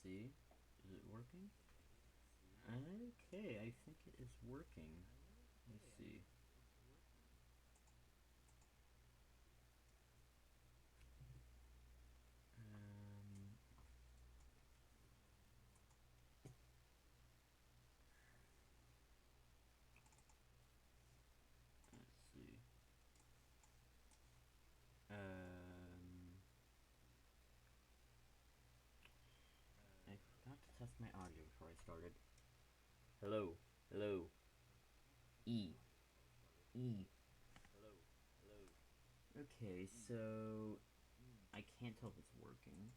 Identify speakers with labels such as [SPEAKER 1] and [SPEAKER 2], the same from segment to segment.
[SPEAKER 1] see. Is it working? Okay, I think it is working. Let's see. Let's see. I forgot to test my audio before I started. Hello, hello. E. E. Okay, so I can't tell if it's working.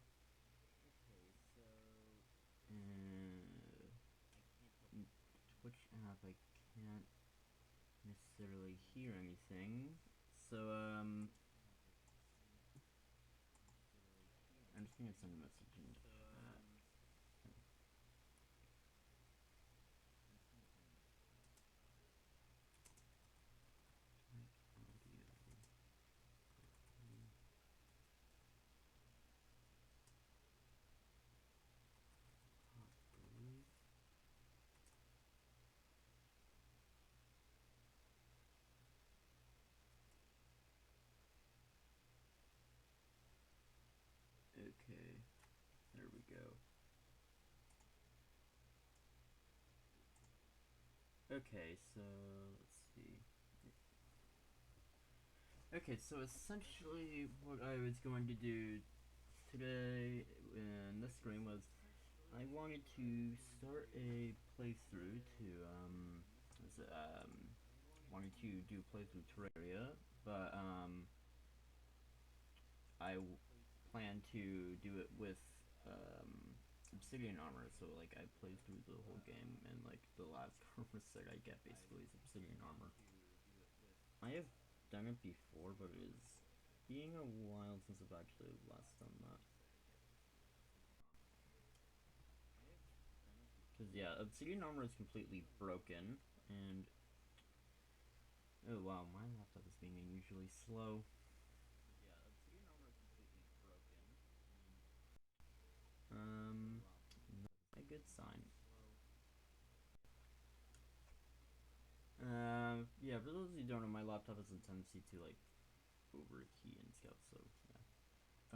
[SPEAKER 1] Twitch app, I can't necessarily hear anything. So, I'm just gonna send a message in chat. Okay, there we go. Okay, so let's see. Okay, so essentially what I was going to do today in this stream was I wanted to start a playthrough to wanted to do playthrough Terraria, but plan to do it with obsidian armor, so like I played through the whole game and like the last armor set I get basically is obsidian armor. I have done it before, but it is being a while since I've actually last done that. Because yeah, obsidian armor is completely broken, and oh wow, my laptop is being unusually slow. Not a good sign. Yeah, for those of you who don't know, my laptop has a tendency to like overheat and stuff, so yeah.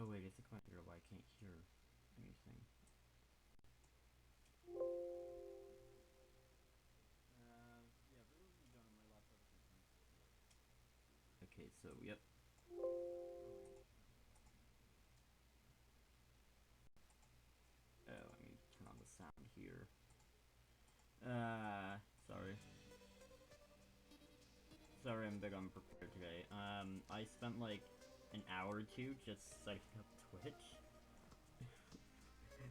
[SPEAKER 1] Oh wait, I think I might hear why I can't hear anything. Yeah, for those of you who don't know, my laptop has a tendency to like okay, so yep. Oh, I need to turn on the sound here. Sorry. Sorry, I'm big unprepared today. I spent like an hour or two just setting up Twitch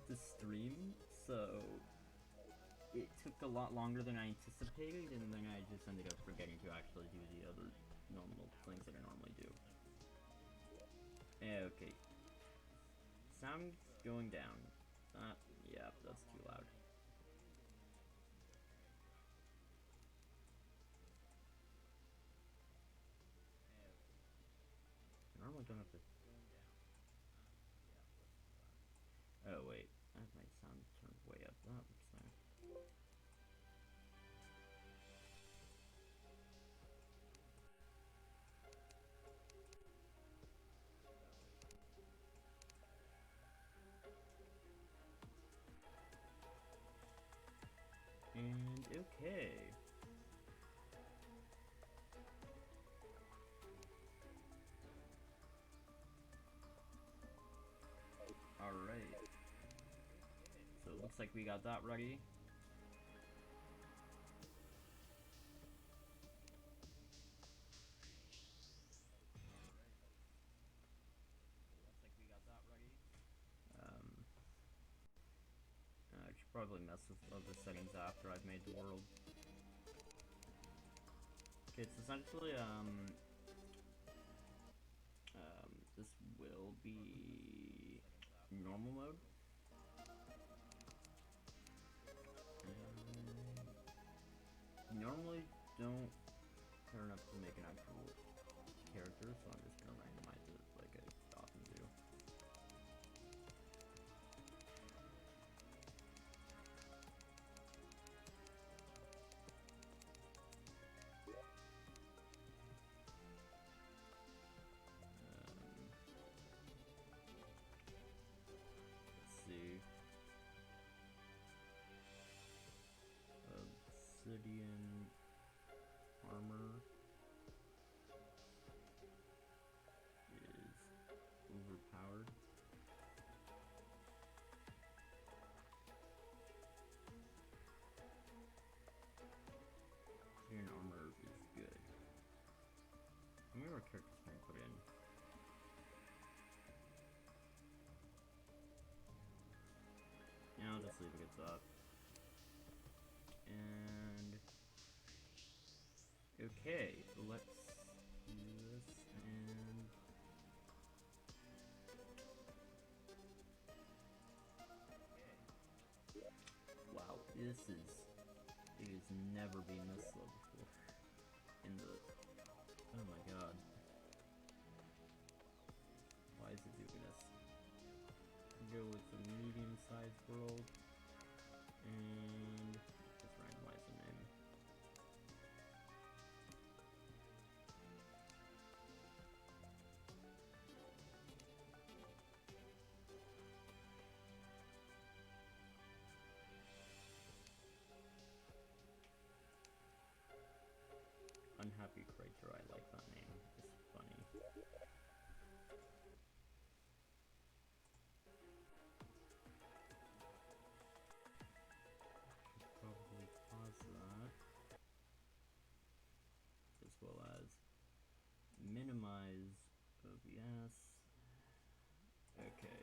[SPEAKER 1] to stream, so it took a lot longer than I anticipated, and then I just ended up forgetting to actually do the other normal things that I normally do. Okay. Sound going down. Yeah, that's too loud. I normally don't have to. Oh wait, I have my sound turned way up. That looks nice. And okay. Alright. So it looks like we got that ready. I should probably mess with other settings after I've made the world. Okay, it's essentially, this will be normal mode. Normally don't care enough to make an actual character, so I'm just gonna randomize it like I often do. Tell me what characters can I put in. Yeah, I'll just leave it at that. And okay, let's do this and wow, it has never been this slow before. Oh my god. Why is it doing this? Go with a medium-sized world, and just randomize the name. Unhappy creature, I like that name. It's funny. Probably pause that, as well as minimize OBS. Okay.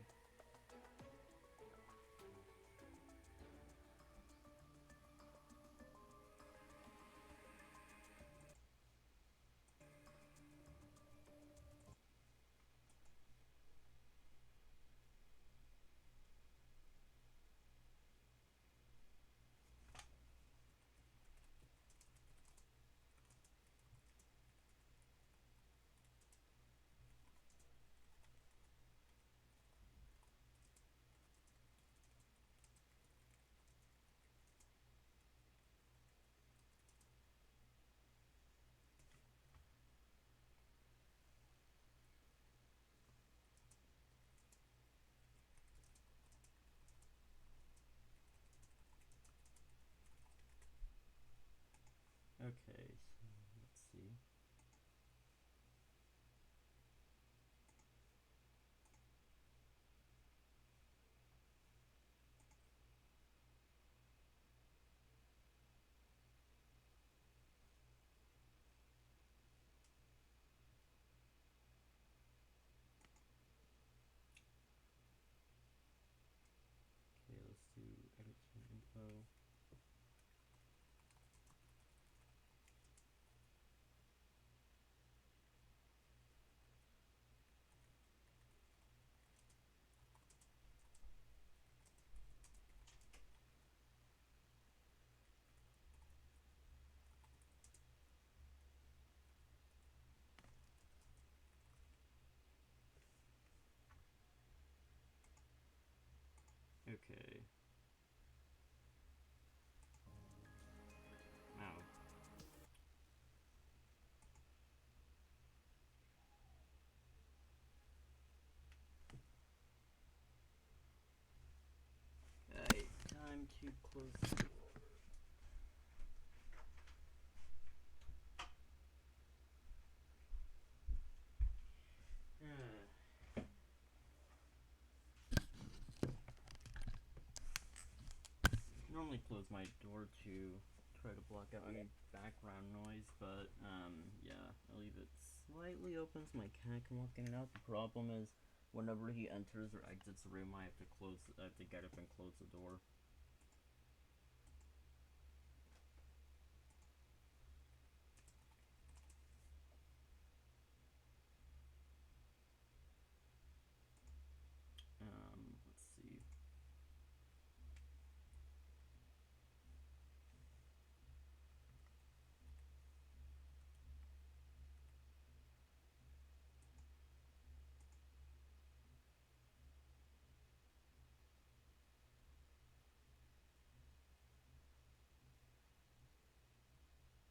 [SPEAKER 1] Okay, so let's see. Okay, let's do edit to info. Okay. Wow. Alright, time to close. Normally close my door to try to block out any background noise, but yeah, I leave it slightly open so my cat can walk in and out. The problem is whenever he enters or exits the room, I have to get up and close the door. Let's see.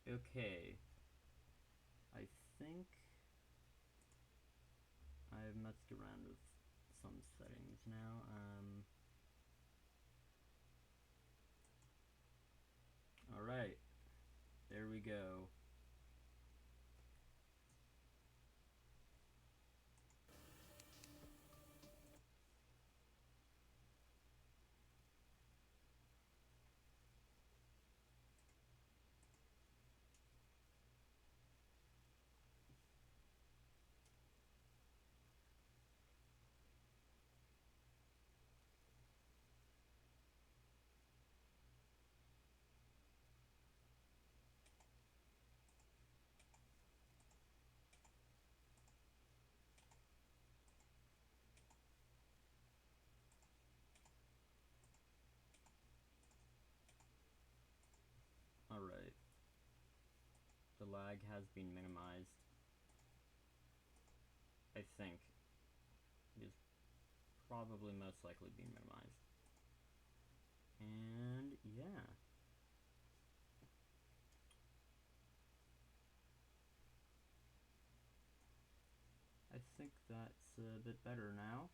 [SPEAKER 1] Okay. I think I've messed around with some settings now. Alright. There we go. lag has been minimized. I think. It is probably most likely being minimized. And yeah. I think that's a bit better now.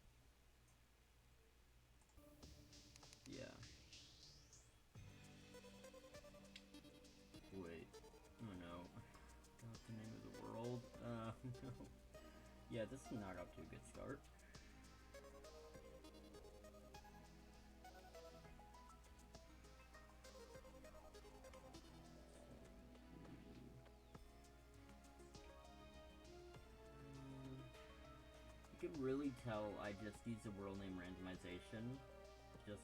[SPEAKER 1] Yeah. Wait. Oh no. Got the name of the world. No. Yeah, this is not up to a good start. You can really tell I just used the world name randomization. Just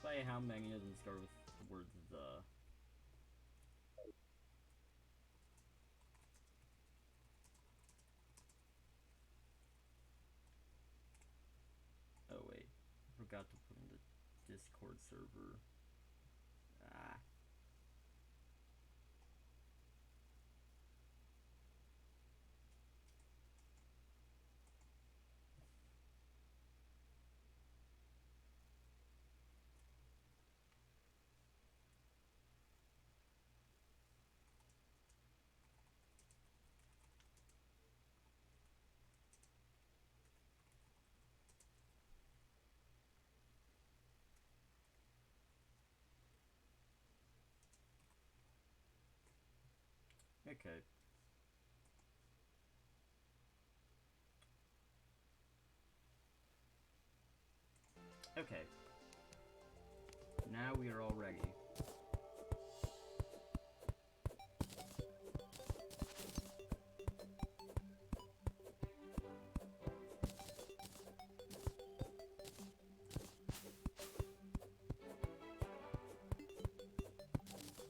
[SPEAKER 1] by how many of them start with the words the. Oh wait, I forgot to put in the Discord server. Ah. Okay. Okay. Now we are all ready.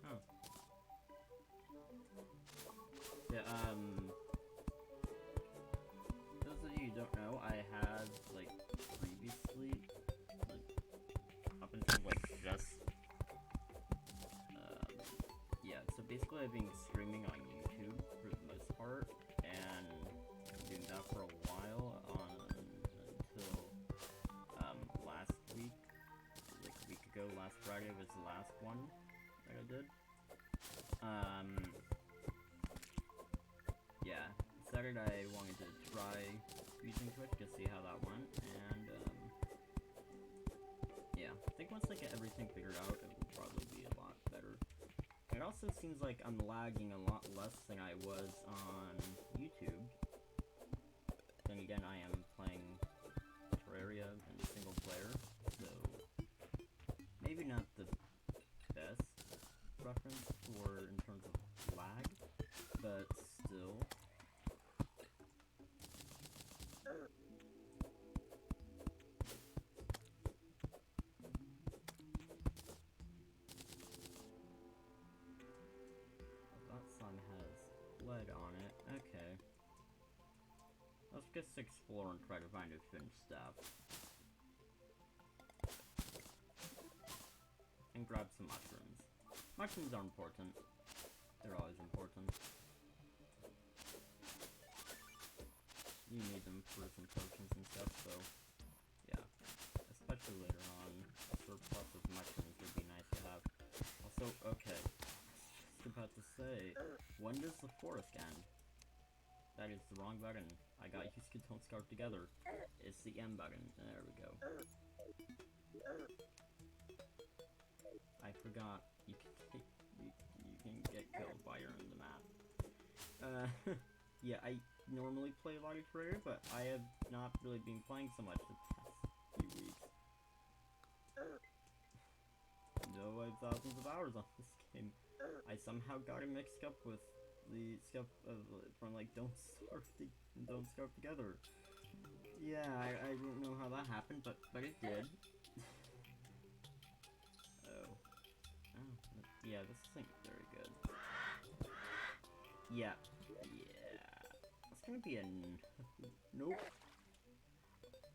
[SPEAKER 1] Oh. Yeah, those of you who don't know, I had, like, previously, like, up until, like, just, yeah, so basically I've been streaming on YouTube for the most part, and doing that for a while, until, last week, like a week ago, last Friday was the last one that I did. Yeah, decided I wanted to try using Twitch to see how that went, and, yeah, I think once I get everything figured out, it will probably be a lot better. It also seems like I'm lagging a lot less than I was on YouTube. Then again, I am playing Terraria and single player, so maybe not the best preference for in terms of lag, but still. That song has lead on it. Okay. Let's just explore and try to find a finished stuff. And grab some mushrooms. Mushrooms are important. They're always important. You need them for some potions and stuff, so yeah. Especially later on, a surplus of mushrooms would be nice to have. Also, okay. Just about to say, when does the forest end? That is the wrong button. I got used to don't scarf together. It's the M button. There we go. I forgot you can get killed while you're in the map. Yeah, I normally play a lot of Terraria, but I have not really been playing so much the past few weeks. No, I have thousands of hours on this game. I somehow got it mixed up with the stuff of, from like Don't Starve Together. Yeah, I don't know how that happened, but it did. Oh, yeah, this isn't very good. Yeah, it's gonna be a nope.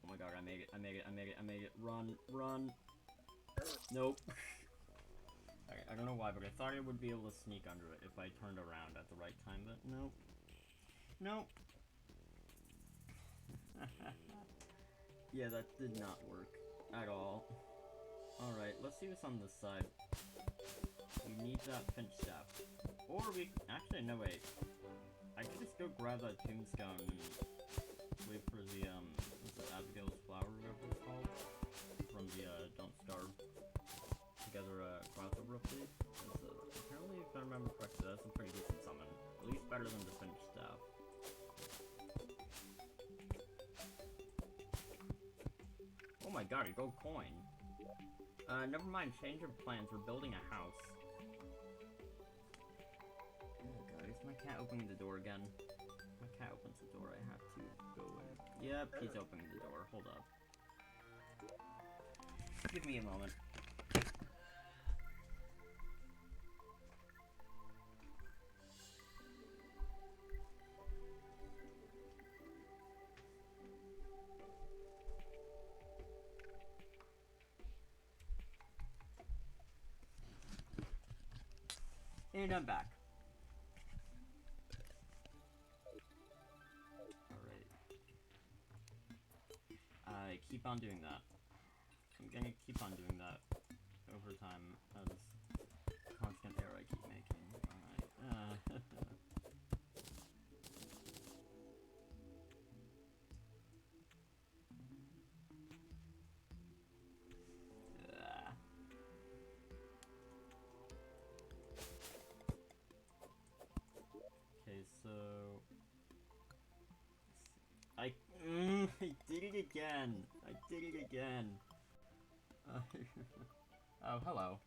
[SPEAKER 1] Oh my god, I made it. Run. Nope. I don't know why, but I thought I would be able to sneak under it if I turned around at the right time, but nope. Nope. Yeah, that did not work at all. Alright, let's see what's on this side. We need that finch staff. Or we... Actually, no, wait. I could just go grab that tombstone and wait for the, what's it, Abigail's flower, whatever it's called? From the, Don't Starve Together, crossover update. Apparently, if I remember correctly, that's a pretty decent summon. At least better than the finch staff. Oh my god, a gold coin. Never mind, change of plans, we're building a house. Oh god, is my cat opening the door again? My cat opens the door, I have to go in. Yep, he's opening the door, hold up. Give me a moment. And I'm back. Alright. Keep on doing that. I'm gonna keep on doing that over time as constant error I keep making. Alright. Okay, so... I did it again! I did it again! Oh, hello.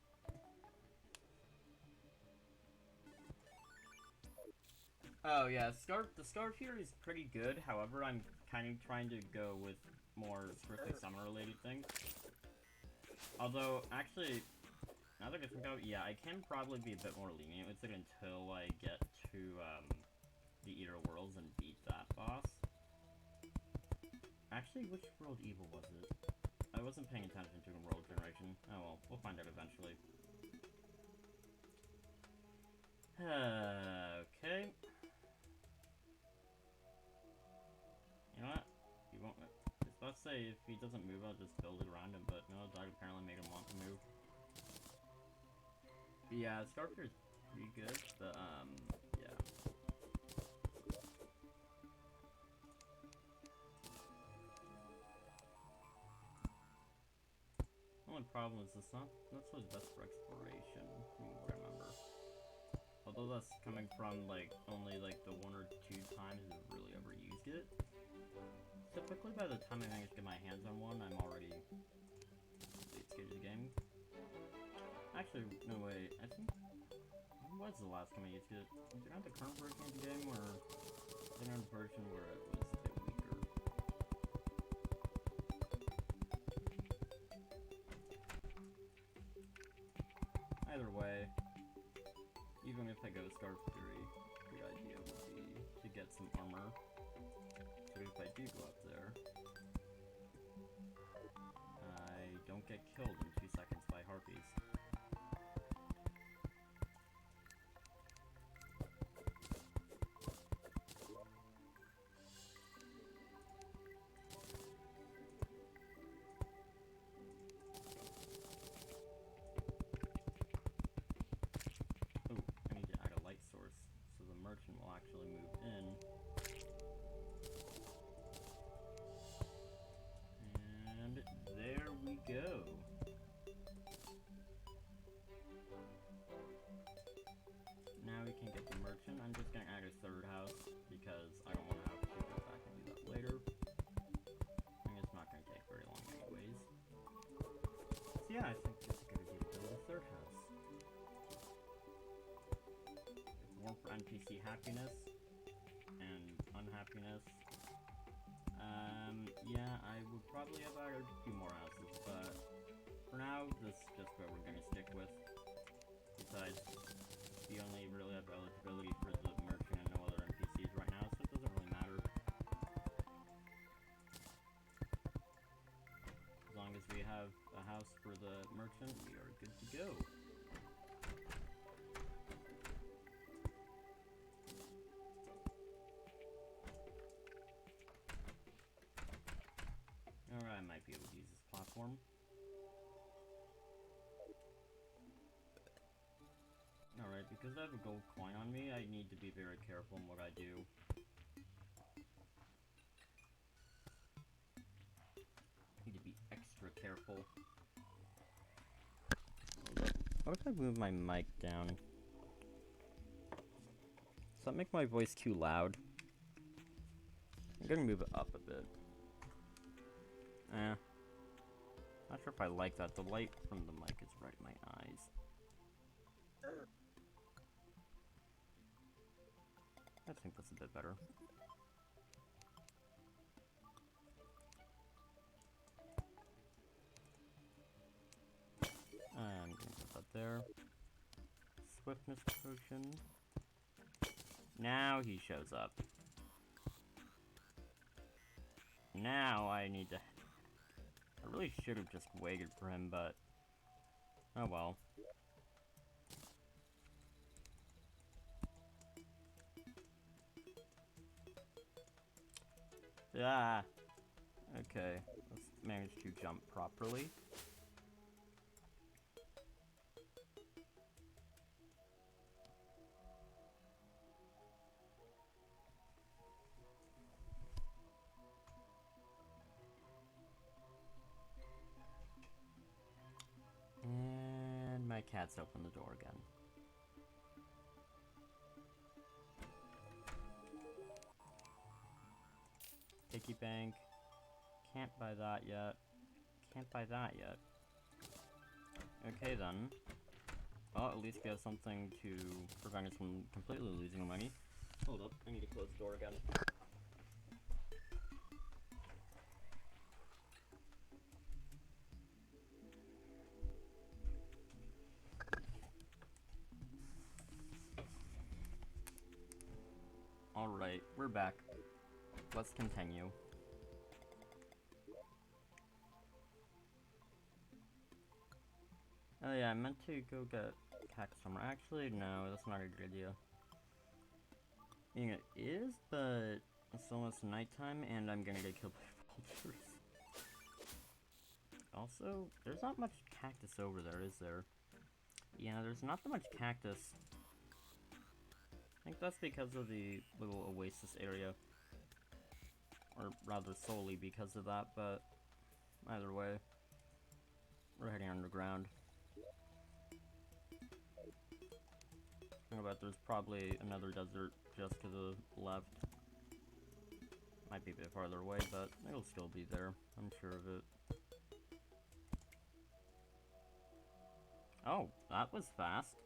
[SPEAKER 1] Oh yeah, the scarf here is pretty good, however I'm kind of trying to go with more strictly summer related things. Although, actually, now that I think about it, yeah, I can probably be a bit more lenient with it until I get to, the Eater Worlds and beat that boss. Actually, which world evil was it? I wasn't paying attention to in World Generation. Oh well, we'll find out eventually. Okay. You know what? He won't. I was about to say, if he doesn't move, I'll just build it around him, but no, that apparently made him want to move. But yeah, Scarper is pretty good, but, yeah. Only problem is it's not so best for exploration, from what I remember. Although that's coming from, like, only, like, the 1 or 2 times I've really ever used it. Typically, by the time I manage to get my hands on one, I'm already late stage of the game. Actually, no way, I think... When was the last time I used it? Was it on the current version of the game, or was it on a version where it was a bit weaker? Either way, even if I go Scarf Fury, the idea would be to get some armor. So if I do go up there, I don't get killed in 2 seconds by harpies. So the merchant will actually move in. And there we go. Now we can get the merchant. I'm just gonna add a 3rd house because I don't want to have to go back and do that later. And it's not gonna take very long anyways. So yeah, I think it's a good idea to build a 3rd house. More for NPC happiness and unhappiness. Yeah, I would probably have added a few more houses, but for now, this is just what we're gonna stick with. Besides, we only really have eligibility for the merchant and no other NPCs right now, so it doesn't really matter. As long as we have a house for the merchant, we are good to go. platform. Alright, because I have a gold coin on me, I need to be very careful in what I do. Need to be extra careful. What if I move my mic down? Does that make my voice too loud? I'm gonna move it up a bit. Not sure if I like that. The light from the mic is right in my eyes. I think that's a bit better. I'm gonna put that there. Swiftness potion. Now he shows up. Now I need to... I really should have just waited for him, but... oh well. Yeah. Okay, let's manage to jump properly. And my cat's opened the door again. Piggy bank. Can't buy that yet. Can't buy that yet. Okay then. Well, at least we have something to prevent us from completely losing money. Hold up, I need to close the door again. Alright, we're back. Let's continue. Oh yeah, I meant to go get cactus armor. Actually, no, that's not a good idea. I mean, it is, but it's almost nighttime and I'm gonna get killed by vultures. Also, there's not much cactus over there, is there? Yeah, there's not that much cactus. I think that's because of the little oasis area. Or rather solely because of that, but either way, we're heading underground. I bet there's probably another desert just to the left. Might be a bit farther away, but it'll still be there. I'm sure of it. Oh, that was fast.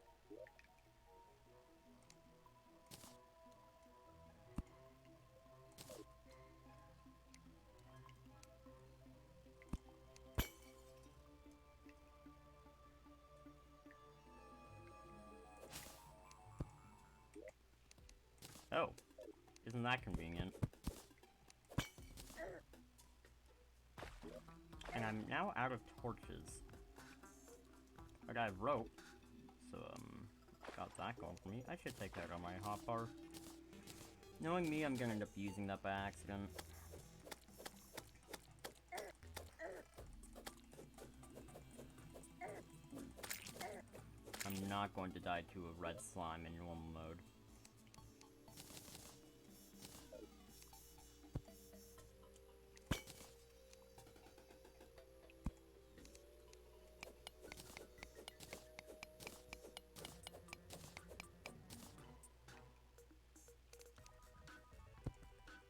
[SPEAKER 1] Oh, isn't that convenient? And I'm now out of torches. But I have rope, so got that going for me. I should take that on my hotbar. Knowing me, I'm gonna end up using that by accident. I'm not going to die to a red slime in normal mode.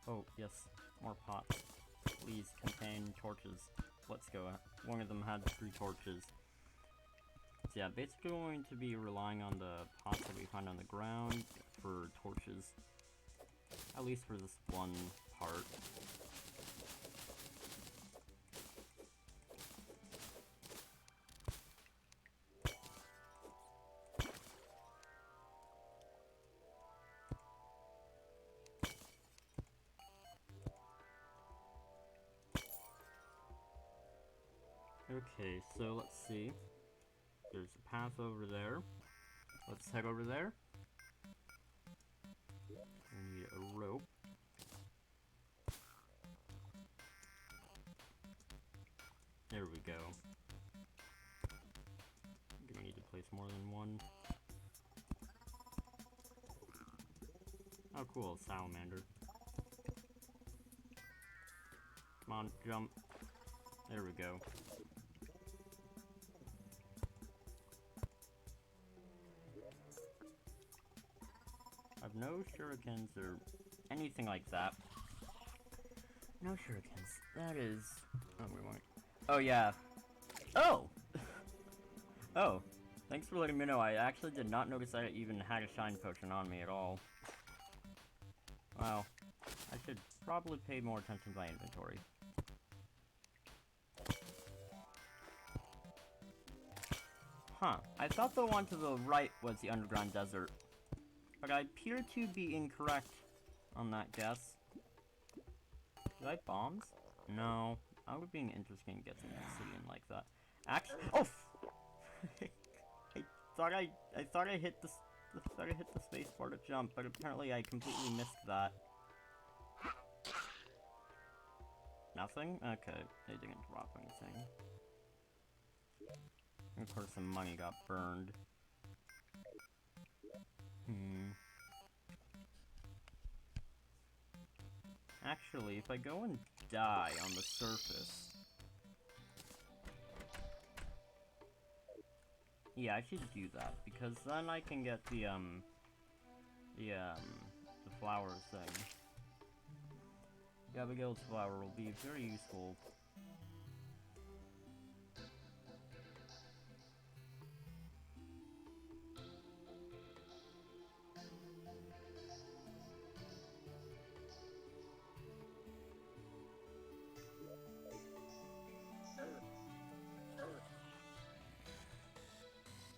[SPEAKER 1] Oh, yes, more pots. Please contain torches. Let's go. One of them had 3 torches. So yeah, basically we're going to be relying on the pots that we find on the ground for torches. At least for this one part. Okay, so let's see. There's a path over there. Let's head over there. We need a rope. There we go. Oh cool, salamander. Come on, jump. There we go. I've no shurikens or anything like that. No shurikens. That is... Oh, we won't... Oh, yeah. Oh! Oh. Thanks for letting me know. I actually did not notice I even had a shine potion on me at all. Wow. I should probably pay more attention to my inventory. Huh. I thought the one to the right was the underground desert. But I appear to be incorrect on that guess. Did I have bombs? No. I would be interesting to get some obsidian like that. Actually, oh! I thought I hit the space bar to jump, but apparently I completely missed that. Nothing? Okay, they didn't drop anything. And of course, some money got burned. Actually, if I go and die on the surface... Yeah, I should do that, because then I can get the flower thing. The Abigail's flower will be very useful.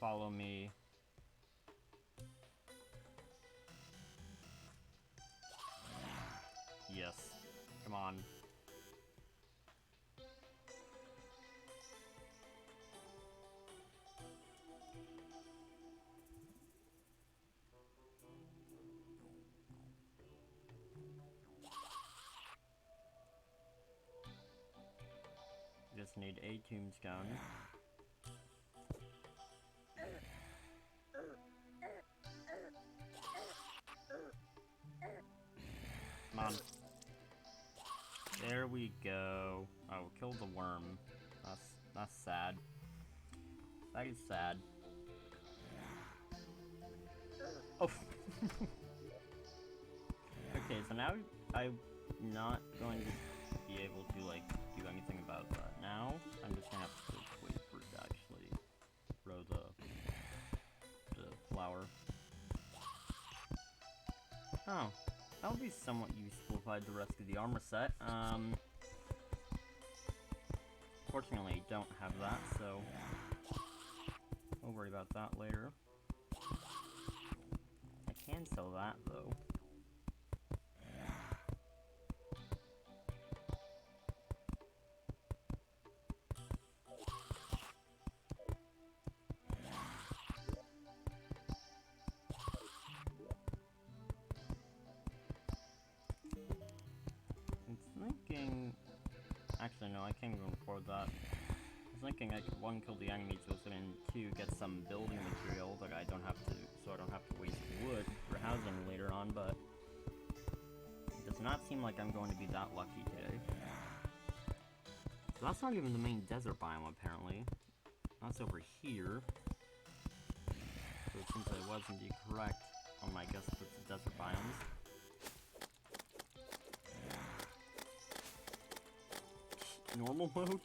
[SPEAKER 1] Follow me. Yes. Come on. Just need a tombstone. Come on. There we go. Oh, kill the worm. That's sad. That is sad. Oh. Okay, so now I'm not going to be able to like do anything about that. Now I'm just gonna have to wait for it to actually grow the flower. Oh. That would be somewhat useful if I had the rest of the armor set. Fortunately, I don't have that, so we'll worry about that later. I can sell that, though. Actually, no, I can't even afford that. I was thinking I could, one, kill the enemies with it, and two, get some building material that I don't have to, so I don't have to waste wood for housing later on, but it does not seem like I'm going to be that lucky today. So that's not even the main desert biome, apparently. That's over here. So since I was indeed correct on my guess with the desert biomes. Normal mode?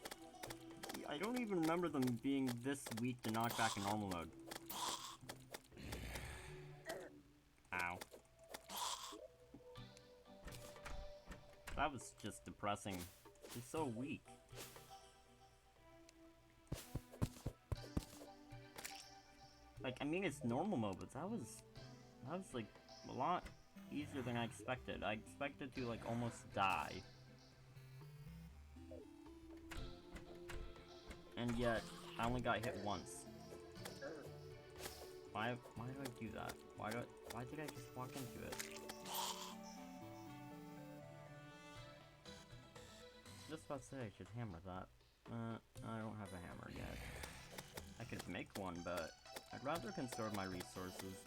[SPEAKER 1] I don't even remember them being this weak to knock back in normal mode. Ow. That was just depressing. They're so weak. Like, I mean, it's normal mode, but that was like a lot easier than I expected. I expected to like almost die. And yet, I only got hit once. Why did I do that? Why did I just walk into it? Just about to say I should hammer that. I don't have a hammer yet. I could make one, but I'd rather conserve my resources.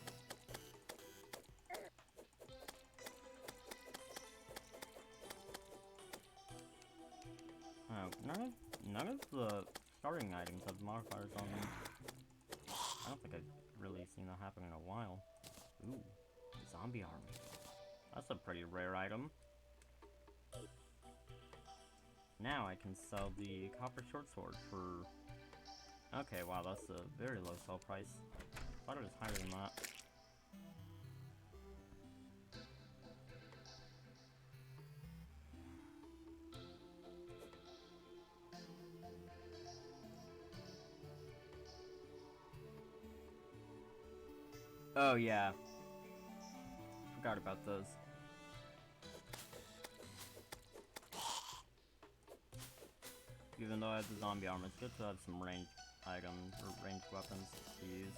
[SPEAKER 1] none of the starting items have modifiers on them. I don't think I've really seen that happen in a while. Ooh, zombie armor. That's a pretty rare item. Now I can sell the copper short sword for... Okay, wow, that's a very low sell price. I thought it was higher than that. Oh yeah, forgot about those. Even though I have the zombie armor, it's good to have some ranged items, or ranged weapons to use.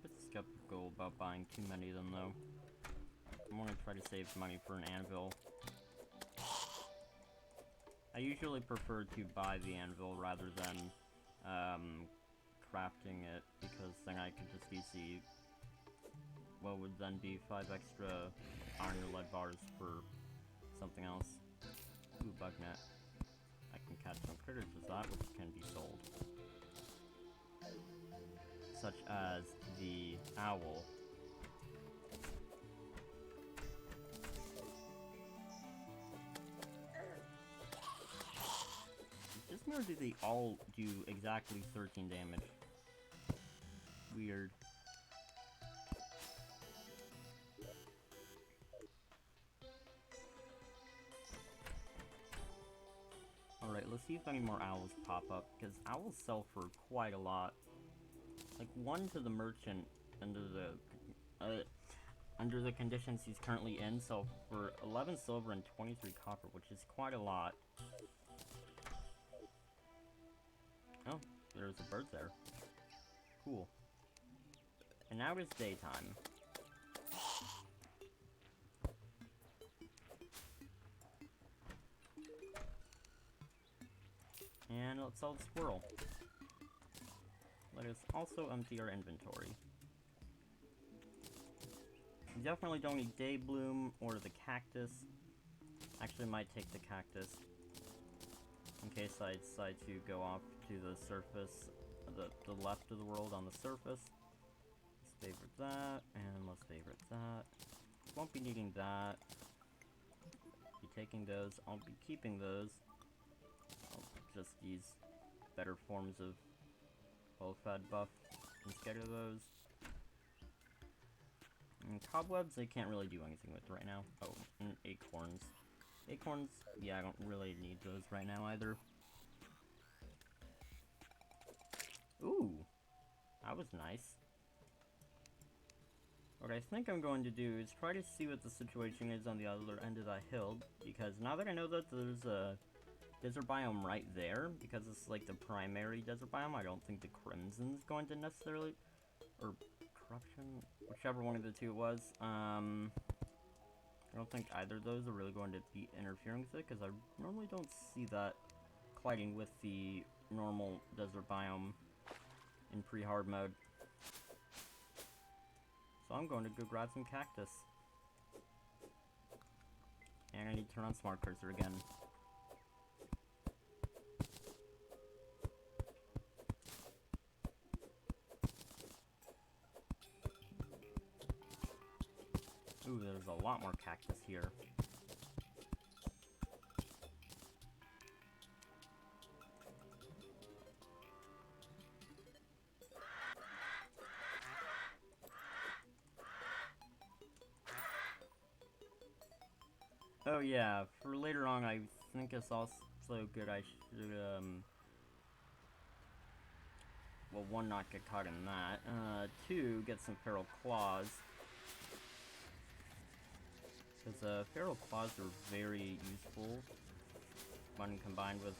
[SPEAKER 1] Bit skeptical about buying too many of them though. I'm gonna try to save money for an anvil. I usually prefer to buy the anvil rather than crafting it, because then I can just easily, what would then be 5 extra iron or lead bars for something else. Ooh, bug net. I can catch some critters with that, which can be sold. Such as the owl. Just nor do they all do exactly 13 damage. Weird. Alright, let's see if any more owls pop up, because owls sell for quite a lot. Like, 1 to the merchant under the conditions he's currently in, sell for 11 silver and 23 copper, which is quite a lot. Oh, there's a bird there. Cool. And now it's daytime. And let's sell the squirrel. Let us also empty our inventory. We definitely don't need day bloom or the cactus. Actually, might take the cactus in case I decide to go off to the surface, the left of the world on the surface. Let's favorite that, and let's favorite that. Won't be needing that. Be taking those. I'll be keeping those. I'll just use better forms of well-fed buff instead of those. And cobwebs, I can't really do anything with right now. Oh, and acorns. Acorns, yeah, I don't really need those right now either. Ooh, that was nice. What I think I'm going to do is try to see what the situation is on the other end of that hill, because now that I know that there's a desert biome right there, because it's like the primary desert biome, I don't think the Crimson's going to necessarily, or Corruption, whichever one of the two it was, I don't think either of those are really going to be interfering with it, because I normally don't see that colliding with the normal desert biome in pre-hard mode. So I'm going to go grab some cactus. And I need to turn on Smart Cursor again. Ooh, there's a lot more cactus here. Oh yeah, for later on I think it's also good I should, well, 1, not get caught in that, 2, get some feral claws. Because feral claws are very useful when combined with,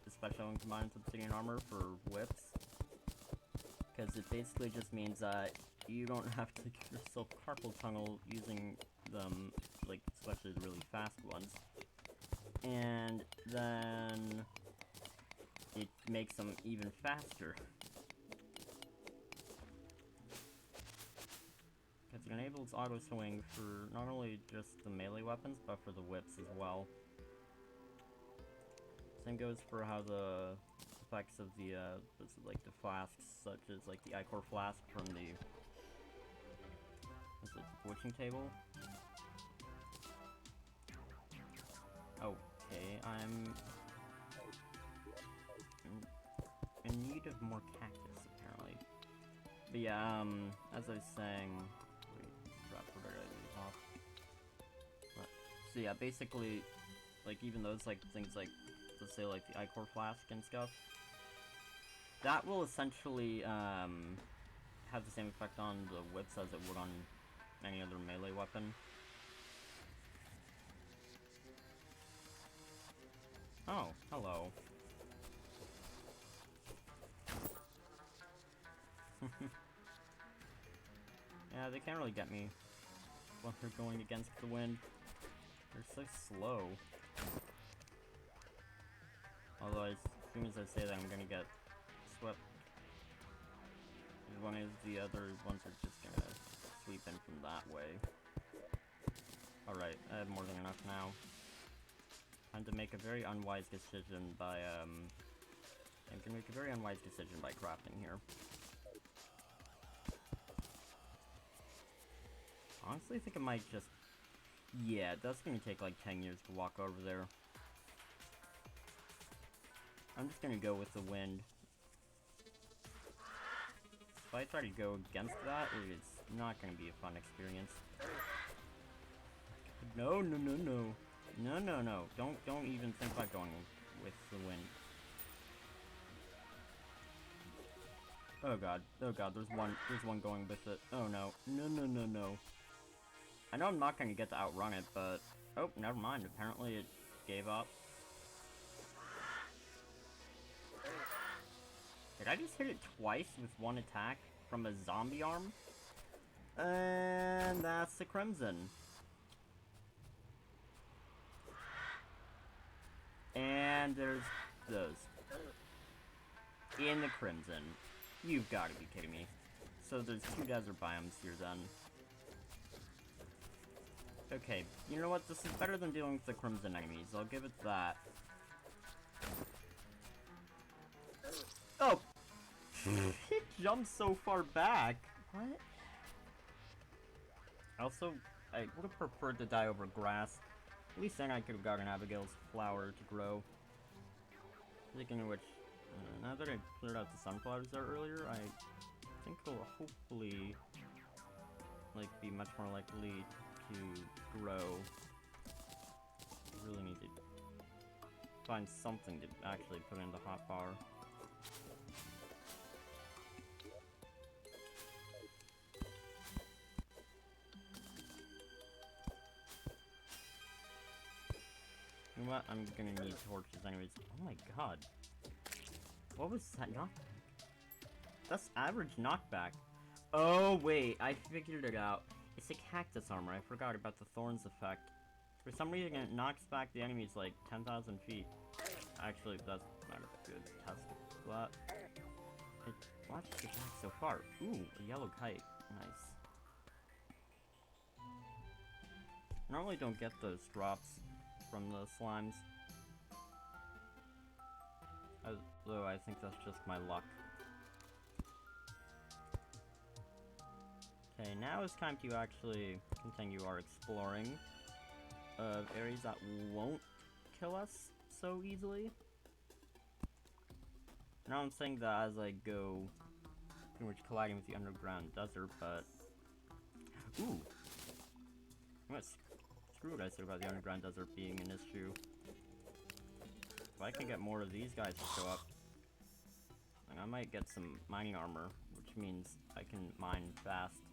[SPEAKER 1] especially when combined with obsidian armor for whips. Because it basically just means that you don't have to give yourself carpal tunnel using them, like, especially the really fast ones. And then it makes them even faster.
[SPEAKER 2] enables auto swing for not only just the melee weapons, but for the whips as well. Same goes for how the effects of the, like the flasks, such as like the Ichor flask from the, what's it, the witching table? Okay, I'm in need of more cactus, apparently. But yeah, as I was saying, wait, where did I leave off? So yeah, basically, like, even those, like, things like, let's say, like, the Ichor flask and stuff, that will essentially, have the same effect on the whips as it would on any other melee weapon. Oh, hello. Yeah, they can't really get me when they're going against the wind. They're so slow. Although, as soon as I say that, I'm gonna get swept. As long as the other ones are just gonna sweep in from that way. Alright, I have more than enough now. Time to make a very unwise decision by, I'm gonna make a very unwise decision by crafting here. Honestly, I think it might just... Yeah, that's gonna take like 10 years to walk over there. I'm just gonna go with the wind. If I try to go against that, it's not gonna be a fun experience. No, no, no, no. No, no, no. Don't even think about going with the wind. Oh god, there's one going with it. Oh no. No, no, no, no. I know I'm not gonna get to outrun it, but... Oh, never mind. Apparently it gave up. Did I just hit it twice with one attack from a zombie arm? And that's the Crimson. And there's those. In the Crimson. You've got to be kidding me. So there's 2 desert biomes here then. Okay, you know what? This is better than dealing with the Crimson enemies. I'll give it that. Oh! It jumped so far back. What? Also, I would have preferred to die over grass. At least then I could have gotten Abigail's flower to grow. Speaking of which, now that I cleared out the sunflowers there earlier, I think it'll hopefully, like, be much more likely to grow. I really need to find something to actually put in the hotbar. You know what? I'm gonna need torches anyways. Oh my god. What was that knockback? That's average knockback. Oh wait, I figured it out. It's a cactus armor. I forgot about the thorns effect. For some reason it knocks back the enemies like 10,000 feet. Actually, that's not a good test of that. Watch the back so far. Ooh, a yellow kite. Nice. I normally don't get those drops from the slimes. Although I think that's just my luck. Okay, now it's time to actually continue our exploring of areas that won't kill us so easily. Now I'm saying that as I go, pretty much colliding with the underground desert, but... Ooh! Screw what I said about the underground desert being an issue. If I can get more of these guys to show up, then I might get some mining armor, which means I can mine fast.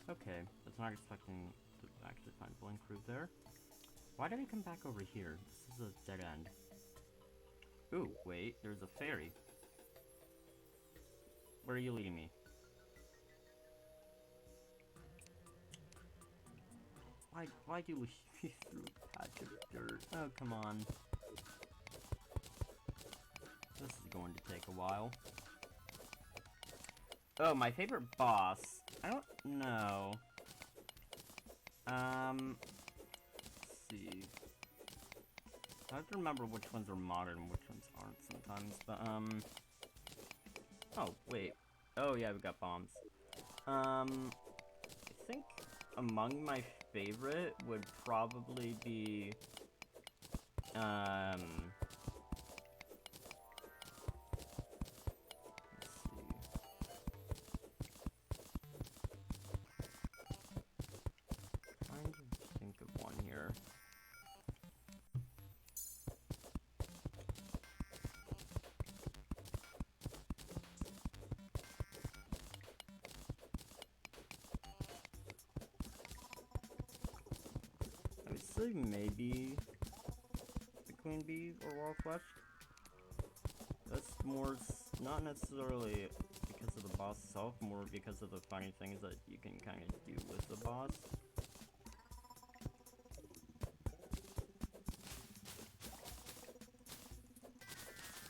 [SPEAKER 2] Okay, I was not expecting to actually find Blink Crew there. Why did I come back over here? This is a dead end. Ooh, wait, there's a ferry. Where are you leading me? Why do we lead me through a patch of dirt? Oh, come on. This is going to take a while. Oh, my favorite boss. I don't know. Let's see. I have to remember which ones are modern and which ones aren't sometimes, but, oh, wait. Oh, yeah, we got bombs. I think among my favorite would probably be, let's see. Trying to think of one here. I would say maybe the Queen Bee or Wall Flesh. That's more, not necessarily because of the boss itself, more because of the funny things that you can kind of do with the boss.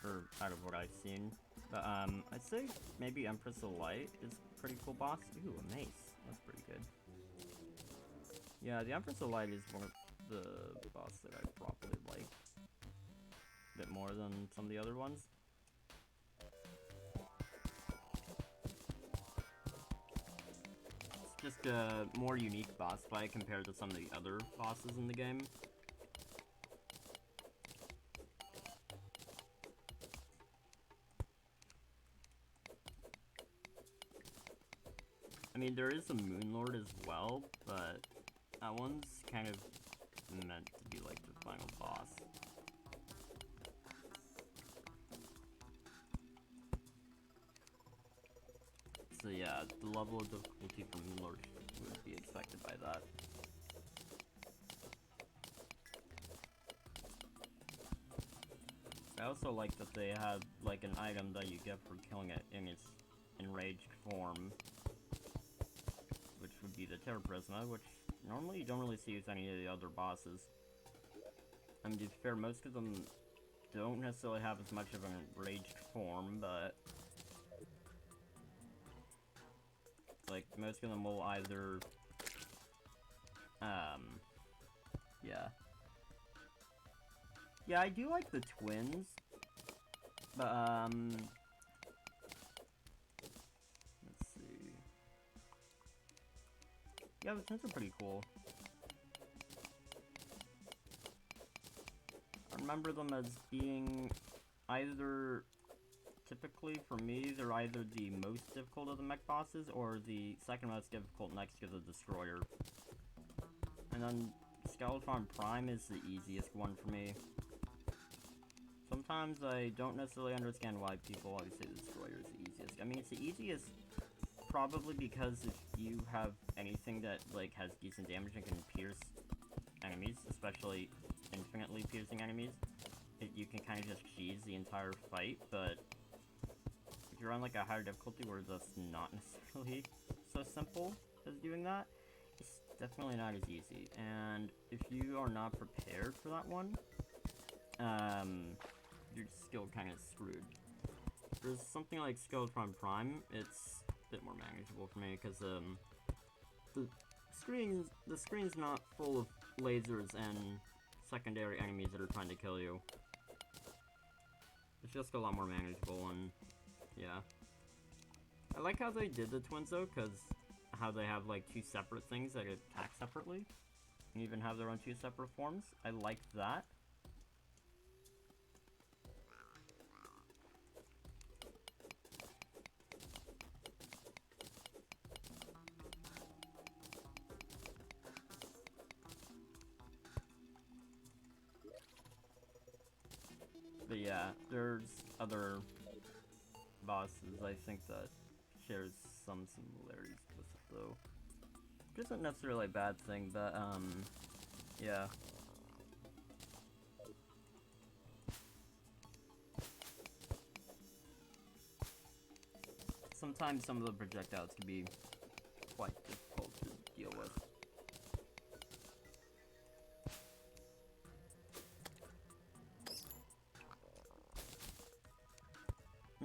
[SPEAKER 2] Or out of what I've seen. But, I'd say maybe Empress of Light is a pretty cool boss. Ooh, a mace. That's pretty good. Yeah, the Empress of Light is one of the boss that I probably like a bit more than some of the other ones. It's just a more unique boss fight compared to some of the other bosses in the game. I mean, there is a Moon Lord as well, but that one's kind of meant to be like the final boss. So yeah, the level of difficulty from Moon Lord would be expected by that. I also like that they have like an item that you get for killing it in its enraged form, which would be the Terra Prisma, which normally you don't really see with any of the other bosses. I mean, to be fair, most of them don't necessarily have as much of an enraged form, but like, most of them will either, yeah. Yeah, I do like the twins, but, let's see. Yeah, the twins are pretty cool. I remember them as being either, typically for me, they're either the most difficult of the mech bosses or the second most difficult next to the Destroyer. And then Skeleton Prime is the easiest one for me. Sometimes I don't necessarily understand why people always say the Destroyer is the easiest. I mean, it's the easiest probably because if you have anything that, like, has decent damage and can pierce enemies, especially infinitely piercing enemies, you can kind of just cheese the entire fight, but if you're on, like, a higher difficulty where that's not necessarily so simple as doing that, it's definitely not as easy. And if you are not prepared for that one, you're still kind of screwed. If there's something like Skeleton Prime, it's a bit more manageable for me, because, the screen's not full of lasers and secondary enemies that are trying to kill you. It's just a lot more manageable, and yeah. I like how they did the twins though, because how they have like two separate things that attack separately, and even have their own two separate forms. I like that. But yeah, there's other bosses I think that shares some similarities with it though. Which isn't necessarily a bad thing, but yeah. Sometimes some of the projectiles can be quite difficult to deal with.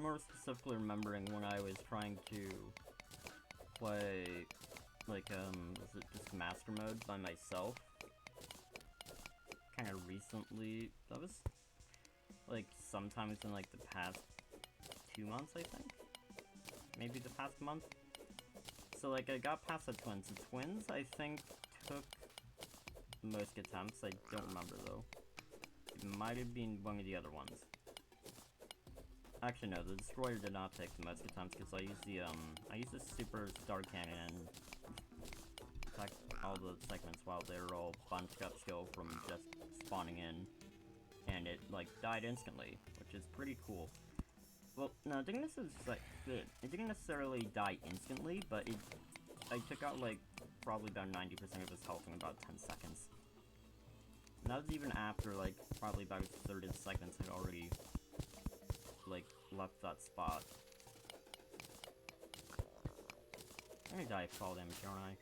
[SPEAKER 2] more specifically remembering when I was trying to play, like, was it just Master Mode by myself? Kind of recently. That was, like, sometimes in, like, the past 2 months, I think? Maybe the past month? So, like, I got past the twins. The twins, I think, took the most attempts. I don't remember, though. It might have been one of the other ones. Actually, no, the destroyer did not take the most attempts, because I used the super star cannon and attack all the segments while they were all bunched up still from just spawning in. And it, like, died instantly, which is pretty cool. Well, no, it didn't necessarily die instantly, but I took out, like, probably about 90% of his health in about 10 seconds. And that was even after, like, probably about 30 seconds had already, like, left that spot. I'm gonna die of fall damage, aren't I?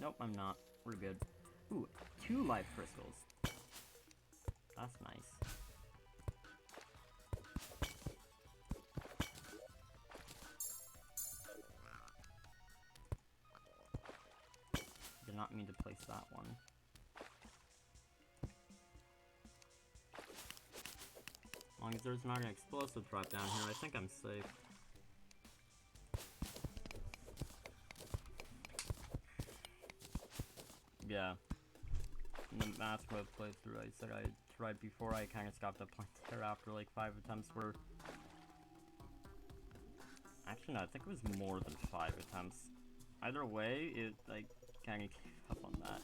[SPEAKER 2] Nope, I'm not. We're good. Ooh, 2 life crystals. That's nice. Did not mean to place that one. As long as there's not an explosive drop down here, I think I'm safe. Yeah. In the Master Mode playthrough, I said I tried before, I kind of stopped the Plantera after like 5 attempts were... Actually, no, I think it was more than 5 attempts. Either way, it, like, kind of gave up on that.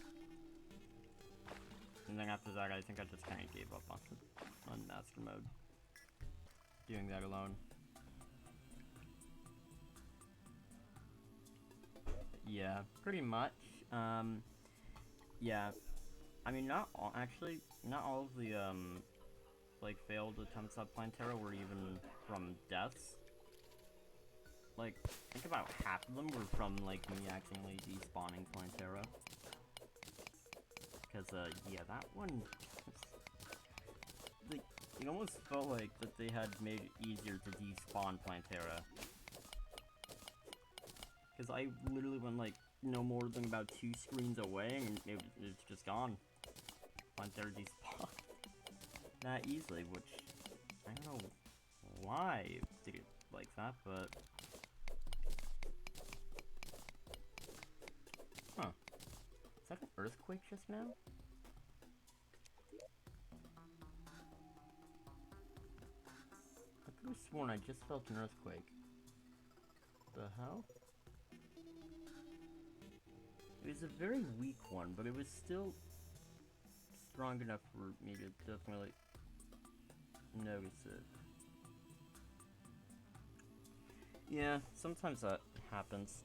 [SPEAKER 2] And then after that, I think I just kind of gave up on Master Mode. Doing that alone. Yeah, pretty much. Yeah. I mean, not all of the, like, failed attempts at Plantera were even from deaths. Like, I think about half of them were from, like, me accidentally despawning Plantera. Because, yeah, that one... Like, it almost felt like that they had made it easier to despawn Plantera. Because I literally went, like, no more than about 2 screens away, and it's just gone. Plantera despawned that easily, which I don't know why it did it like that, but huh? Is that an earthquake just now? I could have sworn I just felt an earthquake. The hell? It was a very weak one, but it was still strong enough for me to definitely notice it. Yeah, sometimes that happens.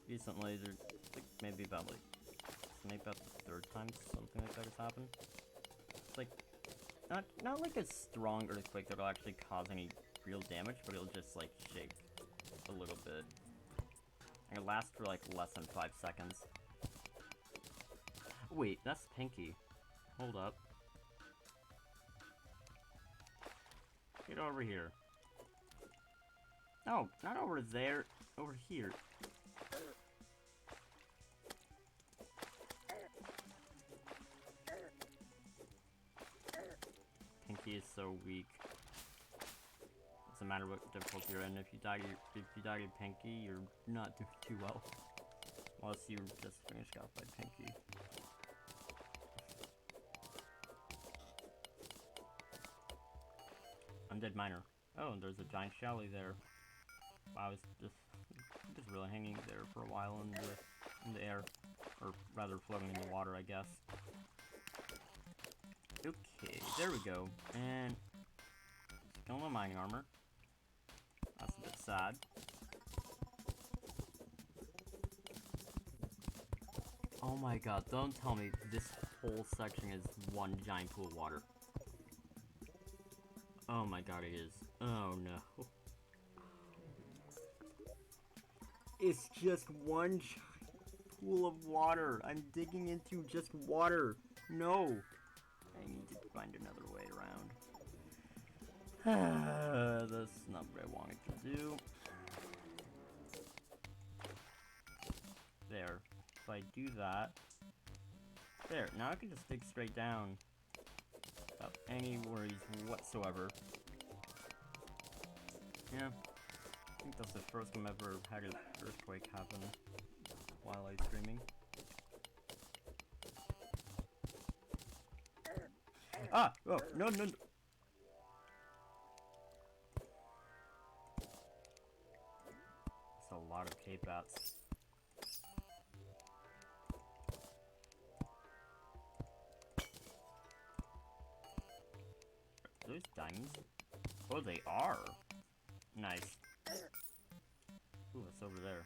[SPEAKER 2] Recently, there's like maybe about the 3rd time something like that has happened. It's like not like a strong earthquake that'll actually cause any real damage, but it'll just like shake a little bit. And it lasts for like less than 5 seconds. Wait, that's Pinky. Hold up. Get over here. No, not over there. Over here. Pinky is so weak. Doesn't matter what difficulty you're in. If you die to Pinky, you're not doing too well. Unless you just finished off by Pinky. Undead miner. Oh, and there's a giant Shelly there. Wow, I was just really hanging there for a while in the air, or rather floating in the water, I guess. Okay, there we go. And still no mining armor. That's a bit sad. Oh my god, don't tell me this whole section is one giant pool of water. Oh my god, it is. Oh no. It's just one giant pool of water. I'm digging into just water. No. I need to find another way around. That's not what I wanted to do. There. If I do that... There, now I can just dig straight down. Without any worries whatsoever. Yeah. I think that's the first time I've ever had an earthquake happen while live streaming. Ah! Oh, no, no, no! That's a lot of cave bats. Are those diamonds? Oh, they are! Nice. Ooh, what's over there?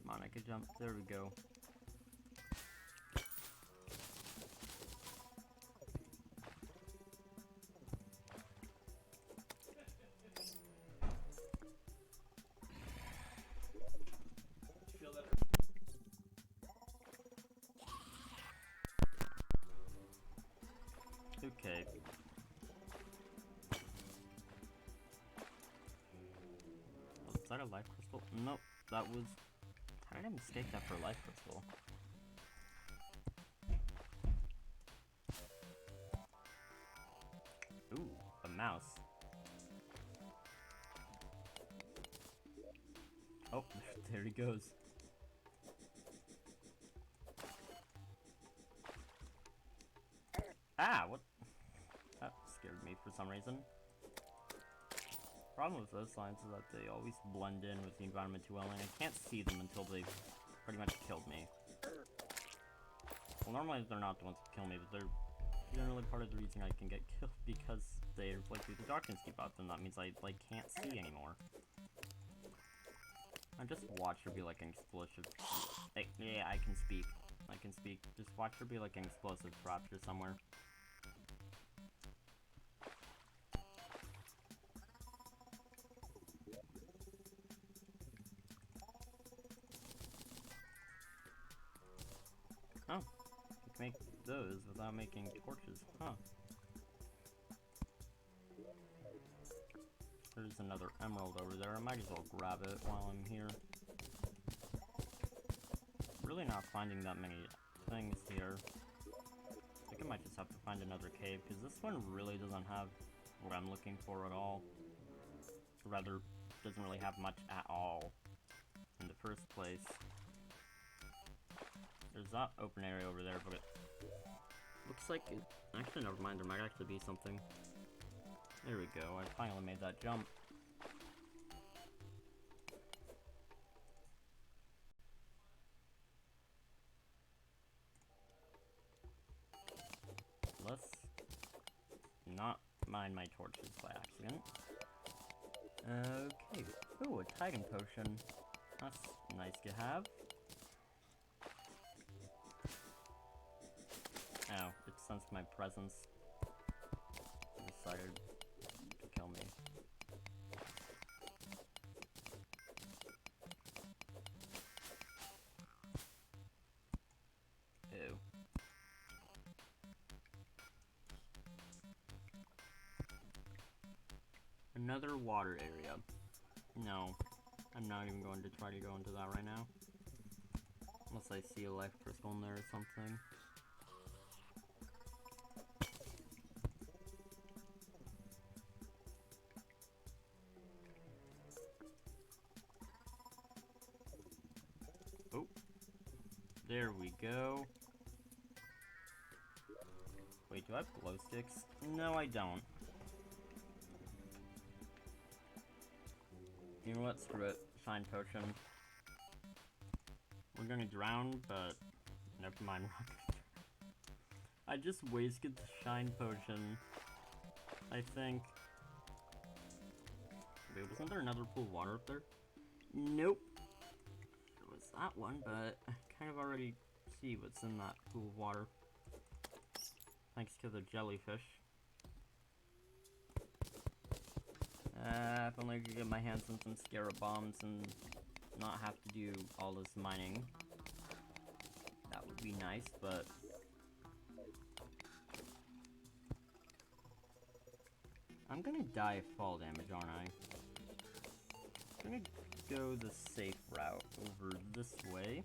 [SPEAKER 2] Come on, I could jump. There we go. Okay. Oh, is that a life crystal? Nope, that was... How did I mistake that for a life crystal? Ooh, a mouse. Oh, there he goes. Ah, what? That scared me for some reason. Problem with those signs is that they always blend in with the environment too well, and I can't see them until they've pretty much killed me. Well, normally they're not the ones that kill me, but they're generally part of the reason I can get killed, because they reflect through the darkness keep up, and that means I, like, can't see anymore. I just watch her be like an explosive... Hey, yeah, I can speak. I can speak. Just watch her be like an explosive rapture somewhere. Oh, you can make those without making torches, huh? There's another emerald over there. I might as well grab it while I'm here. Really not finding that many things here. I think I might just have to find another cave, because this one really doesn't have what I'm looking for at all. Or rather, doesn't really have much at all in the first place. There's that open area over there, but it looks like it... Actually, never mind, there might actually be something. There we go, I finally made that jump. Let's not mine my torches by accident. Okay. Ooh, a Titan potion. That's nice to have. Oh, it sensed my presence. It decided to kill me. Ew. Another water area. No, I'm not even going to try to go into that right now. Unless I see a life crystal in there or something. Oh, there we go. Wait, do I have glow sticks? No, I don't. You know what? Screw it. Shine potion. We're gonna drown, but never mind. I just wasted the shine potion. I think. Wait, wasn't there another pool of water up there? Nope. There was that one, but I kind of already see what's in that pool of water. Thanks to the jellyfish. If only I could get my hands on some scarab bombs and not have to do all this mining. That would be nice, but... I'm gonna die of fall damage, aren't I? I'm gonna go the safe route over this way.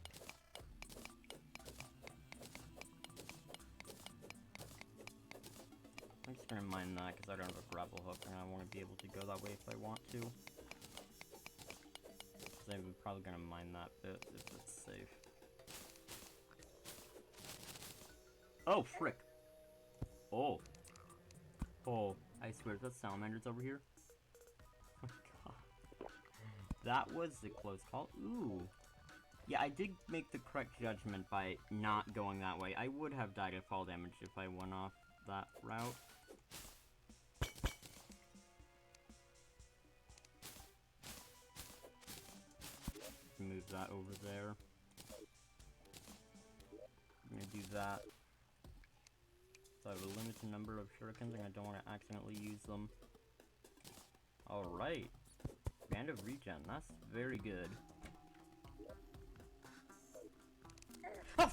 [SPEAKER 2] I'm just gonna mine that because I don't have a grapple hook and I want to be able to go that way if I want to. So I'm probably gonna mine that bit if it's safe. Oh, frick! Oh! Oh, I swear, there's salamanders over here. Oh my god. That was a close call. Ooh. Yeah, I did make the correct judgment by not going that way. I would have died of fall damage if I went off that route. Move that over there. I'm gonna do that. So I have a limited number of shurikens and I don't want to accidentally use them. Alright. Band of regen, that's very good. Oh!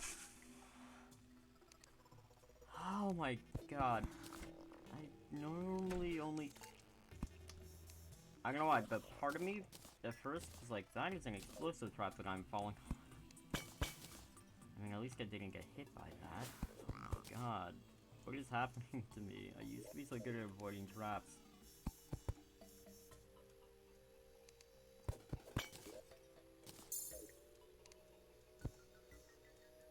[SPEAKER 2] Oh my god. I normally only... I don't know why, but part of me at first was like, that is an explosive trap that I'm falling. I mean, at least I didn't get hit by that. Oh my god. What is happening to me? I used to be so good at avoiding traps.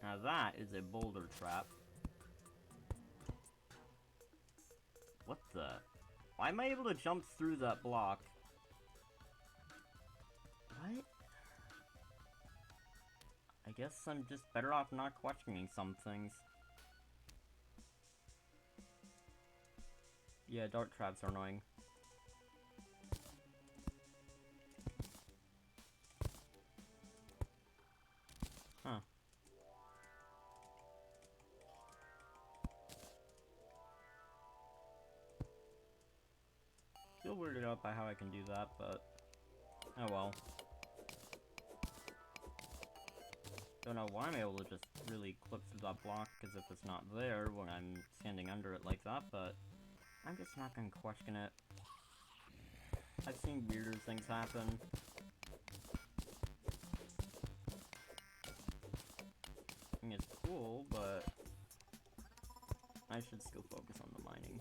[SPEAKER 2] Now that is a boulder trap. What the? Why am I able to jump through that block? What? I guess I'm just better off not questioning some things. Yeah, dart traps are annoying. Huh. Still weirded out by how I can do that, but... oh well. Don't know why I'm able to just really clip through that block, because if it's not there when I'm standing under it like that, but... I'm just not gonna question it. I've seen weirder things happen. I mean, it's cool, but... I should still focus on the mining.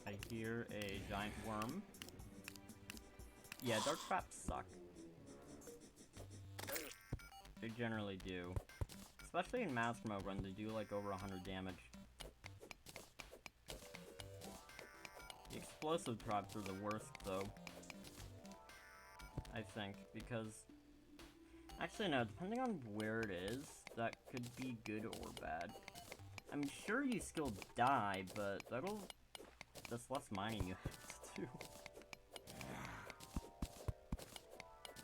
[SPEAKER 2] I hear a giant worm. Yeah, dart traps suck. They generally do. Especially in master mode when they do like over 100 damage. The explosive traps are the worst though. I think, because... actually no, depending on where it is, that could be good or bad. I'm sure you still die, but that'll... that's less mining you have to do.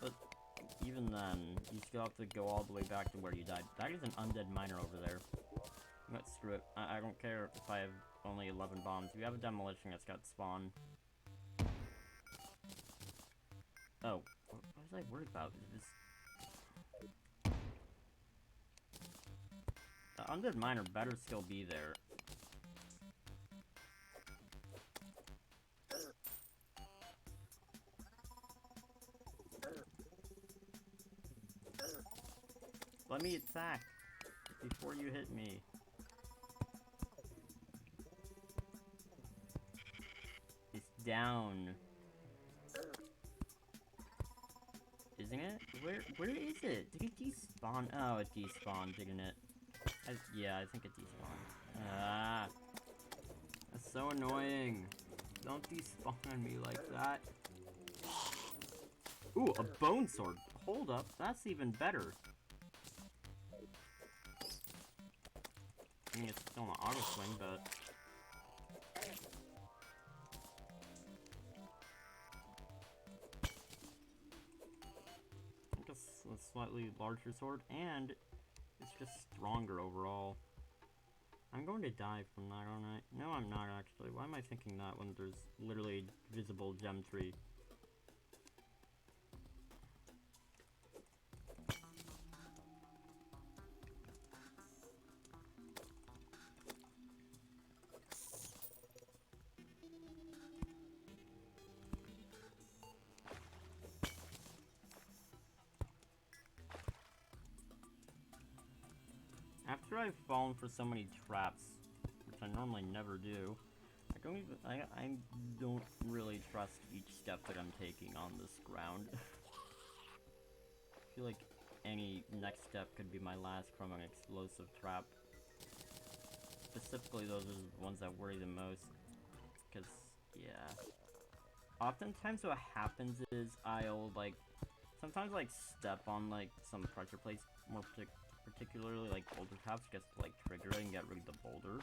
[SPEAKER 2] But even then, you still have to go all the way back to where you died. That is an undead miner over there. Let's screw it. I don't care if I have only 11 bombs. We have a demolition that's got spawn. Oh, what was I worried about? The undead miner better still be there. Let me attack before you hit me. It's down. Isn't it? Where is it? Did it despawn? Oh, it despawned, didn't it? Yeah, I think it despawned. Ah. That's so annoying. Don't despawn on me like that. Ooh, a bone sword. Hold up, that's even better. I mean, it's still an auto swing, but... I guess a slightly larger sword, and it's just stronger overall. I'm going to die from that, aren't I? No, I'm not, actually. Why am I thinking that when there's literally a visible gem tree? After I've fallen for so many traps, which I normally never do, I don't really trust each step that I'm taking on this ground. I feel like any next step could be my last from an explosive trap. Specifically, those are the ones that worry the most. Because, yeah. Oftentimes what happens is I'll, like, sometimes, like, step on, like, some pressure plates, more particularly, like, boulder traps, just to, like, trigger it and get rid of the boulder.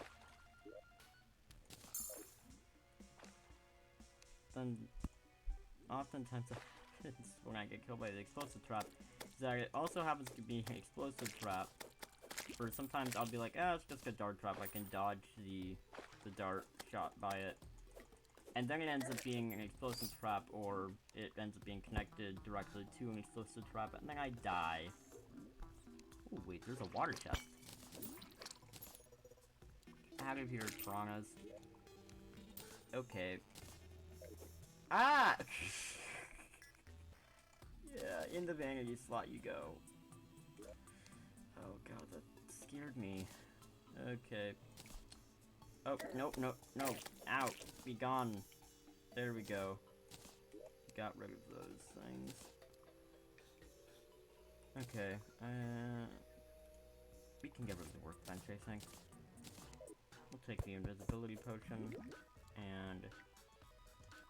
[SPEAKER 2] Then, oftentimes what happens when I get killed by the explosive trap is that it also happens to be an explosive trap. Or sometimes I'll be like, ah, it's just a dart trap, I can dodge the dart shot by it. And then it ends up being an explosive trap, or it ends up being connected directly to an explosive trap, and then I die. Oh wait, there's a water chest. Out of here, piranhas. Okay. Ah! Yeah, in the vanity slot you go. Oh god, that scared me. Okay. Oh, no, no, no. Ow. Be gone. There we go. Got rid of those things. Okay, we can get rid of the workbench, I think. We'll take the invisibility potion, and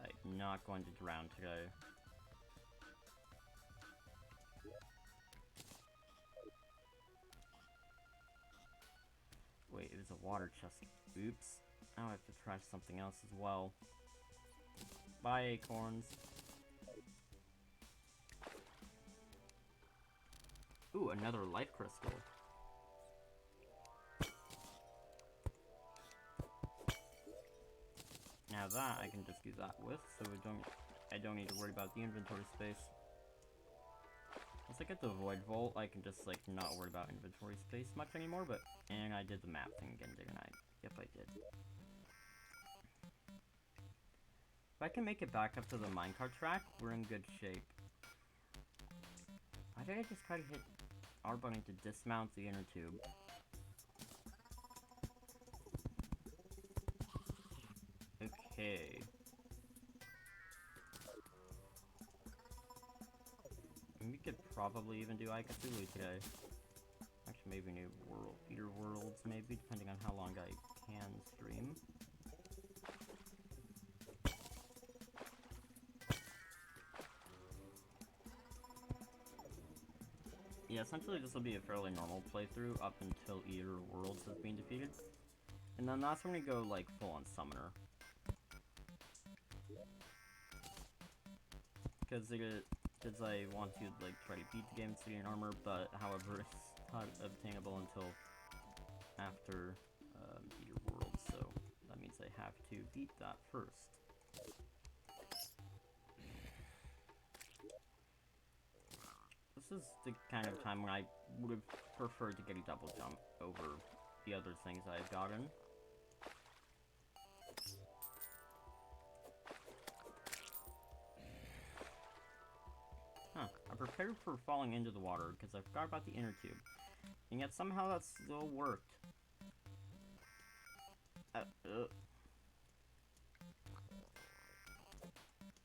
[SPEAKER 2] I'm not going to drown today. Wait, it was a water chest. Oops. Now I have to try something else as well. Bye, acorns. Ooh, another life crystal. Now that I can just do that with, so I don't need to worry about the inventory space. Once I get the void vault, I can just like not worry about inventory space much anymore, but and I did the map thing again, didn't I? Yep, I did. If I can make it back up to the minecart track, we're in good shape. Why did I just try to hit R button to dismount the inner tube? Okay. We could probably even do Icatulu today. Actually, maybe new Eater Worlds, maybe, depending on how long I can stream. Yeah, essentially this will be a fairly normal playthrough up until Eater Worlds has been defeated. And then that's when we go, like, full-on Summoner. Because I want to, like, try to beat the game with Obsidian armor, but, however, it's not obtainable until after Eater Worlds, so that means I have to beat that first. This is the kind of time when I would have preferred to get a double jump over the other things I've gotten. Huh, I prepared for falling into the water because I forgot about the inner tube. And yet somehow that still worked.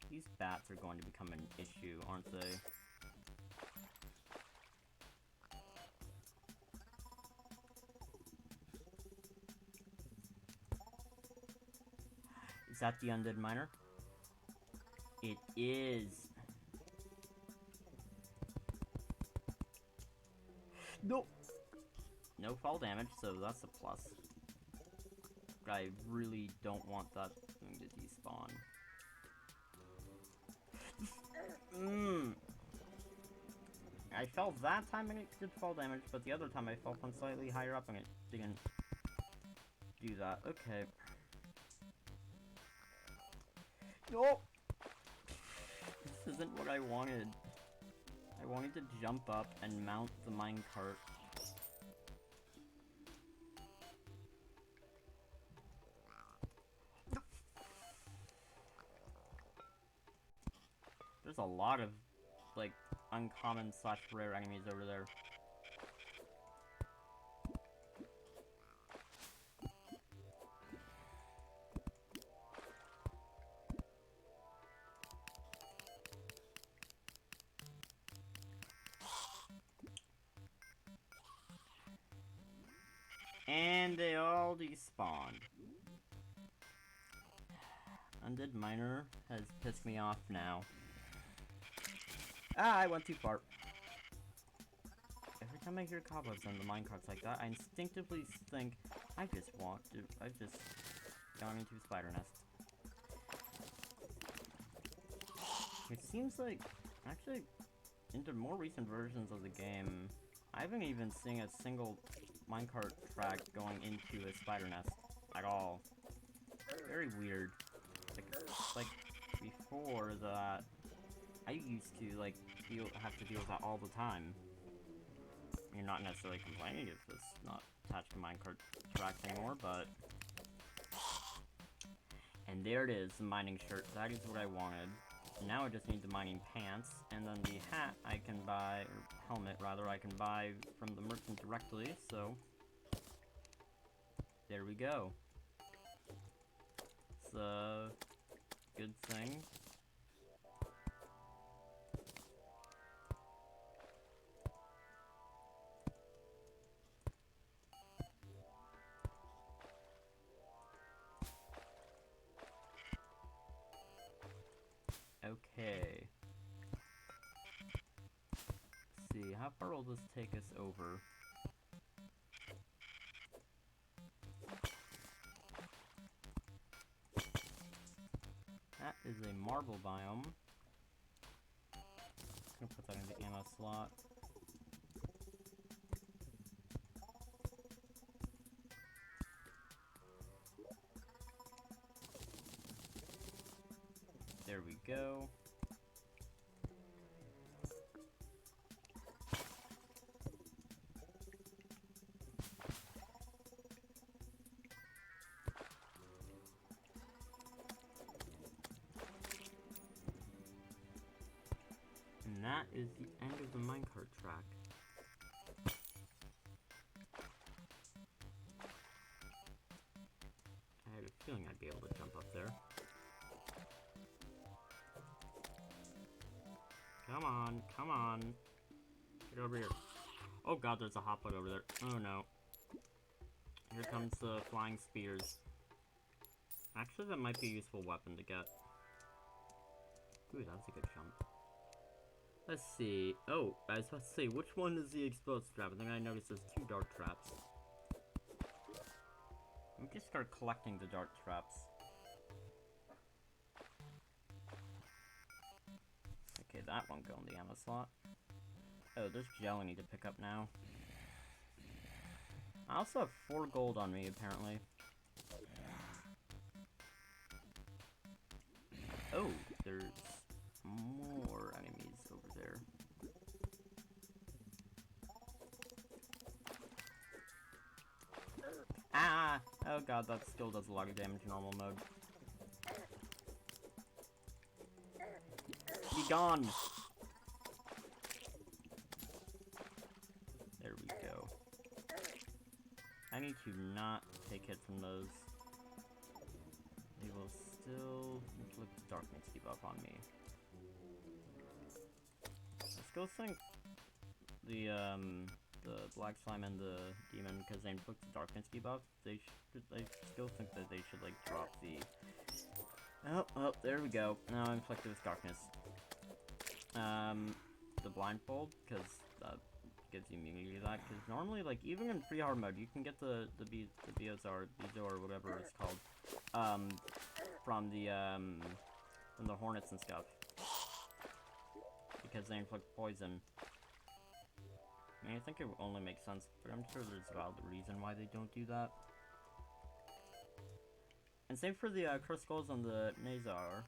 [SPEAKER 2] These bats are going to become an issue, aren't they? Is that the undead miner? It is. No. no fall damage, so that's a plus. I really don't want that thing to despawn. I fell that time and it did fall damage, but the other time I fell from slightly higher up and it didn't do that. Okay. No! This isn't what I wanted. I wanted to jump up and mount the minecart. There's a lot of, like, uncommon slash rare enemies over there. And they all despawned. Undead Miner has pissed me off now. Ah, I went too far. Every time I hear cobwebs on the minecarts like that, I instinctively think, I've just gone into a spider nest. It seems like, actually, into more recent versions of the game, I haven't even seen a single minecart track going into a spider nest at all. Very weird. Like before that, I used to like have to deal with that all the time. You're not necessarily complaining if it's not attached to minecart tracks anymore, but and there it is, the mining shirt. That is what I wanted. Now I just need the mining pants, and then the hat I can buy, or helmet rather, I can buy from the merchant directly, so there we go. It's a good thing. Okay. Let's see, how far will this take us over? That is a marble biome. I'm gonna put that in the ammo slot. There we go. And that is the end of the minecart track. I had a feeling I'd be able to jump up there. Come on, come on. Get over here. Oh god, there's a hotfoot over there. Oh no. Here comes the flying spears. Actually, that might be a useful weapon to get. Ooh, that's a good jump. Let's see. Oh, I was about to say, which one is the explosive trap? And then I noticed there's 2 dart traps. We can start collecting the dart traps. Okay, that won't go in the ammo slot. Oh, there's gel I need to pick up now. I also have 4 gold on me, apparently. Oh, there's more enemies over there. Ah! Oh god, that still does a lot of damage in normal mode. Be gone! There we go. I need to not take hit from those. They will still inflict darkness debuff on me. Let's go think the black slime and the demon, because they inflict the darkness debuff, I still think that they should like drop the oh, there we go. Now I'm inflicted with darkness. The blindfold, because gives you immunity to that, because normally, like, even in free hard mode, you can get the BSR, or whatever it's called, from the hornets and stuff. Because they inflict poison. I mean, I think it only makes sense, but I'm sure there's a valid reason why they don't do that. And same for the crust skulls on the Nazar.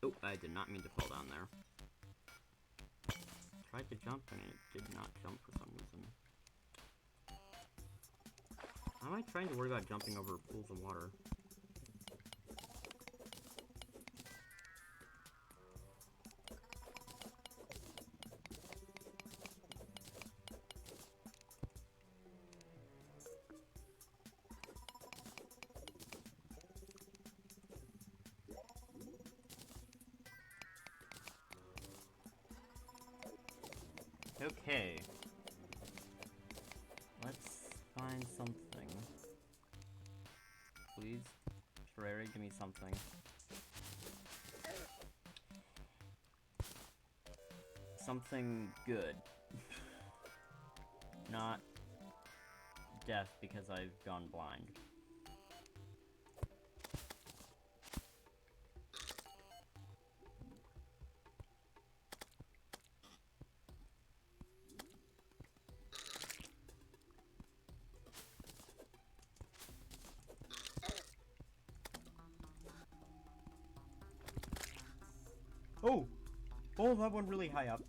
[SPEAKER 2] Oh, I did not mean to fall down there. Tried to jump and it did not jump for some reason. Why am I trying to worry about jumping over pools of water? Okay. Let's find something. Please, terraria, give me something. Something good. Not death because I've gone blind. Oh! Oh, that went really high up.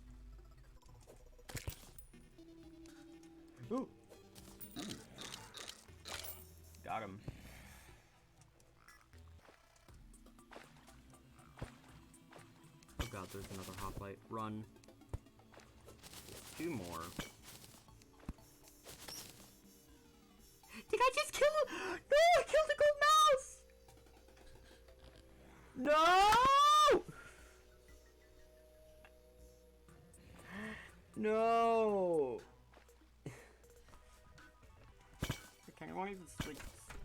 [SPEAKER 2] Ooh! Got him. Oh god, there's another hoplite. Run. Two more. Did I just kill him? No! I killed a gold mouse! No! No! I want to just, like,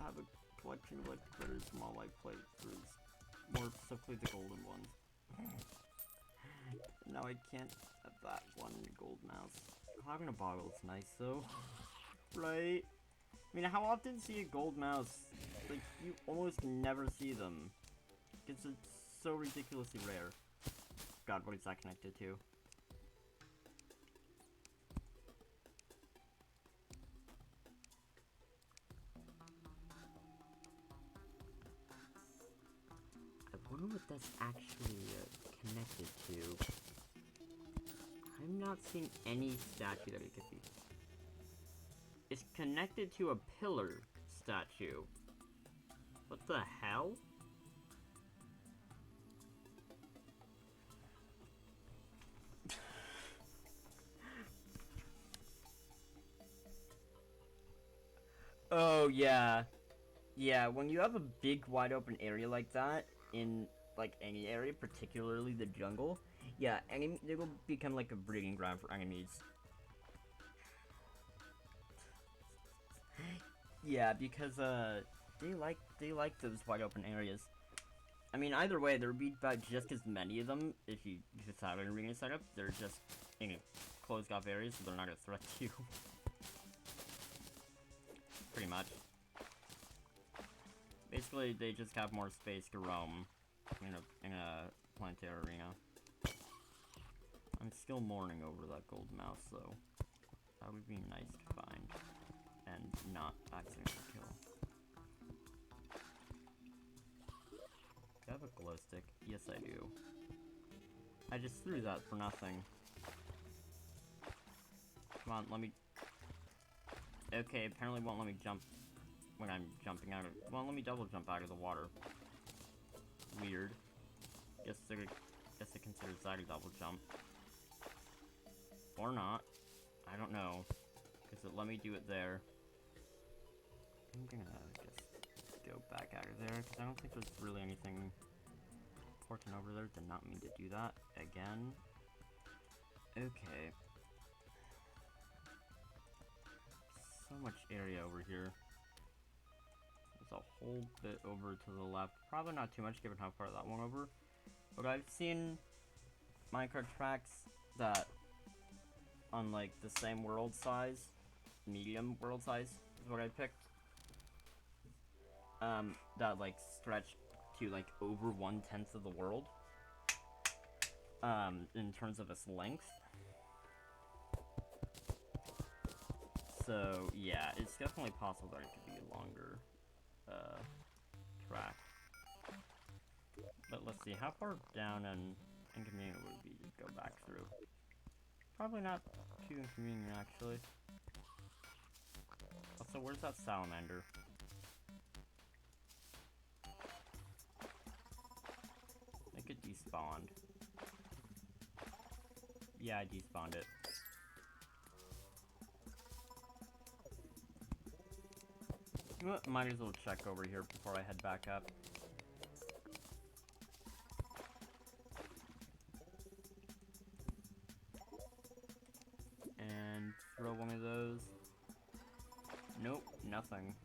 [SPEAKER 2] have a collection of, like, very small, like, playthroughs. More specifically the golden ones. Now I can't have that one gold mouse. Clogging a bottle is nice, though. Right? I mean, how often see a gold mouse? Like, you almost never see them. Because it's so ridiculously rare. God, what is that connected to? I wonder what that's actually connected to. I'm not seeing any statue that it could be. It's connected to a pillar statue. What the hell? Oh, yeah. Yeah, when you have a big wide open area like that, in, like, any area, particularly the jungle, yeah, they will become like a breeding ground for enemies. Yeah, because, they like those wide open areas. I mean, either way, there would be about just as many of them if you just have an arena setup. They're just, you know, closed off areas, so they're not a threat to you. Pretty much. Basically, they just have more space to roam in a planetary arena. I'm still mourning over that gold mouse, though. That would be nice to find and not accidentally kill. Do I have a glow stick? Yes, I do. I just threw that for nothing. Come on, let me... Okay, apparently won't let me jump when I'm jumping out of... Well, let me double jump out of the water. Weird. Guess it considers that a double jump. Or not. I don't know. Because it let me do it there. I'm gonna just go back out of there, because I don't think there's really anything important over there. Did not mean to do that again. Okay. So much area over here. There's a whole bit over to the left. Probably not too much given how far that went over. But I've seen Minecraft tracks that on like the same world size, medium world size is what I picked. That like stretched to like over 1/10 of the world. In terms of its length. So yeah, it's definitely possible that it could be a longer track. But let's see, how far down and inconvenient would it be to go back through? Probably not too inconvenient, actually. Also, where's that salamander? I think it despawned. Yeah, I despawned it. You know what? Might as well check over here before I head back up. And throw one of those. Nope, nothing.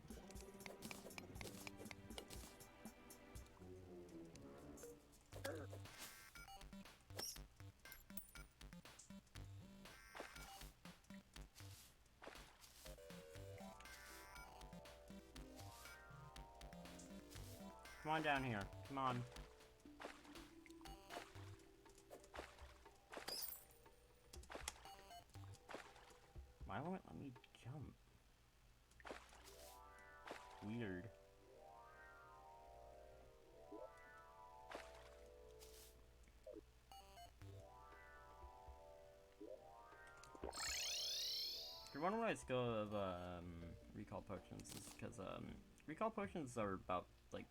[SPEAKER 2] Come on down here. Come on. Why won't it let me jump? Weird. You're wondering why I skill of recall potions is because recall potions are about like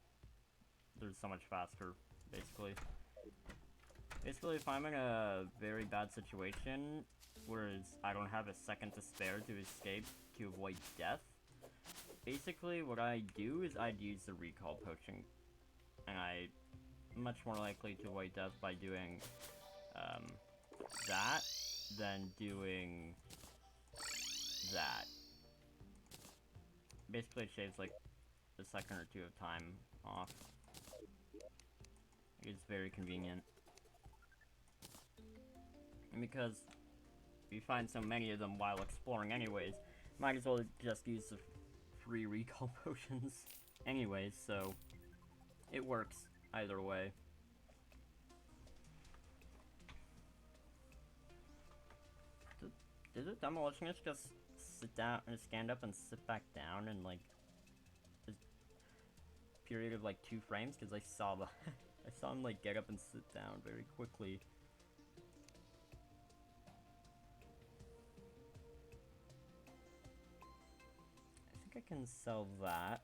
[SPEAKER 2] they're so much faster, basically. Basically, if I'm in a very bad situation, whereas I don't have a second to spare to escape to avoid death, basically what I do is I'd use the recall potion, and I'm much more likely to avoid death by doing that than doing that. Basically, it shaves like a second or two of time off. It's very convenient. And because we find so many of them while exploring anyways, might as well just use the free recall potions anyways, so it works either way. Did the demolitionist just sit down and stand up and sit back down in like a period of like 2 frames? Because I saw the I saw him like get up and sit down very quickly. I think I can sell that.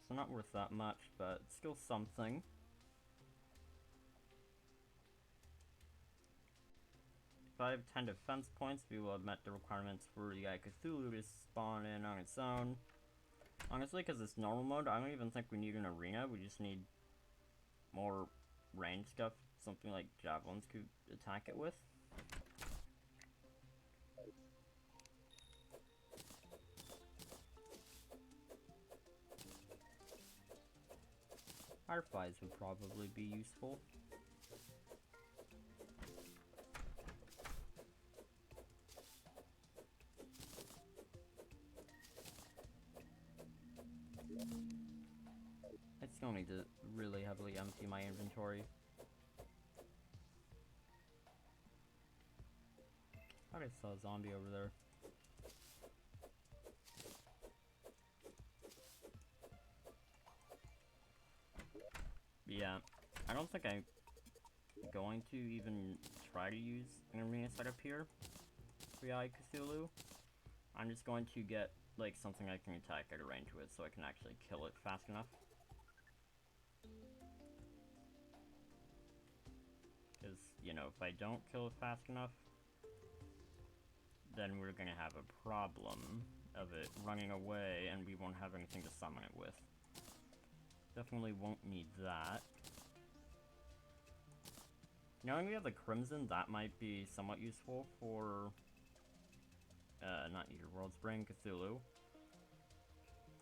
[SPEAKER 2] It's not worth that much, but it's still something. If I have 10 defense points, we will have met the requirements for the Cthulhu to spawn in on its own. Honestly, because it's normal mode, I don't even think we need an arena, we just need more range stuff, something like javelins could attack it with. Fireflies would probably be useful. I still need to really heavily empty my inventory. I thought I saw a zombie over there. Yeah, I don't think I'm going to even try to use an arena setup here for Cthulhu. I'm just going to get like something I can attack at a range with so I can actually kill it fast enough. Because, you know, if I don't kill it fast enough, then we're gonna have a problem of it running away and we won't have anything to summon it with. Definitely won't need that. Knowing we have the Crimson, that might be somewhat useful for not your world's Brain Cthulhu.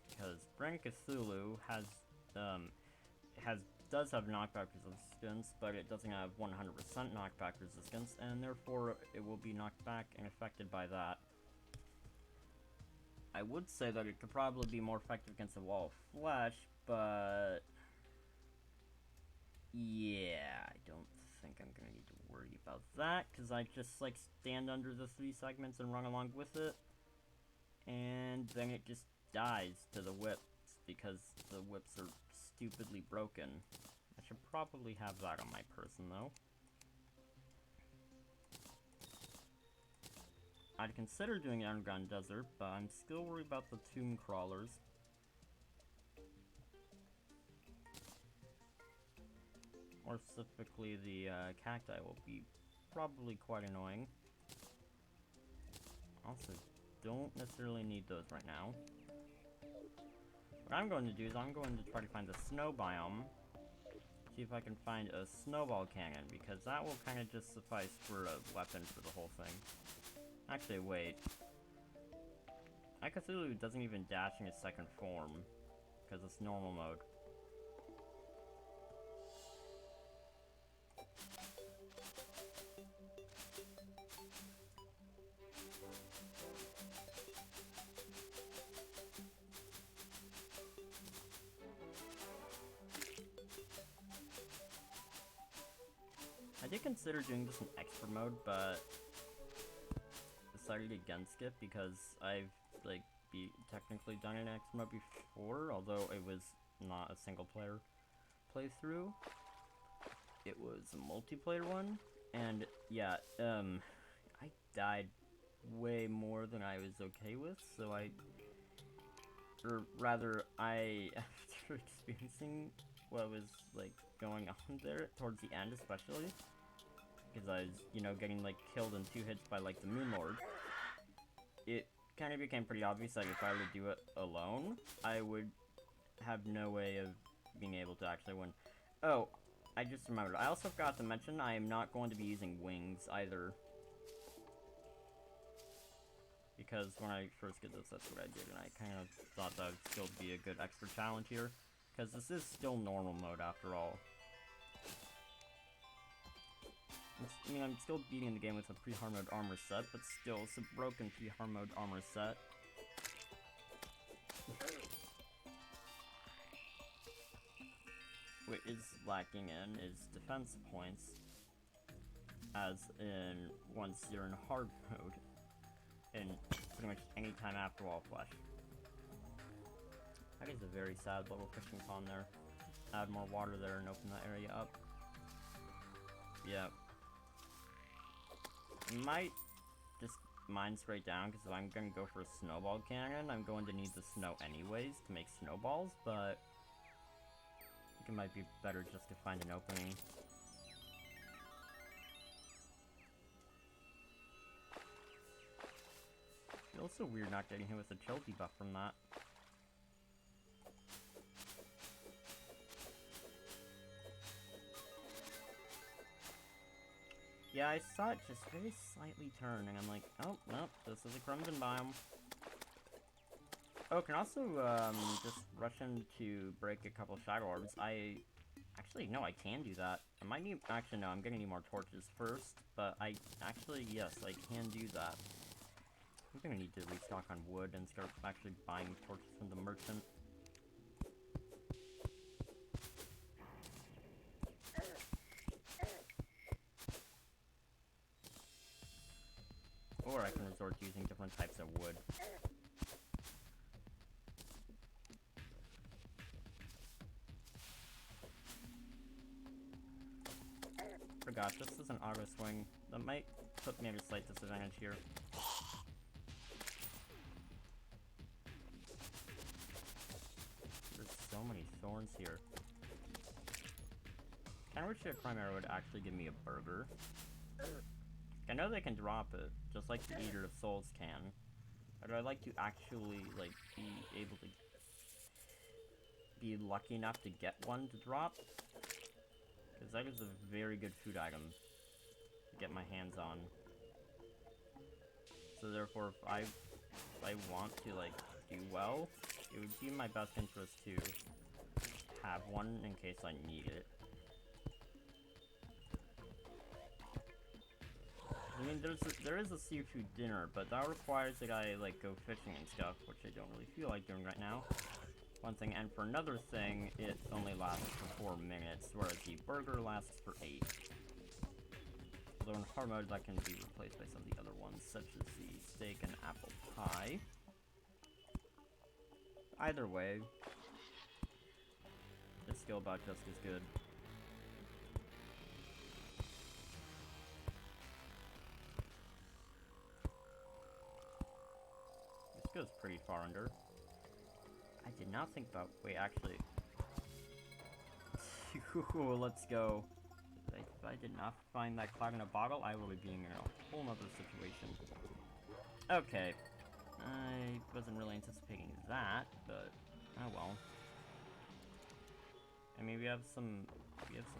[SPEAKER 2] Because Brain Cthulhu has does have knockback resistance, but it doesn't have 100% knockback resistance, and therefore it will be knocked back and affected by that. I would say that it could probably be more effective against a wall of flesh, but yeah, I don't think I'm gonna need to worry about that, because I just, like, stand under the 3 segments and run along with it, and then it just dies to the whips, because the whips are stupidly broken. I should probably have that on my person, though. I'd consider doing an underground desert, but I'm still worried about the tomb crawlers. More specifically, the cacti will be probably quite annoying. Also, don't necessarily need those right now. What I'm going to do is I'm going to try to find the snow biome. See if I can find a snowball cannon, because that will kind of just suffice for a weapon for the whole thing. Actually, wait. My Cthulhu doesn't even dash in his second form, because it's normal mode. I did consider doing this in expert mode, but decided against it because I've, like, technically done it in expert mode before, although it was not a single player playthrough. It was a multiplayer one, and yeah, I died way more than I was okay with, so or rather, after experiencing what was, like, going on there, towards the end especially, because I was, you know, getting, like, killed in 2 hits by, like, the Moon Lord, it kind of became pretty obvious that if I were to do it alone, I would have no way of being able to actually win. Oh, I just remembered. I also forgot to mention I am not going to be using wings either. Because when I first did this, that's what I did, and I kind of thought that would still be a good extra challenge here. Because this is still normal mode after all. I mean, I'm still beating the game with a pre-hard mode armor set, but still, it's a broken pre-hard mode armor set. What is lacking in is defense points, as in once you're in hard mode, in pretty much any time after wall flesh. That is a very sad little fishing pond there. Add more water there and open that area up. Yep. Might just mine straight down, because if I'm gonna go for a snowball cannon, I'm going to need the snow anyways to make snowballs, but I think it might be better just to find an opening. Feels so weird not getting hit with a chill debuff from that. Yeah, I saw it just very slightly turn, and I'm like, oh, nope, this is a Crimson Biome. Oh, can also, just rush in to break a couple Shadow Orbs. Actually, no, I can do that. I might need, actually, no, I'm gonna need more torches first, but yes, I can do that. I'm gonna need to restock on wood and start actually buying torches from the merchant. Or I can resort to using different types of wood. Forgot, this is an auto swing. That might put me at a slight disadvantage here. There's so many thorns here. I wish a Chimera would actually give me a burger. I know they can drop it, just like the Eater of Souls can. But I'd like to actually, like, be able to be lucky enough to get one to drop. Because that is a very good food item to get my hands on. So therefore, if I want to, like, do well, it would be in my best interest to have one in case I need it. I mean, there is a seafood dinner, but that requires that I, like, go fishing and stuff, which I don't really feel like doing right now. One thing, and for another thing, it only lasts for 4 minutes, whereas the burger lasts for 8. Although in hard mode, that can be replaced by some of the other ones, such as the steak and apple pie. Either way, it's still about just as good. This goes pretty far under. I did not think about... Wait, actually... Let's go. If I did not find that cloud in a bottle, I will be being in a whole nother situation. Okay. I wasn't really anticipating that, but... Oh well. I mean, we have some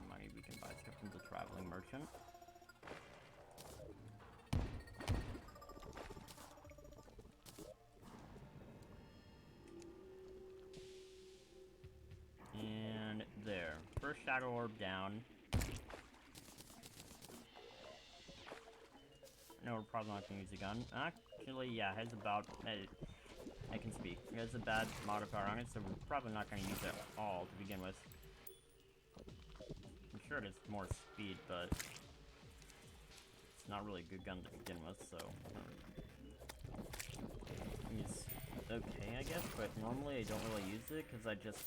[SPEAKER 2] money, we can buy stuff from the traveling merchant. And there. First shadow orb down. No, we're probably not gonna use a gun. Actually, yeah, it has about... I can speak. It has a bad modifier on it, so we're probably not gonna use it at all to begin with. I'm sure it has more speed, but... it's not really a good gun to begin with, so... it's okay, I guess, but normally I don't really use it, because I just...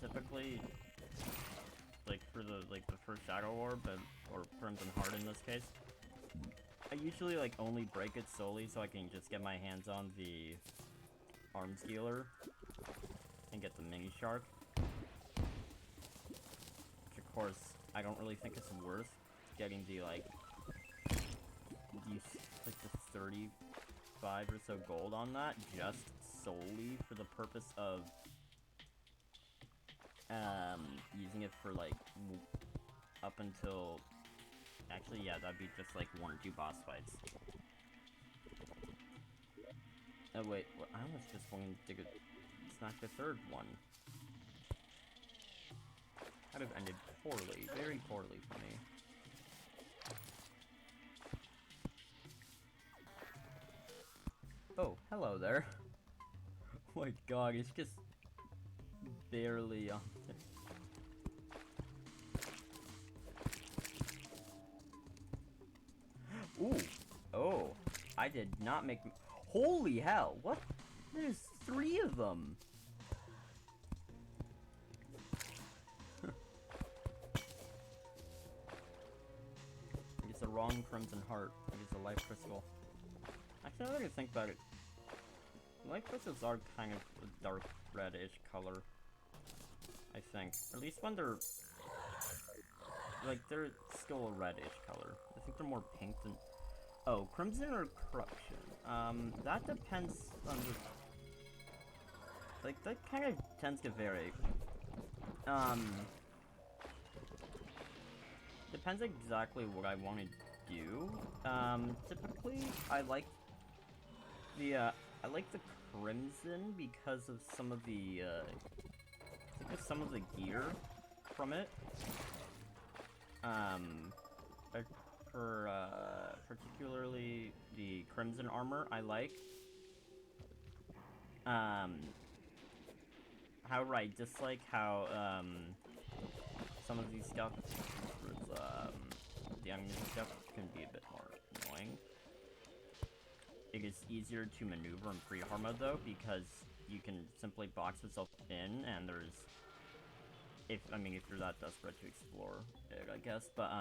[SPEAKER 2] typically... like, for the first Shadow Orb, or Crimson Heart in this case, I usually, like, only break it solely so I can just get my hands on the arms dealer and get the mini shark. Which, of course, I don't really think it's worth getting the, like, the 35 or so gold on that, just solely for the purpose of using it for, like, up until... actually, yeah, that'd be just, like, 1 or 2 boss fights. Oh, wait, well, I almost just wanted to smack the third one. That have ended poorly, very poorly for me. Oh, hello there. Oh my god, it's just barely on there. Ooh, oh, I did not make... holy hell, what? There's 3 of them. It's the wrong Crimson Heart. It's a life crystal. Actually, now that I think about it, life crystals are kind of a dark reddish color, I think. Or at least when they're... like, they're still a reddish color. I think they're more pink than... oh, Crimson or Corruption? That depends on the... like, that kind of tends to vary. Depends exactly what I want to do. Typically, I like the Crimson because of some of the, gear from it. Particularly the Crimson armor, I like. However, I dislike how, some of these stuff, the enemy stuff can be a bit more annoying. It is easier to maneuver in pre-hard mode, though, because you can simply box yourself in, and there's... if you're that desperate to explore it, I guess, but,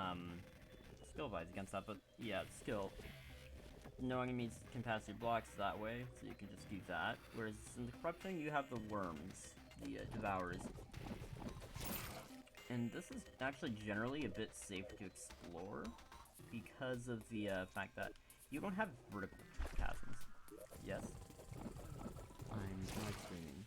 [SPEAKER 2] skill advice against that, but, yeah, skill. No enemies can pass your blocks that way, so you can just do that. Whereas in the Corruption, you have the worms, the, Devourers. And this is actually generally a bit safe to explore, because of the, fact that you don't have vertical chasms. Yes? I'm live streaming.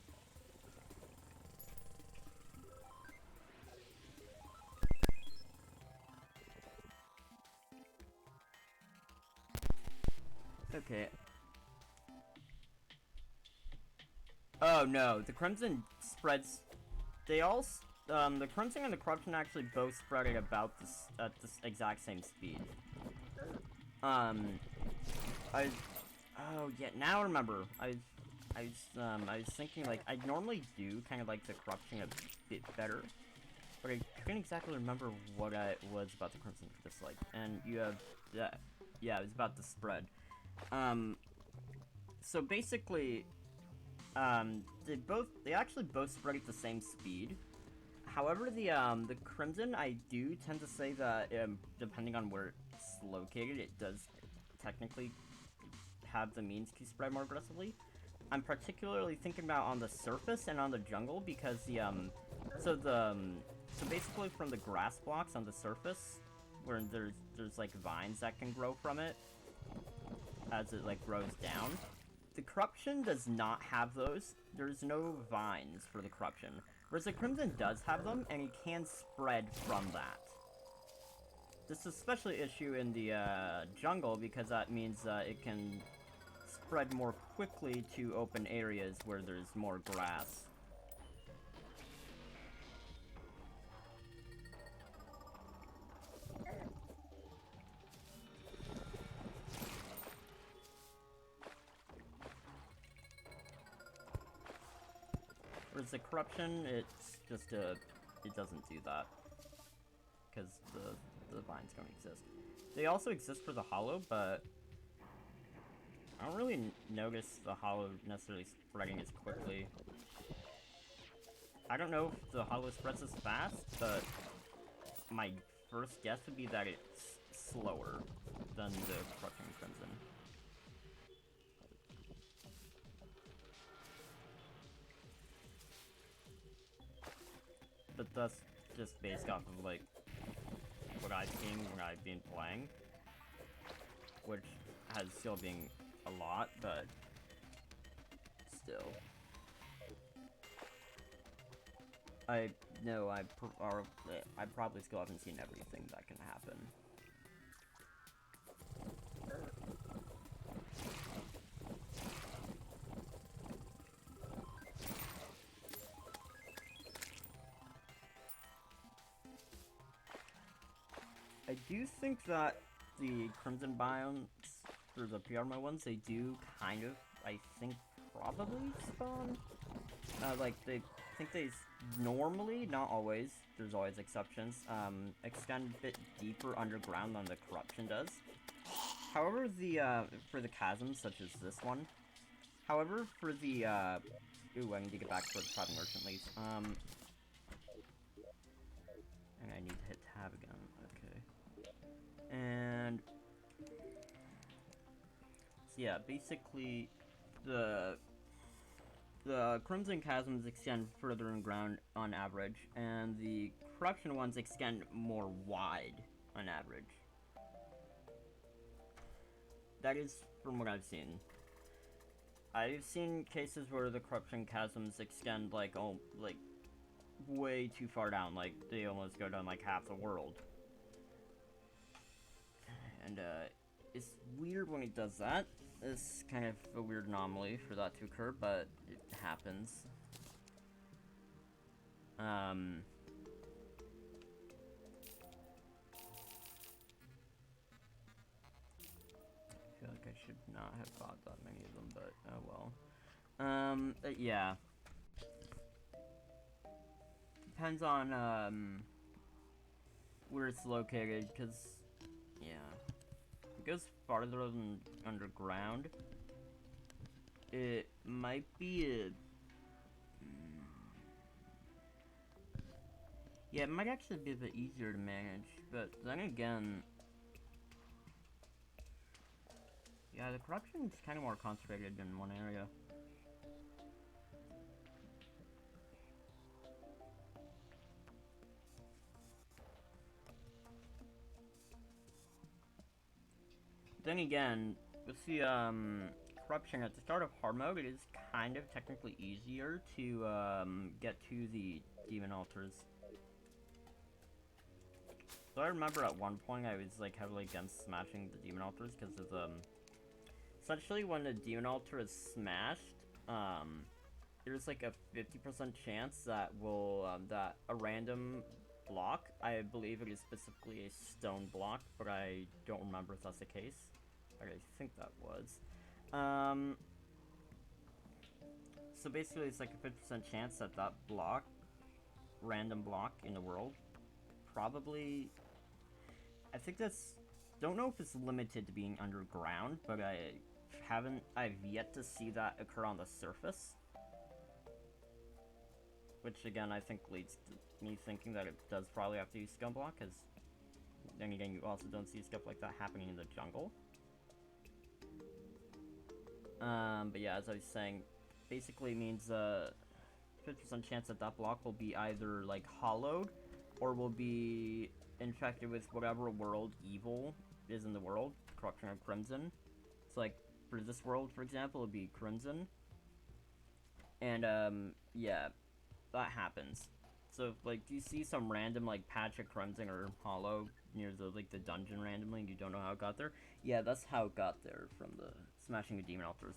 [SPEAKER 2] Okay. Oh no, the Crimson spreads... they all, the Crimson and the Corruption actually both spread at about this, at this exact same speed. I, oh yeah, now I remember, I was thinking, like, I normally do kind of like the Corruption a bit better, but I couldn't exactly remember what I was about the Crimson dislike, and you have, yeah, it was about the spread. So basically, they actually both spread at the same speed. However, the Crimson, I do tend to say that, depending on where it's located, it does technically have the means to spread more aggressively. I'm particularly thinking about on the surface and on the jungle, because so basically from the grass blocks on the surface, where there's like vines that can grow from it, as it like grows down. The Corruption does not have those. There's no vines for the Corruption. Whereas the Crimson does have them, and it can spread from that. This is especially an issue in the jungle, because that means it can spread more quickly to open areas where there's more grass. Whereas the Corruption, it's just it doesn't do that. Because the vines don't exist. They also exist for the Hollow, but I don't really notice the Hollow necessarily spreading as quickly. I don't know if the Hollow spreads as fast, but my first guess would be that it's slower than the Corruption Crimson. But that's just based off of, like, what I've seen when I've been playing. Which has still been a lot, but still. I know I probably still haven't seen everything that can happen. I do think that the Crimson biomes, or the Biome ones, they do kind of, I think, probably spawn. Like, they think they normally, not always, there's always exceptions, extend a bit deeper underground than the Corruption does. However, for the chasms, such as this one, however, for the, ooh, I need to get back to the Traveling Merchant leaves, and I need to hit tab again, okay. And, so yeah, basically, the Crimson Chasms extend further in ground on average, and the Corruption ones extend more wide on average. That is from what I've seen. I've seen cases where the Corruption Chasms extend, like, oh, like, way too far down, like, they almost go down, like, half the world. And, it's weird when it does that. It's kind of a weird anomaly for that to occur, but it happens. I feel like I should not have bought that many of them, but oh well. Yeah. Depends on, where it's located, because, yeah. If it goes farther than underground, it might be a... Yeah, it might actually be a bit easier to manage, but then again... Yeah, the Corruption is kind of more concentrated in one area. Then again, with the Corruption at the start of hard mode, it is kind of technically easier to get to the demon altars. So I remember at one point I was like heavily against smashing the demon altars because of essentially when the demon altar is smashed, there's like a 50% chance that that a random block, I believe it is specifically a stone block, but I don't remember if that's the case. But I think that was. So basically it's like a 50% chance that that block, random block in the world, probably, I think that's, don't know if it's limited to being underground, but I've yet to see that occur on the surface. Which again, I think leads to me thinking that it does probably have to use scum block, because then again, you also don't see stuff like that happening in the jungle. But yeah, as I was saying, basically means 50% chance that that block will be either like hollowed, or will be infected with whatever world evil is in the world, corruption or crimson. So like for this world, for example, it'd be crimson. And yeah, that happens. So if, like, you see some random like patch of crimson or hollow near the like the dungeon randomly, and you don't know how it got there. Yeah, that's how it got there, from the smashing the demon altars.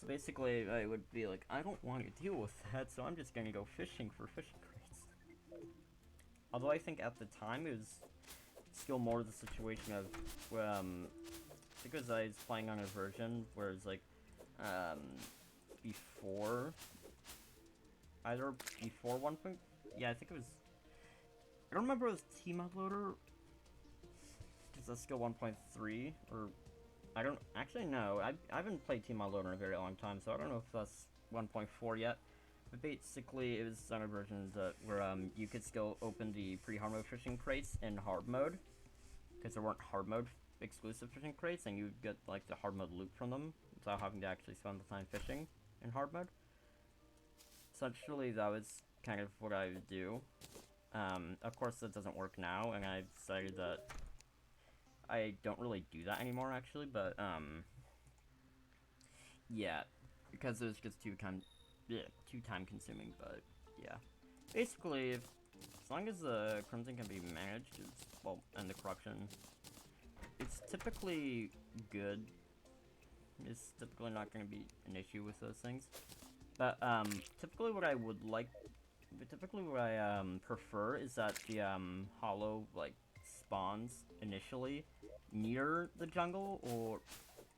[SPEAKER 2] So basically, I would be like, I don't want to deal with that, so I'm just gonna go fishing for fishing crates. Although I think at the time it was still more the situation of, I think it was I was playing on a version where it's like, before, either before 1. Yeah, I think it was, I don't remember if it was Team Uploader, because that's still 1.3, or, I don't, actually no, I haven't played Team Uploader in a very long time, so I don't know if that's 1.4 yet. But basically, it was on a version that where you could still open the pre-hard mode fishing crates in hard mode, because there weren't hard mode exclusive fishing crates, and you'd get like the hard mode loot from them without having to actually spend the time fishing in hard mode. Essentially, that was kind of what I would do. Of course, that doesn't work now, and I've decided that I don't really do that anymore, actually. But yeah, because it was just too time consuming. But yeah, basically, as long as the crimson can be managed, well, and the corruption, it's typically good. It's typically not going to be an issue with those things. But typically what I prefer is that the hollow like spawns initially near the jungle, or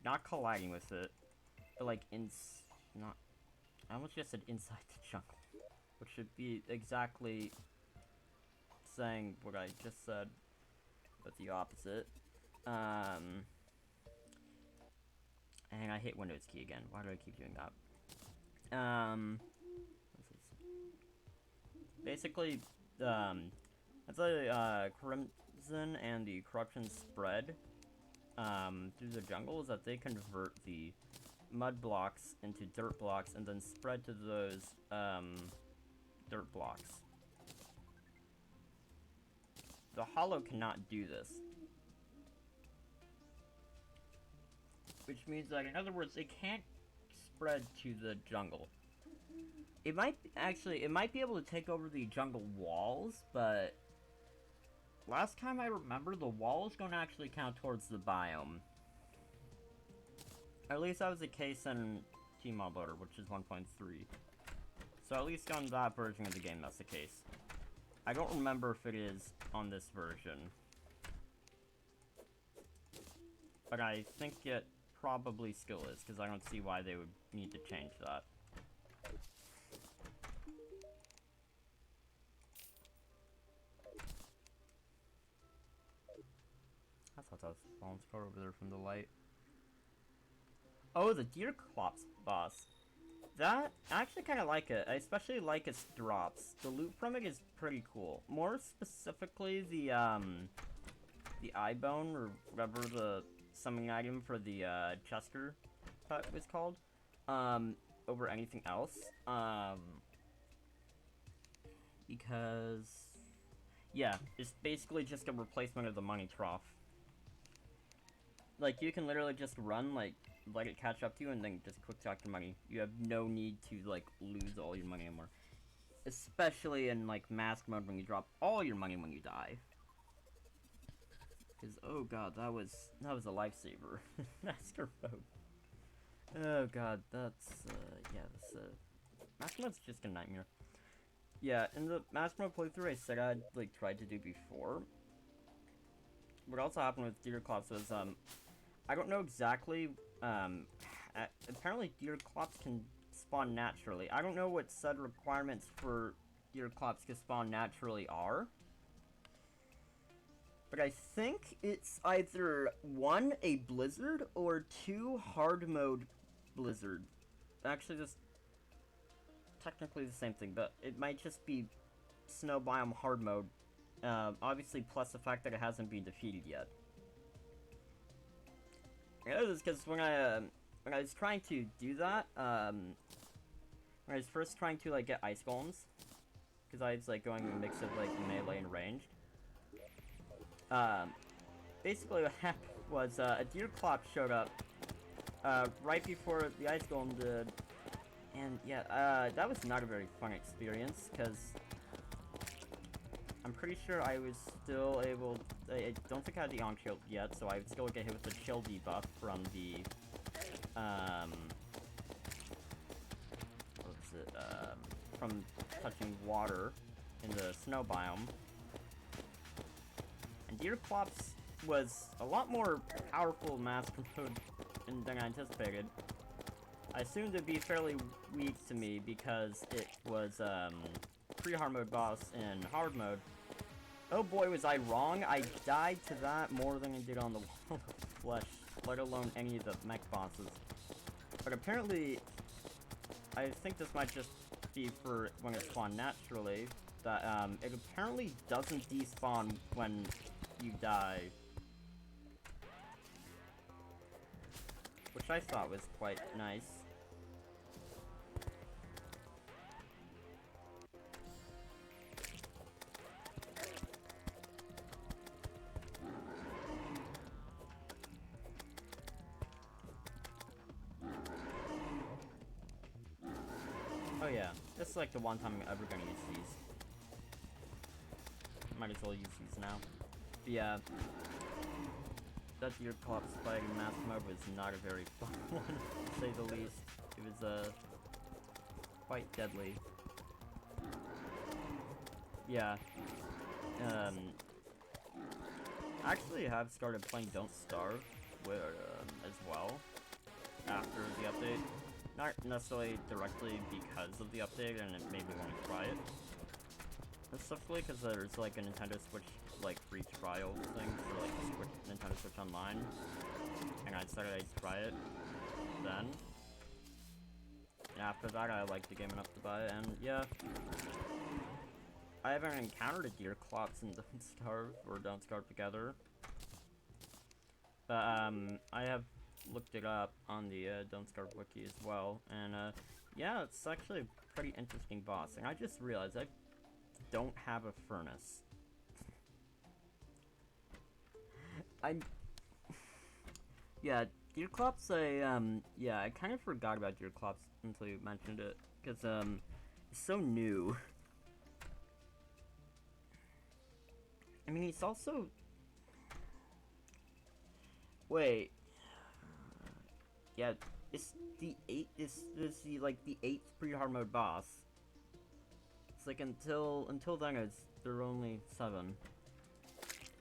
[SPEAKER 2] not colliding with it, but like I almost just said inside the jungle, which should be exactly saying what I just said, but the opposite. And I hit Windows key again. Why do I keep doing that? Basically, as the crimson and the corruption spread through the jungle, is that they convert the mud blocks into dirt blocks and then spread to those dirt blocks. The hollow cannot do this. Which means that, in other words, they can't spread to the jungle. It might be able to take over the jungle walls, but last time I remember, the walls don't actually count towards the biome. Or at least that was the case in Team Uploader, which is 1.3. So at least on that version of the game, that's the case. I don't remember if it is on this version, but I think it probably still is, because I don't see why they would need to change that. I thought that was a spawn scar over there from the light. Oh, the deer clops boss. That, I actually kind of like it. I especially like its drops. The loot from it is pretty cool. More specifically, the eye bone, or whatever the summoning item for the Chester pet was called, over anything else. Because, yeah, it's basically just a replacement of the money trough. Like, you can literally just run, like, let it catch up to you, and then just quick talk your money. You have no need to, like, lose all your money anymore. Especially in, like, mask mode, when you drop all your money when you die. Because, oh god, that was a lifesaver. Masker mode. Oh god, that's, yeah, that's, Master Mode's just a nightmare. Yeah, in the Master Mode playthrough I said I'd, like, tried to do before. What also happened with Deerclops was, I don't know exactly, apparently Deerclops can spawn naturally. I don't know what said requirements for Deerclops to spawn naturally are. But I think it's either 1, a blizzard, or 2, hard mode blizzard. Actually, this technically the same thing, but it might just be snow biome hard mode. Obviously, plus the fact that it hasn't been defeated yet. I know this because when I was trying to do that, when I was first trying to like get ice golems, because I was like going a mix of like melee and ranged. Basically what happened was a Deerclop showed up right before the ice golem did, and yeah, that was not a very fun experience because I'm pretty sure I was still able. I don't think I had the on shield yet, so I would still get hit with the chill debuff from the what was it? From touching water in the snow biome. And Deerclops was a lot more powerful master mode than I anticipated. I assumed it'd be fairly weak to me because it was pre-hard mode boss in hard mode. Oh boy, was I wrong. I died to that more than I did on the Wall of Flesh, let alone any of the mech bosses. But apparently, I think this might just be for when it spawned naturally, that it apparently doesn't despawn when you die. Which I thought was quite nice. Oh yeah, this is like the one time I'm ever gonna use these. Might as well use these now. But yeah, that Deerclops fighting master mode was not a very fun one, to say the least. It was quite deadly. Yeah. Actually I have started playing Don't Starve as well after the update. Not necessarily directly because of the update and it made me want to try it. Specifically because there's like a Nintendo Switch like free trial thing for like Nintendo Switch Online. And I decided I'd try it then. And after that I liked the game enough to buy it, and yeah. I haven't encountered a Deerclops in Don't Starve or Don't Starve together. But I have looked it up on the Don't Starve wiki as well, and yeah, it's actually a pretty interesting boss. And I just realized I don't have a furnace. Yeah, Deerclops, yeah, I kind of forgot about Deerclops until you mentioned it, because, it's so new. I mean, he's also... Wait. Yeah, it's the 8th pre-hard mode boss. It's like, until then, there are only 7.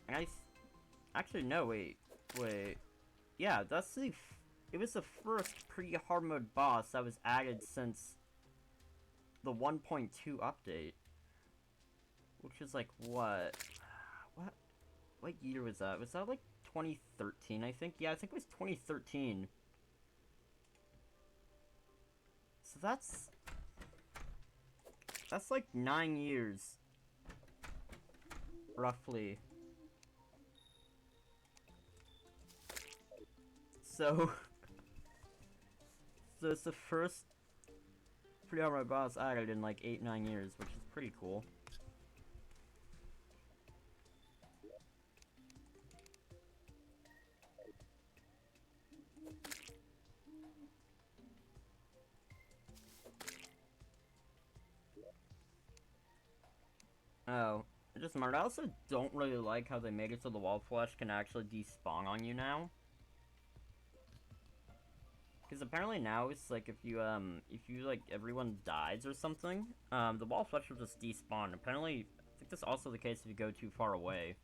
[SPEAKER 2] And actually, no, wait. Yeah, it was the first pre-hard mode boss that was added since the 1.2 update. Which is like, what year was that? Was that like 2013, I think? Yeah, I think it was 2013. So that's like 9 years. Roughly. So it's the first pre-hard mode boss added in like 8-9 years, which is pretty cool. Oh, it just remembered. I also don't really like how they made it so the wall flesh can actually despawn on you now. Because apparently now it's like if you like everyone dies or something, the wall flesh will just despawn. Apparently, I think that's also the case if you go too far away.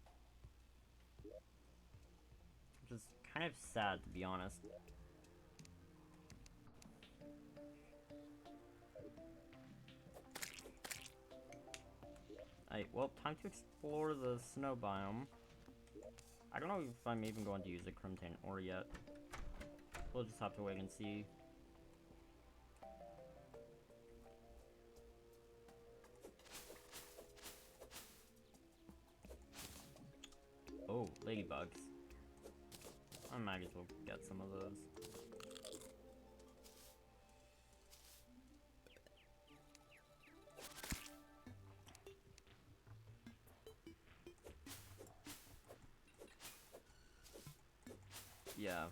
[SPEAKER 2] Which is kind of sad, to be honest. Alright, well, time to explore the snow biome. I don't know if I'm even going to use a Crimson ore yet. We'll just have to wait and see. Oh, ladybugs. I might as well get some of those. Yeah,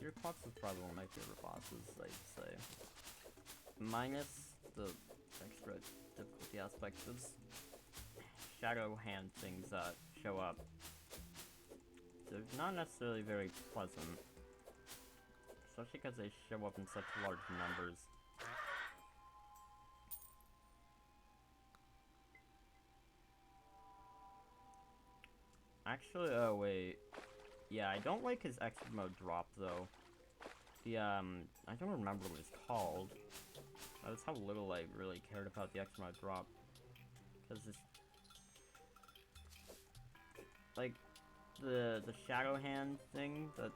[SPEAKER 2] Gearclox is probably one of my favorite bosses, I'd say. Minus the extra difficulty aspect of shadow hand things that show up. They're not necessarily very pleasant. Especially because they show up in such large numbers. Actually, oh wait. Yeah, I don't like his extra mode drop though. The, I don't remember what it's called. That's how little I really cared about the extra mode drop. Because it's... like, the shadow hand thing that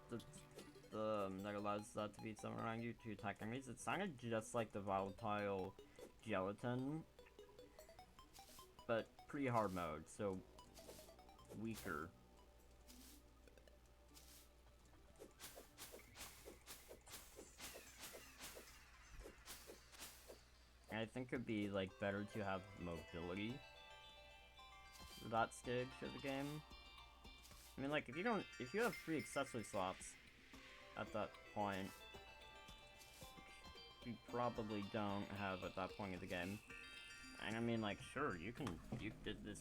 [SPEAKER 2] that allows that to be somewhere around you to attack enemies, it sounded just like the volatile gelatin, but pretty hard mode, so weaker. And I think it'd be like better to have mobility for that stage of the game. I mean, like, if you have 3 accessory slots at that point, you probably don't have at that point of the game. And I mean, like, sure, you did this,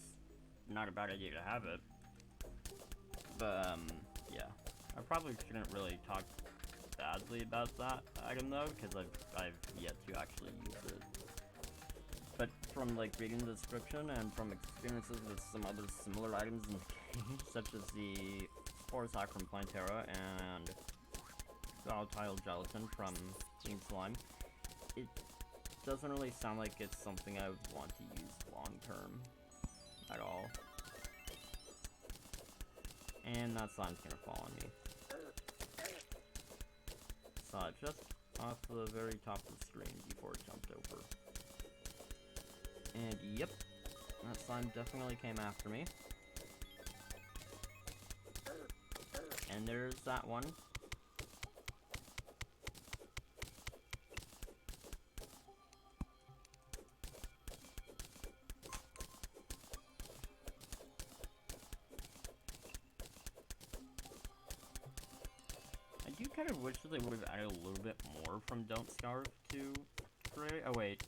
[SPEAKER 2] not a bad idea to have it. But, yeah. I probably shouldn't really talk badly about that item, though, because I've yet to actually use it. But from, like, reading the description and from experiences with some other similar items in the game, such as the Spore Sack from Plantera and Untitled Gelatin from Team Slime, it doesn't really sound like it's something I would want to use long-term at all. And that slime's gonna fall on me. Saw it just off the very top of the screen before it jumped over. And yep, that slime definitely came after me. And there's that one. I do kind of wish that they would have added a little bit more from Don't Starve to Terraria. Oh wait.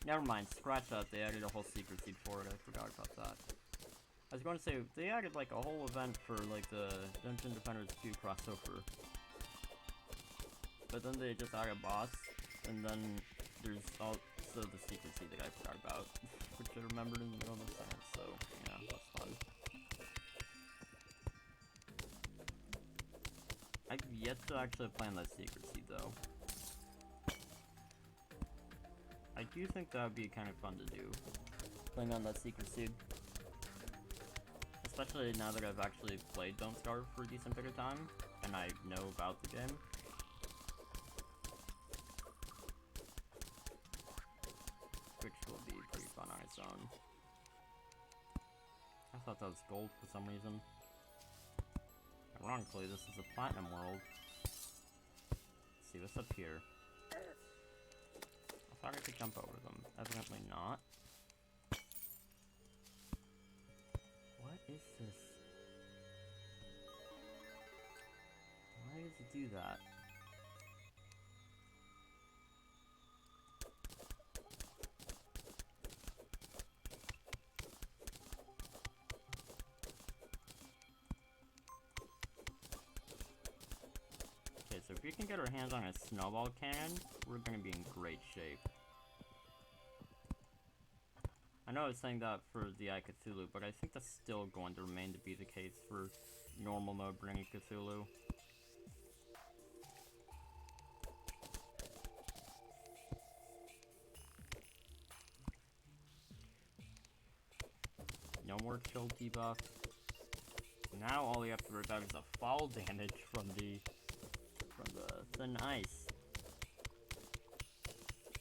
[SPEAKER 2] Never mind, scratch that, they added a whole secret seed for it, I forgot about that. I was going to say, they added like a whole event for like the Dungeon Defenders 2 crossover. But then they just added a boss, and then there's also the secret seed that I forgot about, which I remembered in the middle of the sentence, so yeah, that's fun. I've yet to actually plan that secret seed though. I do think that would be kind of fun to do, playing on that secret seed. Especially now that I've actually played Don't Starve for a decent bit of time, and I know about the game. Which will be pretty fun on its own. I thought that was gold for some reason. Ironically, this is a platinum world. Let's see what's up here. I thought I could jump over them. Evidently not. What is this? Why does it do that? Okay, so if we can get our hands on a snowball cannon, we're gonna be in great shape. I know I was saying that for the Cthulhu, but I think that's still going to remain to be the case for normal mode bringing Cthulhu. No more chill debuff. Now all we have to worry about is the fall damage from the thin ice.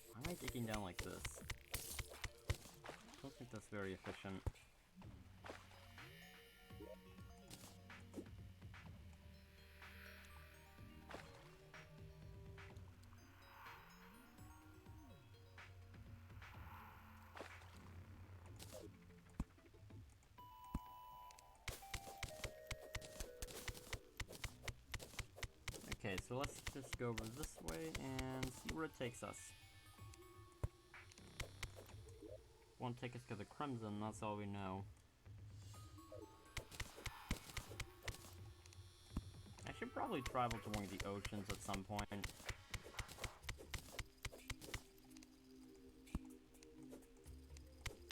[SPEAKER 2] Why am I digging down like this? I don't think that's very efficient. Okay, so let's just go over this way and see where it takes us. Won't take us to the Crimson, that's all we know. I should probably travel to one of the oceans at some point.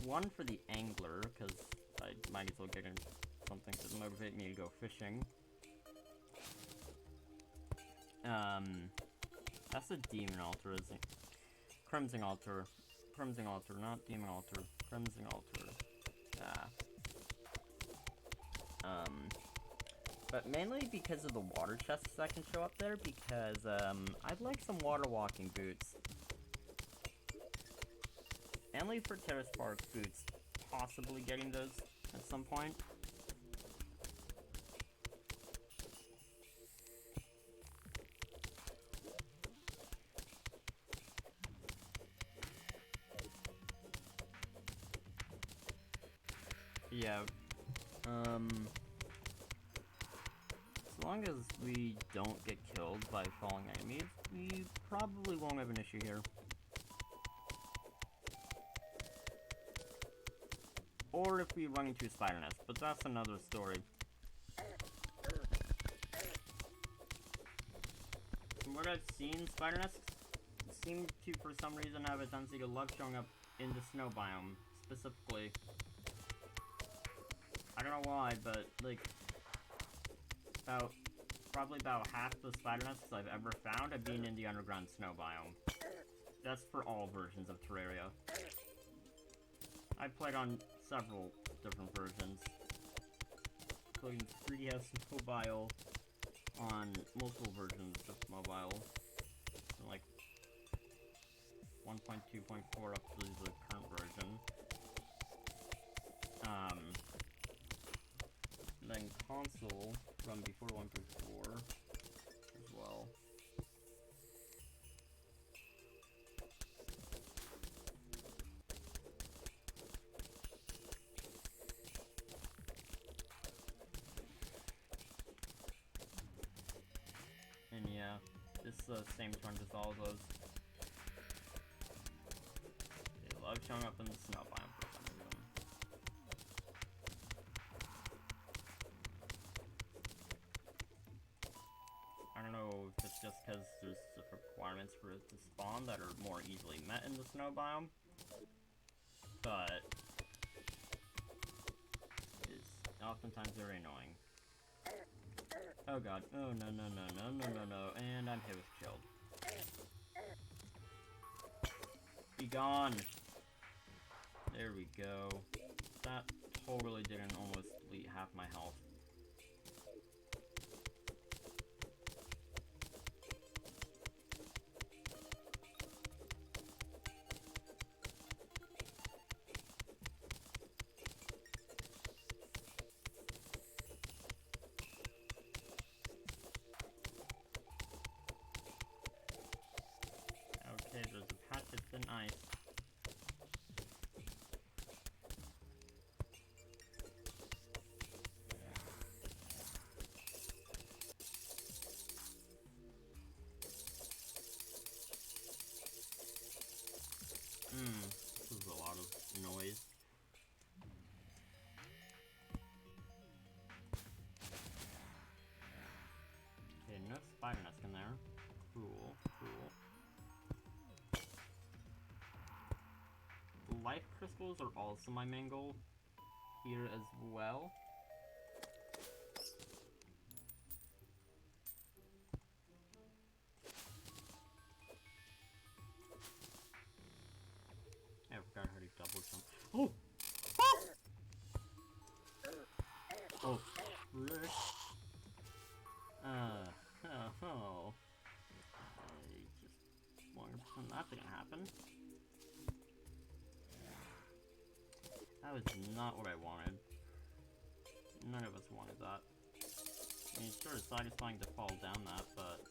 [SPEAKER 2] One for the angler, because I might as well get in something to motivate me to go fishing. That's a demon altar, isn't it? Crimson altar. Crimson altar, not demon altar. Crimson altar. But mainly because of the water chests that can show up there, because, I'd like some water walking boots. Mainly for Terrace Park boots, possibly getting those at some point. Yeah, as long as we don't get killed by falling enemies, we probably won't have an issue here. Or if we run into a spider nest, but that's another story. From what I've seen, spider nests seem to, for some reason, have a tendency to love showing up in the snow biome, specifically. I don't know why, but, like, probably about half the spider nests I've ever found have been in the underground snow biome. That's for all versions of Terraria. I've played on several different versions, including 3DS Mobile, on multiple versions of Mobile, from like 1.2.4 up to the current version. Then console from before 1.4 as well. And yeah, this same trend as all of those. They love showing up in the snow biome for some reason. I don't know if it's just because there's requirements for it to spawn that are more easily met in the snow biome, but it's oftentimes very annoying. Oh god. Oh no no no no no no no. And I'm hit with chilled. Be gone! There we go. That totally didn't almost delete half my health. Okay, there's a patch of thin ice. This is a lot of noise. Okay, no spider nest in there. life crystals are also my main goal here as well. I forgot how to double jump. Oh! Oh, frick. Oh. I just wanted to pretend that didn't happen. That was not what I wanted. None of us wanted that. I mean, it's sort of satisfying to fall down that, but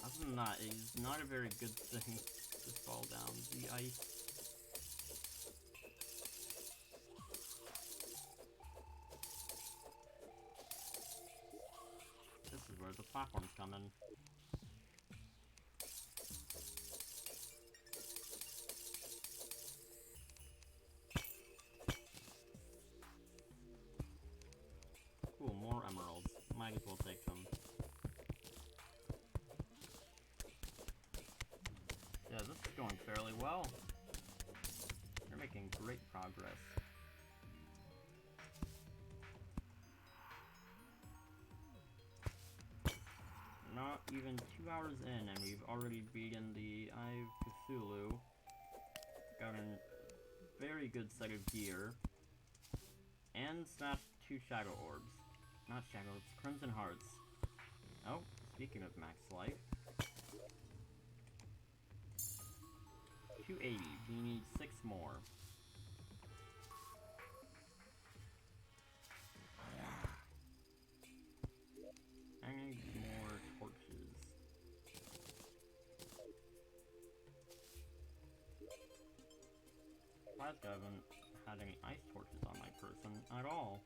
[SPEAKER 2] other than that, it is not a very good thing to fall down the ice. This is where the platforms come in. Cool, more emeralds. Might as well take them. Yeah, this is going fairly well. You're making great progress. Not even 2 hours in, and we've already beaten the Eye of Cthulhu. Got a very good set of gear. And snatched 2 shadow orbs. Not shadow orbs, crimson hearts. Oh, speaking of max life. 280. We need 6 more. I need more torches. Surprised I haven't had any ice torches on my person at all.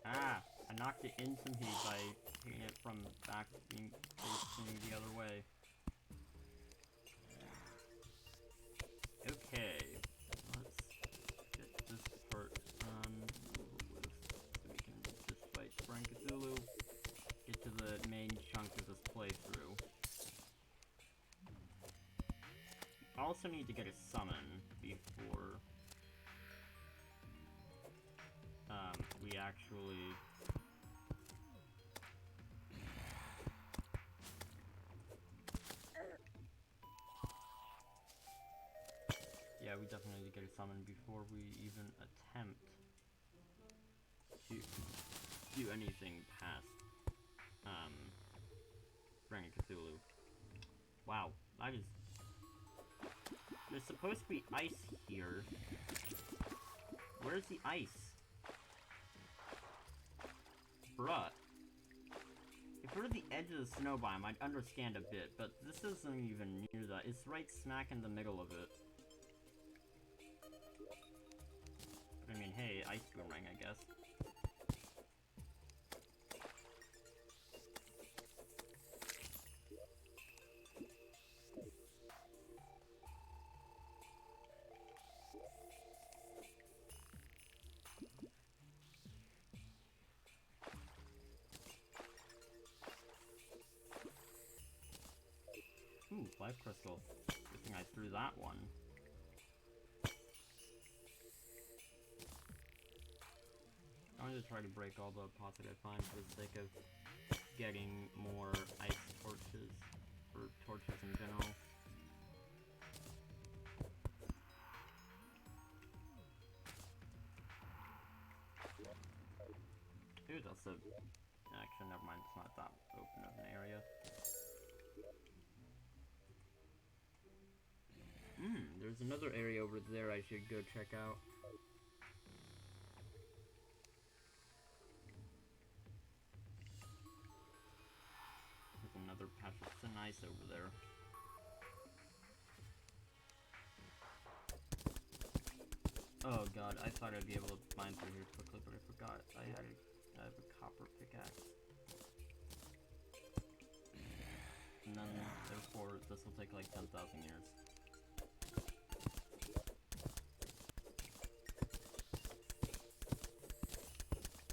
[SPEAKER 2] Ah! I knocked it into me by hitting it from back being facing the other way. Okay, let's get this part done with, so we can just fight Frank Cthulhu, get to the main chunk of this playthrough. Also need to get a summon before we actually yeah, we definitely need to get a summon before we even attempt to do anything past Frank Cthulhu. Wow, that is. There's supposed to be ice here. Where's the ice? Bruh. If we're at the edge of the snow biome, I'd understand a bit, but this isn't even near that. It's right smack in the middle of it. I mean, hey, ice boomerang, I guess. Ooh, life crystal. Good thing I threw that one. I'm going to try to break all the pots that I find for the sake of getting more ice torches, or torches in general. Ooh, that's a... Actually, never mind, it's not that open of an area. There's another area over there I should go check out. There's another patch of thin ice over there. Oh god, I thought I'd be able to mine through here quickly, but I forgot I have a copper pickaxe. And then, therefore, this will take like 10,000 years.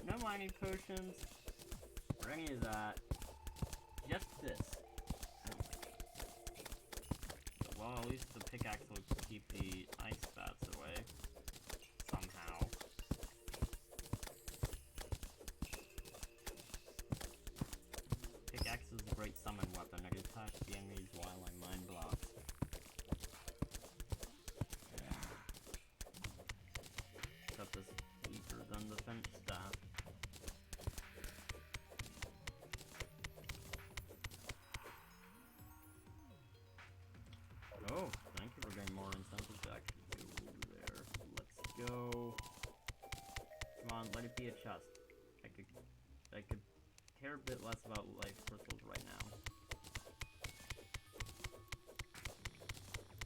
[SPEAKER 2] No, mining potions or any of that. Just this. Well, at least the pickaxe will keep the ice bats away. Somehow. Pickaxe is a great summon weapon. It attacks the enemies while I mine blocks. Except this weaker than the fence staff. Oh, thank you for getting more incentives to actually go over there. Let's go. Come on, let it be a chest. I could care a bit less about life crystals right now.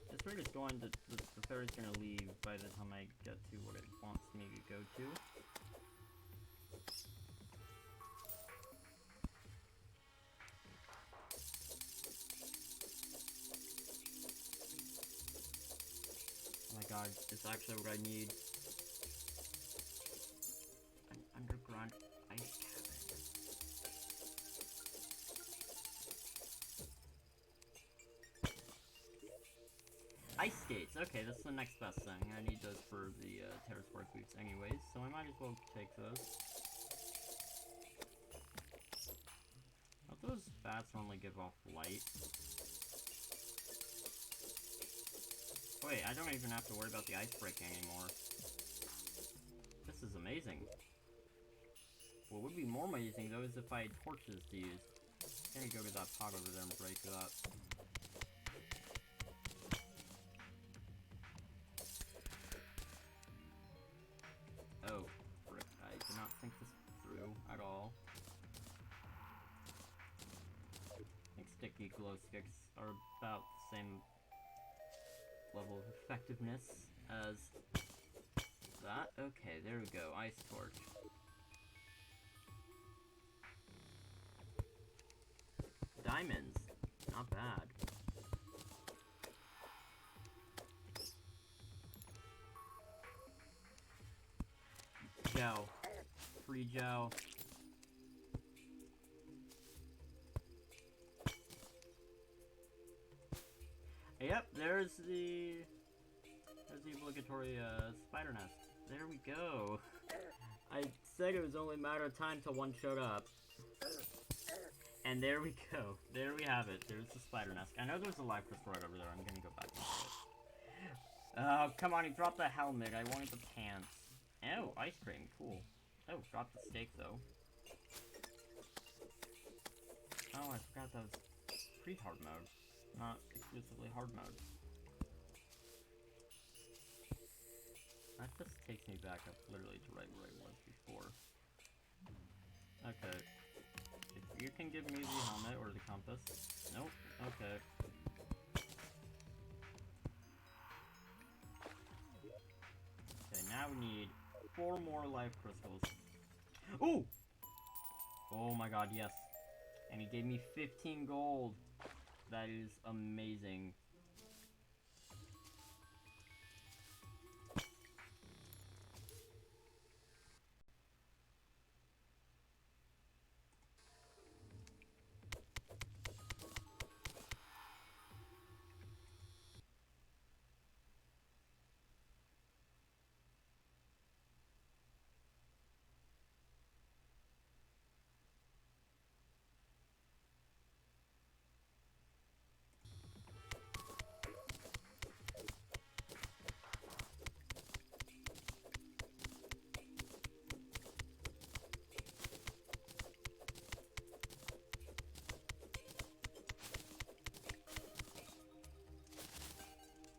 [SPEAKER 2] This rate is going to, the fairy's gonna leave by the time I get to what it wants me to go to. Oh my god, it's actually what I need. An underground ice cabin. Ice skates, okay, that's the next best thing. I need those for the terrace sport boots anyways, so I might as well take those. Don't those bats normally give off light? Wait, I don't even have to worry about the ice breaking anymore. This is amazing. What would be more amazing though is if I had torches to use. I'm gonna go to that pot over there and break that. Oh, frick, I did not think this through at all. I think sticky glow sticks are about the same level of effectiveness as that. Okay, there we go, ice torch. Diamonds, not bad. Gel. Free gel. Yep, there's the obligatory spider nest. There we go. I said it was only a matter of time till one showed up. And there we go. There we have it. There's the spider nest. I know there's a live crystal right over there. I'm gonna go back and get it. Oh, come on, he dropped the helmet. I wanted the pants. Oh, ice cream. Cool. Oh, dropped the steak, though. Oh, I forgot that was pre-hard mode, not exclusively hard mode. That just takes me back up literally to right where I was before. Okay. If you can give me the helmet or the compass. Nope. Okay. Okay, now we need 4 more life crystals. Ooh! Oh my god, yes. And he gave me 15 gold. That is amazing.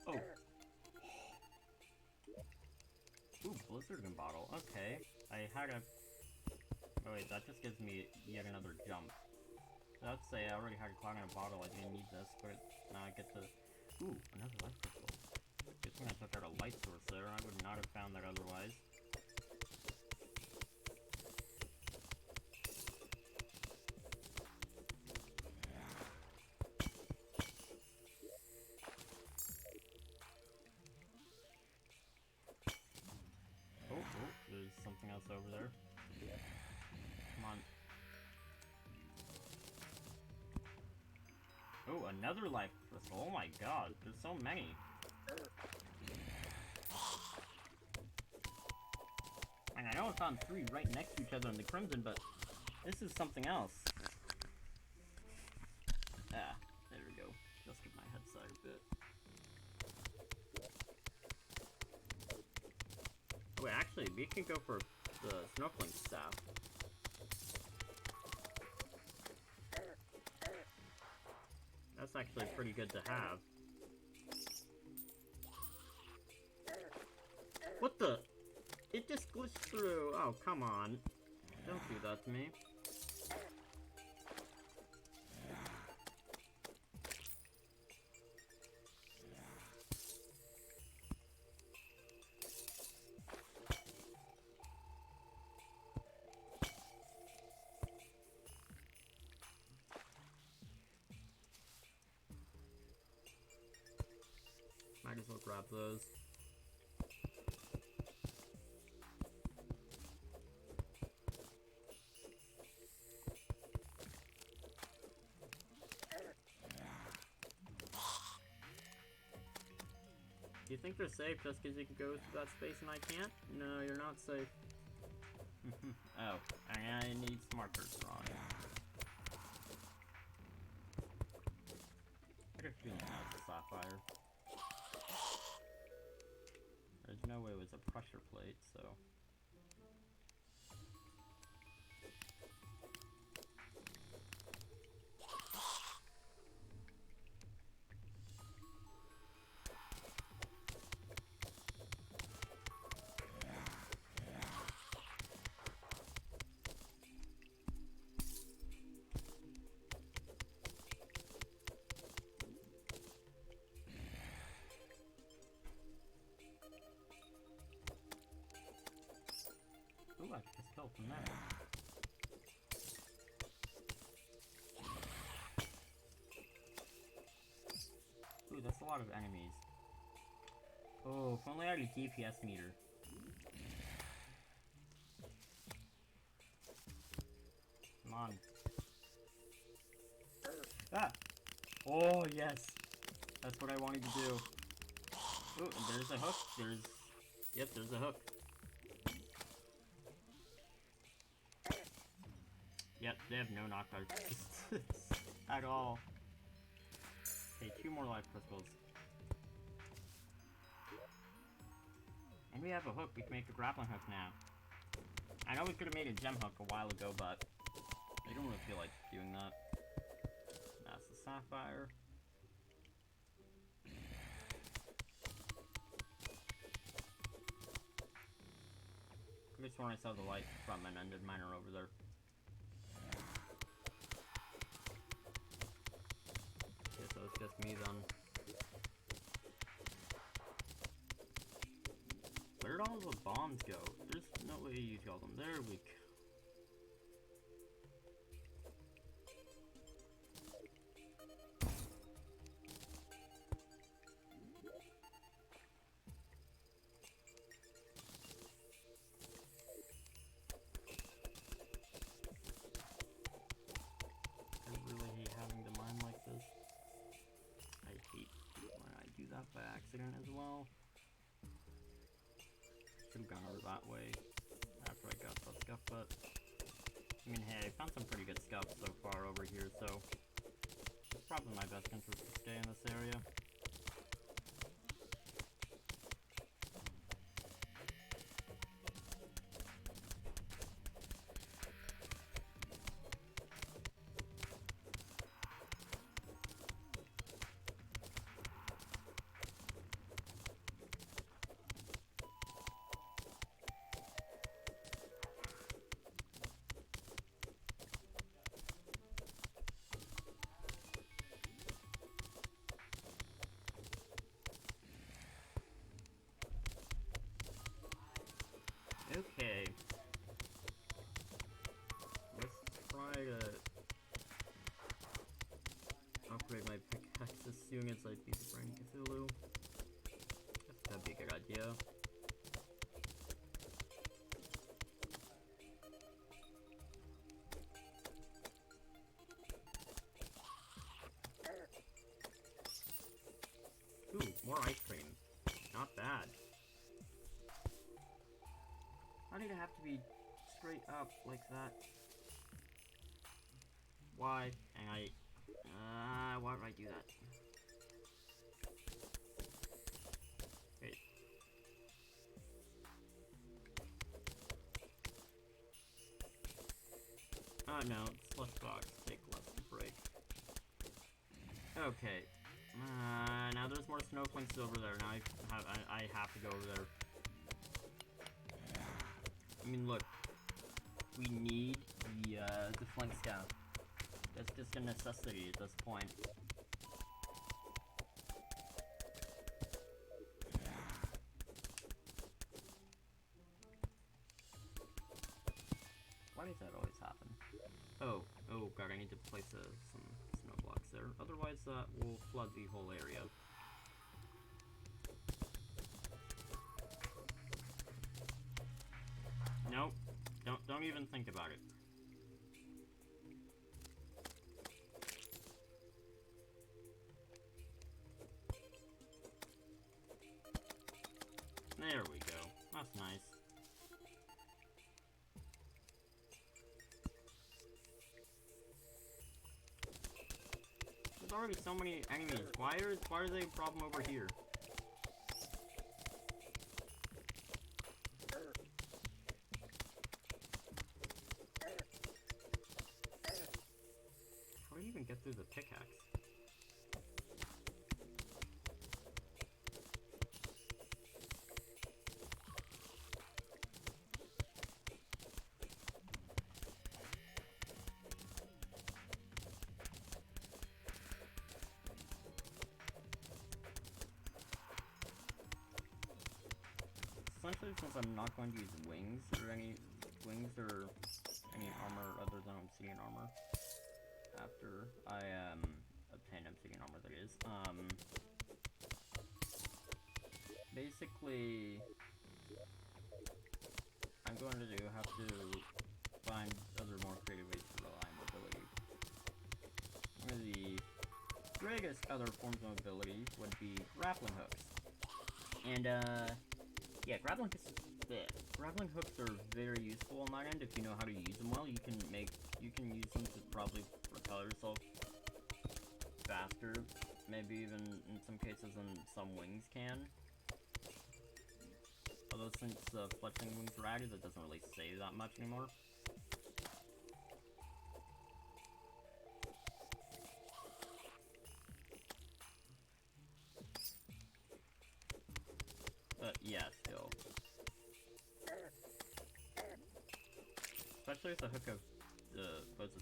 [SPEAKER 2] Oh. Ooh, Blizzard bottle. Okay. I had a... Oh wait, that just gives me yet another jump. I'd say I already had a cloud in a bottle. I didn't need this, but now I get to... Ooh, another life crystal. Good thing I took out a light source there. I would not have found that otherwise. Oh, there's something else over there. another life crystal. Oh my god, there's so many. And I know I found 3 right next to each other in the Crimson, but this is something else. Ah, there we go. Just get my head side a bit. Oh, wait, actually, we can go for the snorkeling staff. That's actually pretty good to have. What the? It just glitched through. Oh, come on. Don't do that to me. Might as well grab those. Do you think they're safe just because you can go through that space and I can't? No, you're not safe. Oh, I need some markers wrong. I got a feeling that was a sapphire. There's no way it was a pressure plate, so... Ooh, I just killed from there. Ooh, that's a lot of enemies. Oh, if only I had a DPS meter. Come on. Ah! Oh, yes! That's what I wanted to do. Ooh, there's a hook. Yep, there's a hook. Yep, they have no knockout at all. Okay, 2 more life crystals. And we have a hook. We can make a grappling hook now. I know we could have made a gem hook a while ago, but I don't really feel like doing that. That's the sapphire. I just sworn I saw the light from an ended miner over there. Okay, so it's just me then. Where'd all the bombs go? There's no way you killed them. There we go. I really hate having to mine like this. I hate when I do that by accident as well. Should've gone over that way after I got that stuff, but I mean, hey, I found some pretty good stuff so far over here, so it's probably my best interest to stay in this area. Okay. Let's try to upgrade my pickaxe as soon as I beat the Brain Cthulhu. That'd be a good idea. More ice cream. Not bad. Why did it have to be straight up like that? Why? And why would I do that? Wait. Oh no, it's less box. Take less to break. Okay. Now there's more snowflakes over there. Now I have to go over there. I mean, look. We need the flank scout. That's just a necessity at this point. Why does that always happen? Oh god, I need to place some snow blocks there. Otherwise, we'll flood the whole area. Nope. Don't even think about it. There we go. That's nice. There's already so many enemies. Why are they a problem over here? How do you even get through the pickaxe? Essentially, since I'm not going to use wings or any armor other than obsidian armor, after I obtain obsidian armor, that is, basically, I'm going to have to find other more creative ways to rely on mobility. One of the greatest other forms of mobility would be grappling hooks, and yeah, grappling hooks are very useful on my end if you know how to use them well. You can use them to probably propel yourself faster, maybe even in some cases than some wings can. Although since fletching wings are added, that doesn't really say that much anymore. But yeah, still. Especially with the hook of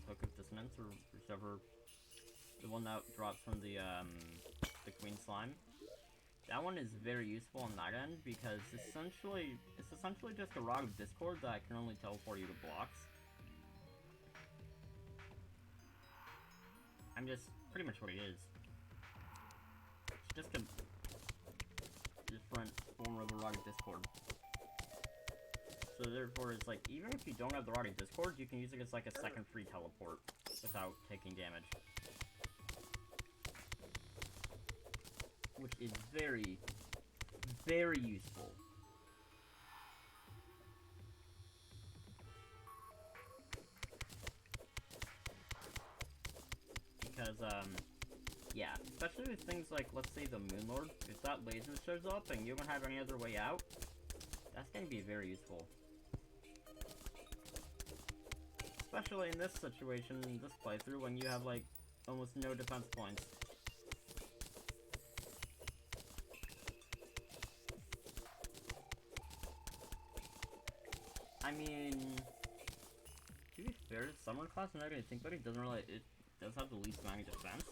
[SPEAKER 2] hook of dissonance or whichever, the one that drops from the queen slime. That one is very useful on that end because it's essentially just a rod of discord that can only teleport you to blocks. I'm just pretty much what it is. It's just a different form of a rod of discord. So therefore, it's like, even if you don't have the Rod of Discord, you can use it as like a second free teleport without taking damage. Which is very, very useful. Because, yeah, especially with things like, let's say the Moon Lord, if that laser shows up and you don't have any other way out, that's going to be very useful. Especially in this situation, in this playthrough, when you have, like, almost no defense points. I mean, to be fair, Summer Class, I'm not gonna think about it, it does have the least amount of defense.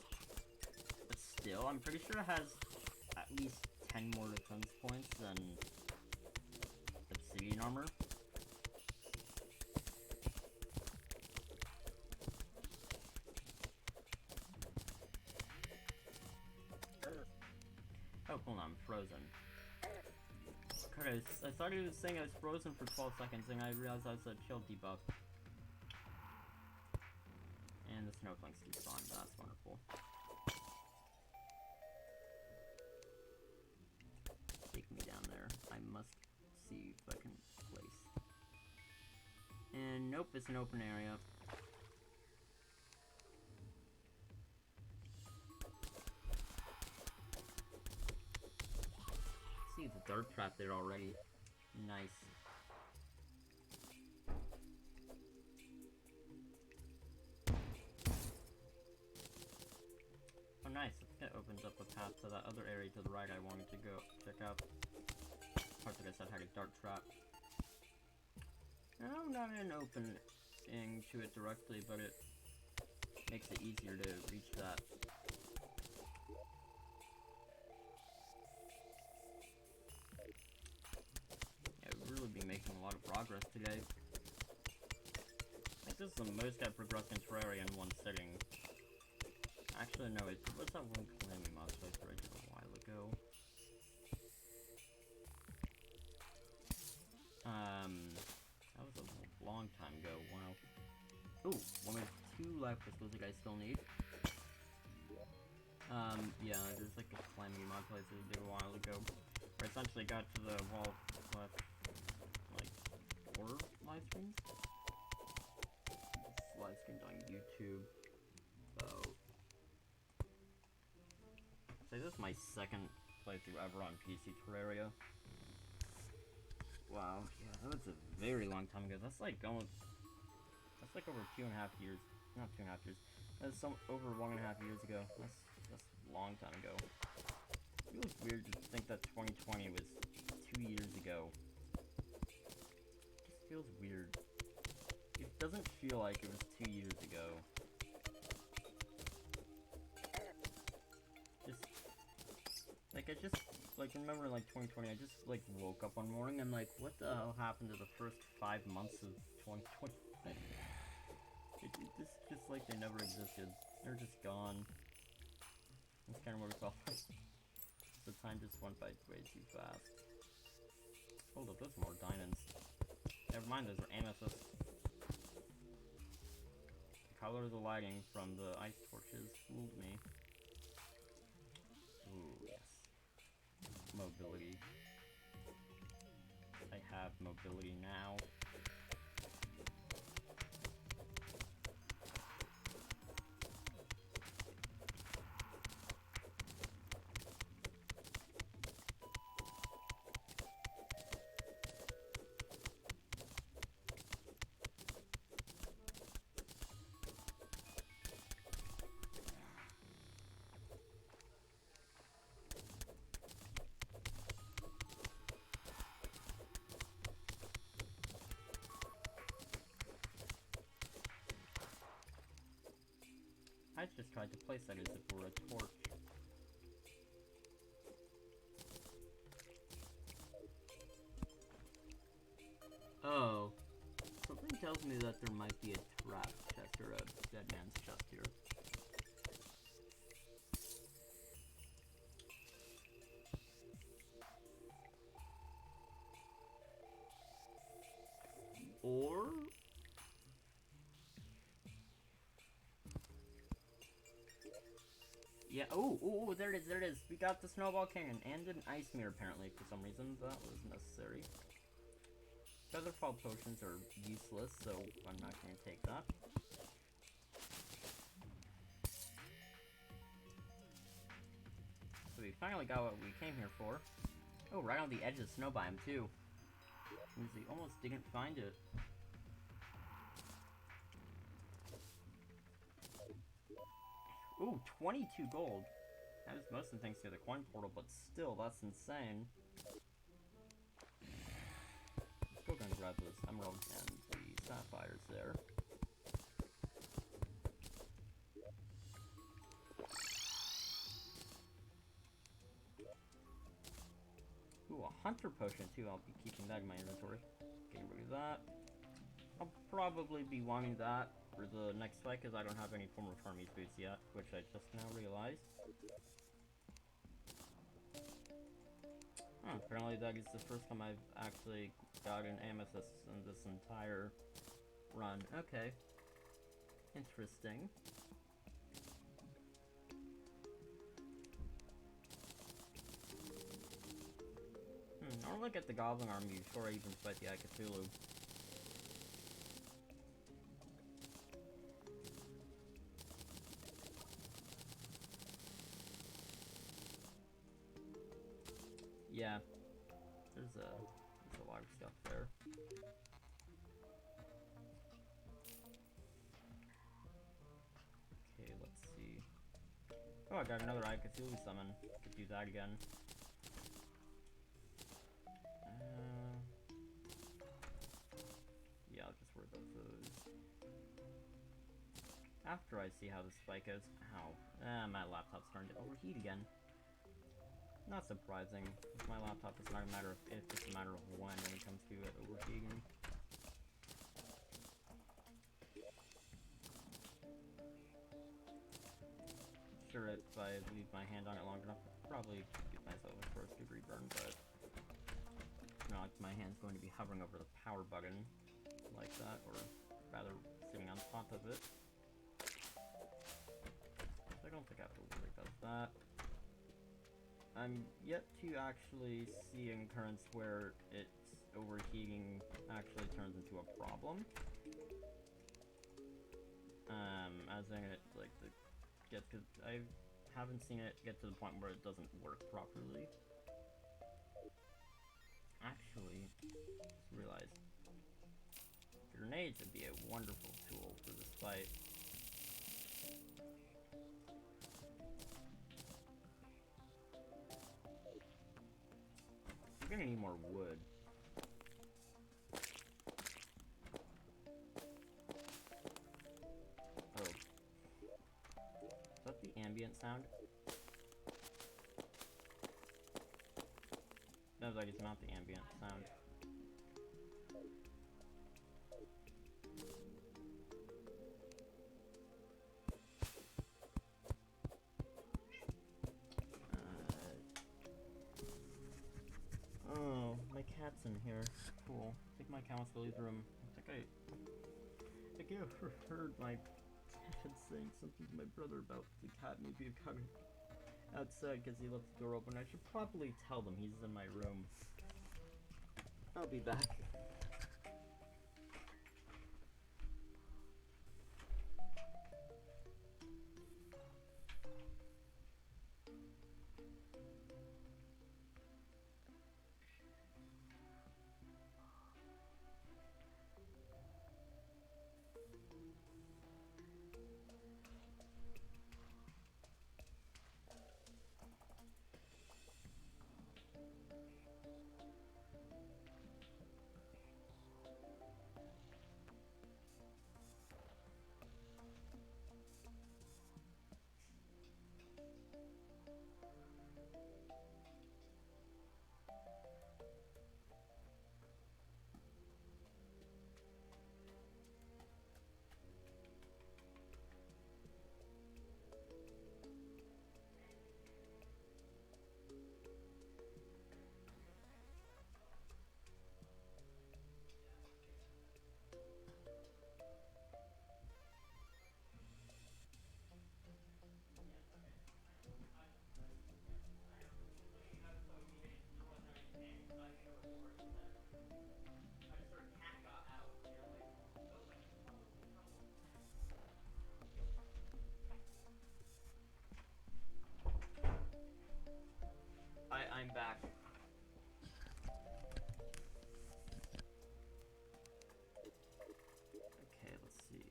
[SPEAKER 2] But still, I'm pretty sure it has at least 10 more defense points than obsidian armor. Oh, hold on, I'm frozen. Okay, I thought he was saying I was frozen for 12 seconds, and I realized I was a chill debuff. And the snowflakes despawned, that's wonderful. Nope, it's an open area. See the dart trap there already. Nice. Oh nice, it opens up a path to that other area to the right I wanted to go check out. Parts like I said had a dart trap. No, not an opening to it directly, but it makes it easier to reach that. Really be making a lot of progress today. I think this is the most I've progressed in Terraria in one sitting. Actually, no, what's that one Calamity mod playthrough I did a while ago? That was a long time ago, wow. Ooh, one of 2 life crystals that I still need. Yeah, there's like a Calamity mod playthrough I did a while ago, where I essentially got to the wall left. 4 live streams? Live streams on YouTube. So this is my second playthrough ever on PC Terraria. Wow, yeah, that was a very long time ago. That's like over 2.5 years. Not 2.5 years. That's over 1.5 years ago. That's a long time ago. It feels weird to think that 2020 was 2 years ago. Feels weird. It doesn't feel like it was 2 years ago. I remember like 2020, I just like woke up one morning and like, what the hell happened to the first 5 months of 2020? Just like they never existed. They're just gone. That's kind of what it felt like. The time just went by way too fast. Hold up, those are more diamonds. Never mind, those are amethysts. The color of the lighting from the ice torches fooled me. Ooh, yes. Mobility. I have mobility now. I just tried to place that as if it were a torch. Oh. Something tells me that there might be a trap chest or a dead man's chest here. Or... yeah, oh, there it is. We got the Snowball Canyon and an Ice Mirror, apparently, for some reason. That was necessary. Featherfall potions are useless, so I'm not going to take that. So we finally got what we came here for. Oh, right on the edge of the snow biome, too. Means we almost didn't find it. Ooh, 22 gold. That was mostly thanks to the coin portal, but still, that's insane. Let's go and grab those emeralds and the sapphires there. Ooh, a hunter potion too. I'll be keeping that in my inventory. Getting rid of that. I'll probably be wanting that for the next fight because I don't have any form of Hermes boots yet, which I just now realized. Huh, apparently that is the first time I've actually got an amethyst in this entire run. Okay. Interesting. I want to look at the Goblin Army before I even fight the Eye Cthulhu. Yeah, there's a lot of stuff there. Okay, let's see. Oh, I got another Icatuli summon. Could do that again. Yeah, I'll just worry about those. After I see how the spike goes. Ow. My laptop's starting to overheat again. Not surprising. With my laptop, it's not a matter of if, it's a matter of when it comes to it overheating. Sure, if I leave my hand on it long enough, I'll probably give myself a first degree burn, but not like my hand's going to be hovering over the power button like that, or rather sitting on top of it. So I don't think I have to worry about that. I'm yet to actually see an occurrence where it's overheating actually turns into a problem. As in it, like, because I haven't seen it get to the point where it doesn't work properly. Actually, just realized, grenades would be a wonderful tool for this fight. I'm gonna need more wood. Oh. Is that the ambient sound? No, like it's not the ambient sound. Oh, my cat's in here. Cool. I think my cat wants to leave the room. I think I heard my dad saying something to my brother about the cat maybe coming outside because he left the door open. I should probably tell them he's in my room. I'll be back. I'm back. Okay, let's see.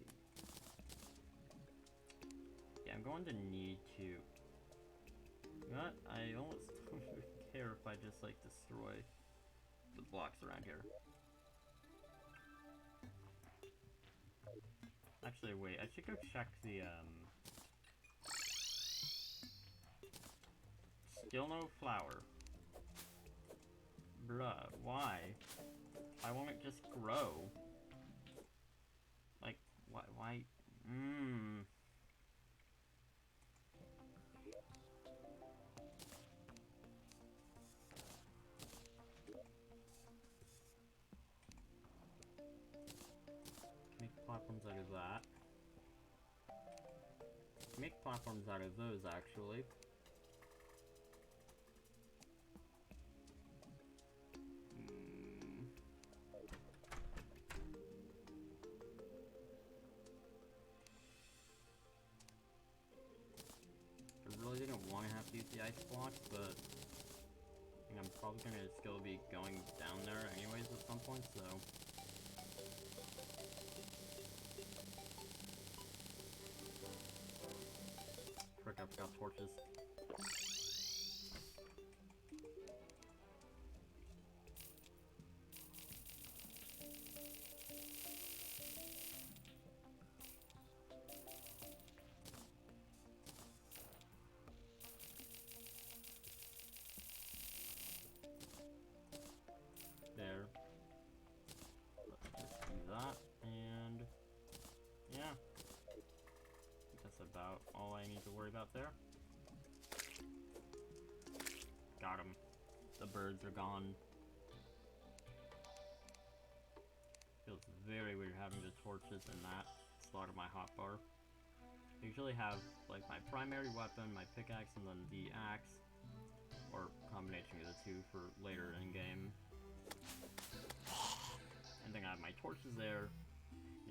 [SPEAKER 2] Yeah, I'm going to need to... You know what? I almost don't even care if I just, like, destroy the blocks around here. Actually, wait, I should go check the, Still no flower. Bruh, why? Why won't it just grow? Like, why? Make platforms out of that. Make platforms out of those, actually. I really didn't want to have to use the ice blocks, but I think I'm probably gonna still be going down there anyways at some point, so... Frick, I forgot torches. There. Let's just do that, and... yeah. That's about all I need to worry about there. Got him. The birds are gone. Feels very weird having the torches in that slot of my hotbar. I usually have like my primary weapon, my pickaxe, and then the axe, or combination of the two for later in game. And then I have my torches there,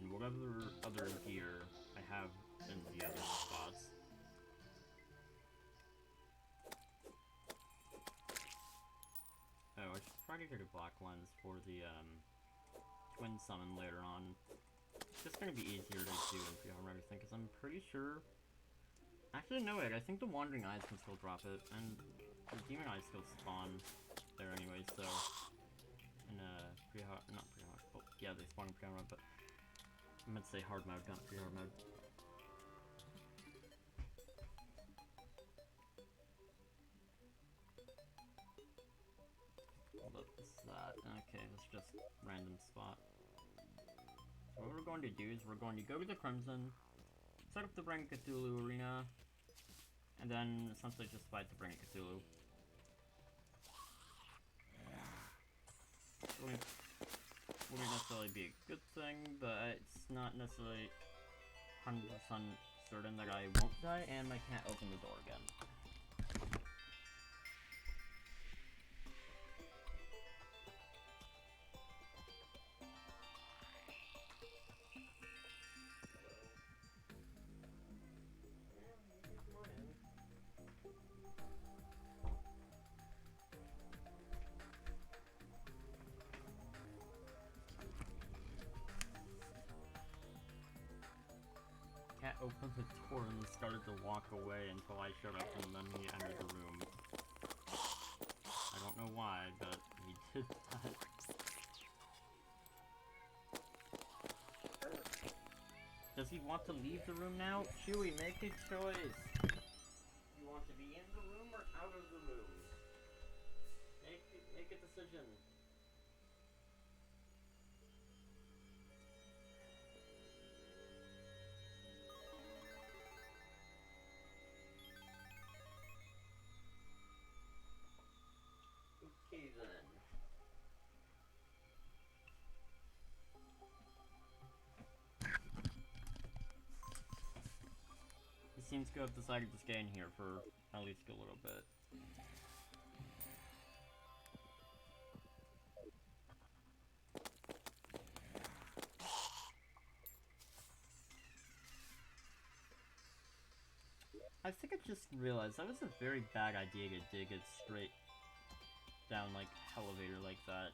[SPEAKER 2] and whatever other gear I have in the other spots. Oh, I should probably get a black lens for the twin summon later on. It's just gonna be easier to do in Biome and everything, because I'm pretty sure... Actually, no, wait, I think the Wandering Eyes can still drop it, and the Demon Eyes still spawn there anyway, so... In not pre-hard, well, yeah, they spawn in pre-hard mode, but... I meant to say hard mode, not pre-hard mode. What's that? Okay, that's just random spot. So what we're going to do is we're going to go to the Crimson, set up the Brain Cthulhu arena, and then essentially just fight the Brain Cthulhu. Wouldn't necessarily be a good thing, but it's not necessarily 100% certain that I won't die, and I can't open the door again. Cat opened the door and started to walk away until I showed up, and then he entered the room. I don't know why, but he did that. Does he want to leave the room now? Chewie, make a choice! You want to be in the room or out of the room? Make a decision. Okay then. He seems to have decided to stay in here for at least a little bit. I think I just realized that was a very bad idea to dig it straight down like elevator like that.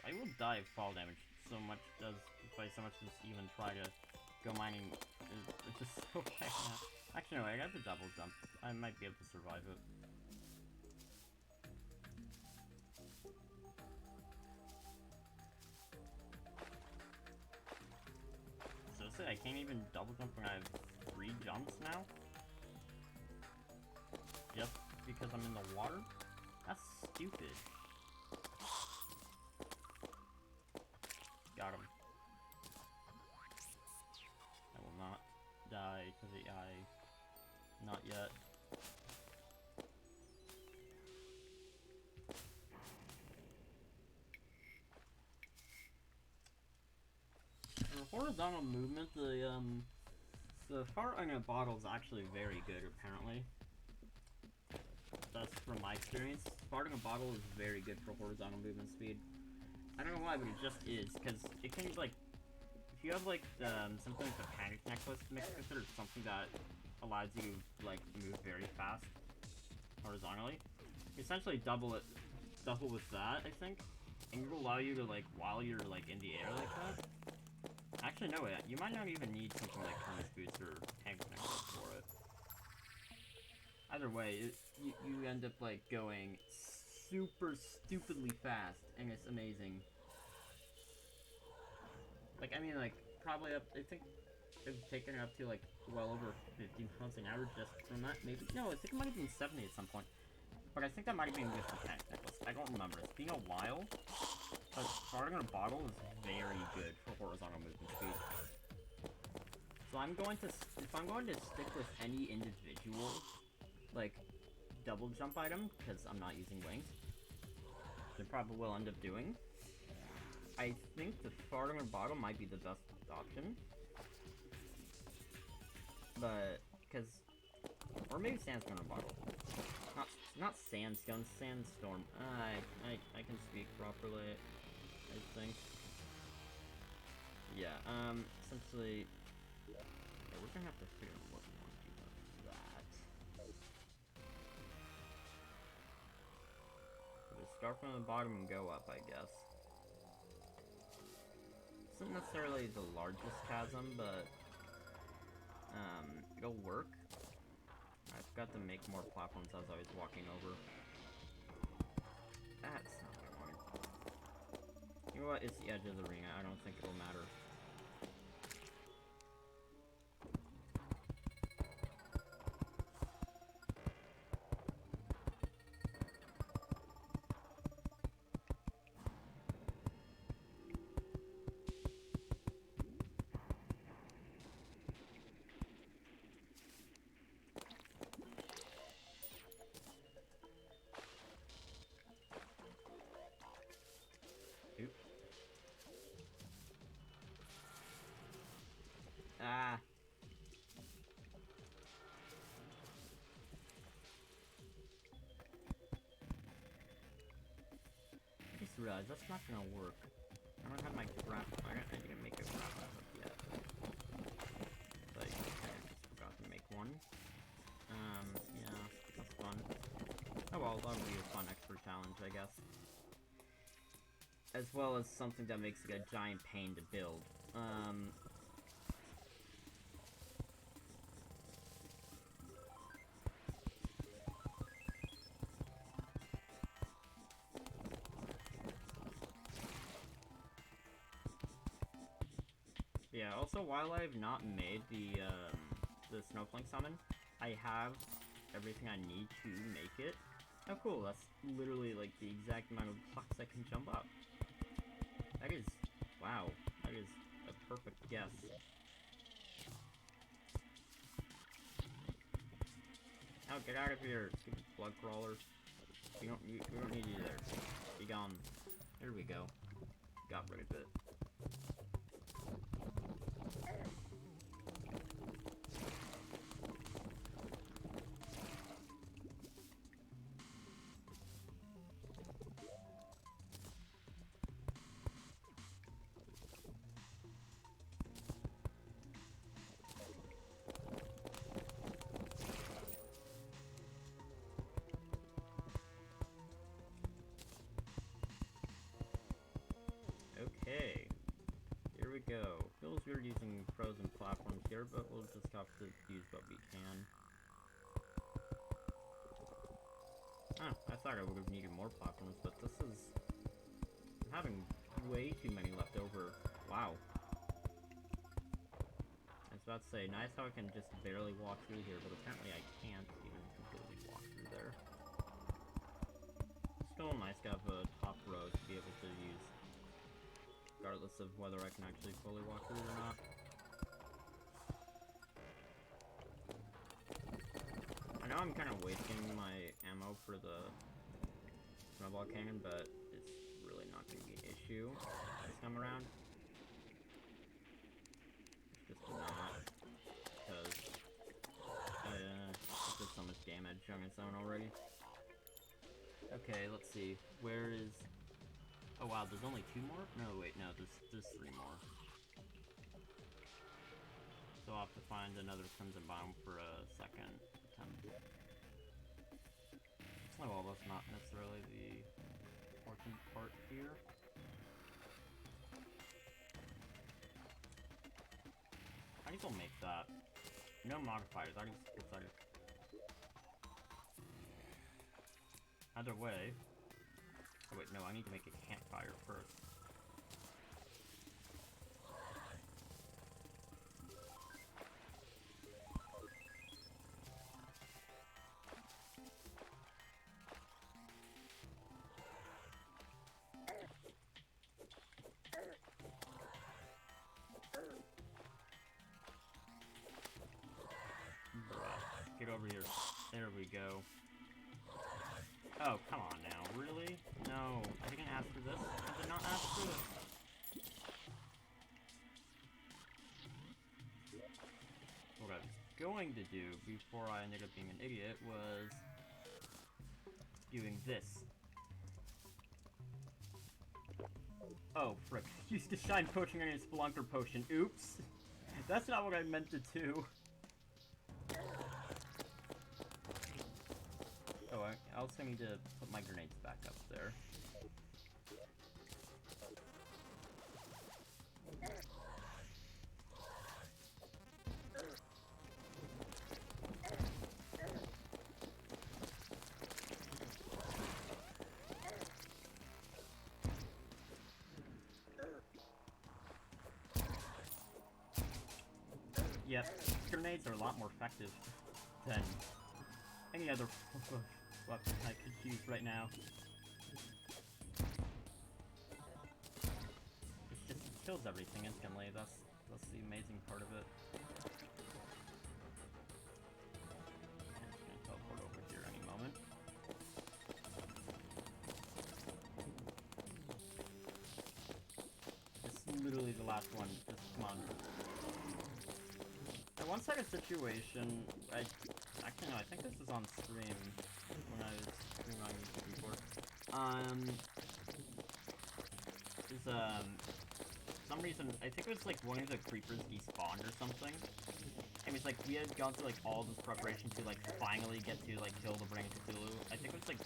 [SPEAKER 2] I will die of fall damage so much as if I so much as even try to go mining. It's just so bad now. Actually no, I got the double jump. I might be able to survive it. So I can't even double jump when I have 3 jumps now? Just because I'm in the water? That's stupid. Got him. I will not die to the eye. Not yet. For horizontal movement, the fart in a bottle is actually very good, apparently. That's from my experience. Farting a bottle is very good for horizontal movement speed. I don't know why, but it just is, because it can, like, if you have, like, something like the Panic Necklace mixed with it, or something that allows you to, like, move very fast horizontally, essentially double with that, I think. And it'll allow you to, like, while you're, like, in the air like that. Actually, no, you might not even need something like Hermes Boots or Tank Necklace for it. Either way, you end up, like, going super stupidly fast, and it's amazing. Like, I mean, like, probably up, I think I've taken it up to, like, well over 50 miles an hour just from that, maybe? No, I think it might have been 70 at some point. But I think that might have been with the Tank Necklace. I don't remember. It's been a while. But starting on a bottle is very good for horizontal movement speed. So I'm going to, if I'm going to stick with any individual, like, double jump item, because I'm not using wings, which I probably will end up doing, I think the farting on a bottle might be the best option. But, because, or maybe Sandstorm on a bottle. Not Sandstone, Sandstorm. I can speak properly, I think. Yeah, essentially, yeah, we're gonna have to figure out what we want to do about that. So just start from the bottom and go up, I guess. It's not necessarily the largest chasm, but, it'll work. I forgot to make more platforms as I was walking over. That's not what I wanted. You know what? It's the edge of the arena. I don't think it'll matter. Ah. I just realized that's not gonna work. I don't have my grapple. I didn't make a grapple hook yet. But I just forgot to make one. Yeah, that's fun. Oh well, that'll be a fun extra challenge, I guess. As well as something that makes it a giant pain to build. Yeah, also, while I've not made the Snowflake Summon, I have everything I need to make it. Oh cool, that's literally, like, the exact amount of blocks I can jump up. That is, wow, that is a perfect guess. Oh, get out of here, stupid blood crawler. We don't need you there. Be gone. There we go. Got rid of it. Okay, here we go. Feels weird using frozen platforms here, but we'll just have to use what we can. Oh, I thought I would have needed more platforms, but this is... I'm having way too many left over. Wow. I was about to say, nice how I can just barely walk through here, but apparently I can't even completely walk through there. Still nice to have a top row to be able to use, regardless of whether I can actually fully walk through it or not. I know I'm kind of wasting my ammo for the snowball cannon, but it's really not going to be an issue this time around. It's just not, because it did so much damage on its own already. Okay, let's see. Where is... Oh wow, there's only 2 more? No, wait, no, there's 3 more. So I'll have to find another Crimson Biome for a second attempt. Oh well, that's not necessarily the important part here. I guess I'll make that. No modifiers, I just decided. Either way. Oh wait, no, I need to make a campfire first. Get over here. There we go. Oh, come on now. Really? No. I didn't ask for this. I did not ask for this. What I was going to do before I ended up being an idiot was doing this. Oh, frick. Used to shine potion on his Spelunker potion. Oops. That's not what I meant to do. Oh, I also need to put my grenades back up there. Yep, grenades are a lot more effective than any other weapon I could use right now. It just kills everything instantly. That's the amazing part of it. I'm just gonna teleport over here any moment. This is literally the last one. Just come on. I once had a situation. Actually, no, I think this was on stream when I was streaming on YouTube before. For some reason, I think it was like one of the creepers despawned or something. It was like we had gone through like all this preparation to like finally get to like kill the Brain Cthulhu. I think it was like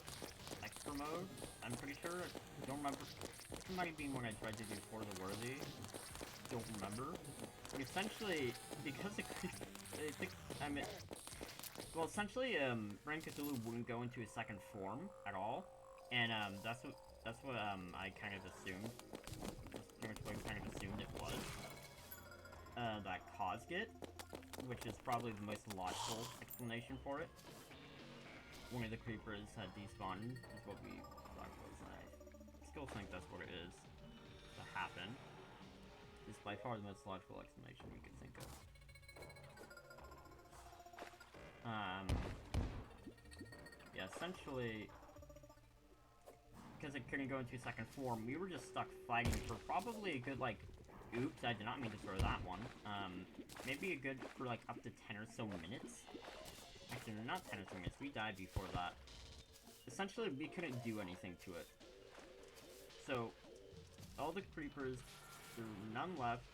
[SPEAKER 2] extra mode. I'm pretty sure. I don't remember. It might have been when I tried to do For the Worthy. Don't remember. But essentially, because the I think well, essentially, Brain Cthulhu wouldn't go into his second form at all, and that's what I kind of assumed. That's pretty much what I kind of assumed it was. That caused it, which is probably the most logical explanation for it. One of the creepers had despawned, is what we thought was. I still think that's what it is to happen. It's by far the most logical explanation we could think of. Yeah, essentially, because it couldn't go into second form, we were just stuck fighting for probably a good, like, oops, I did not mean to throw that one. Maybe a good, for like, up to 10 or so minutes. Actually, not 10 or so minutes, we died before that. Essentially, we couldn't do anything to it. So, all the creepers, there were none left.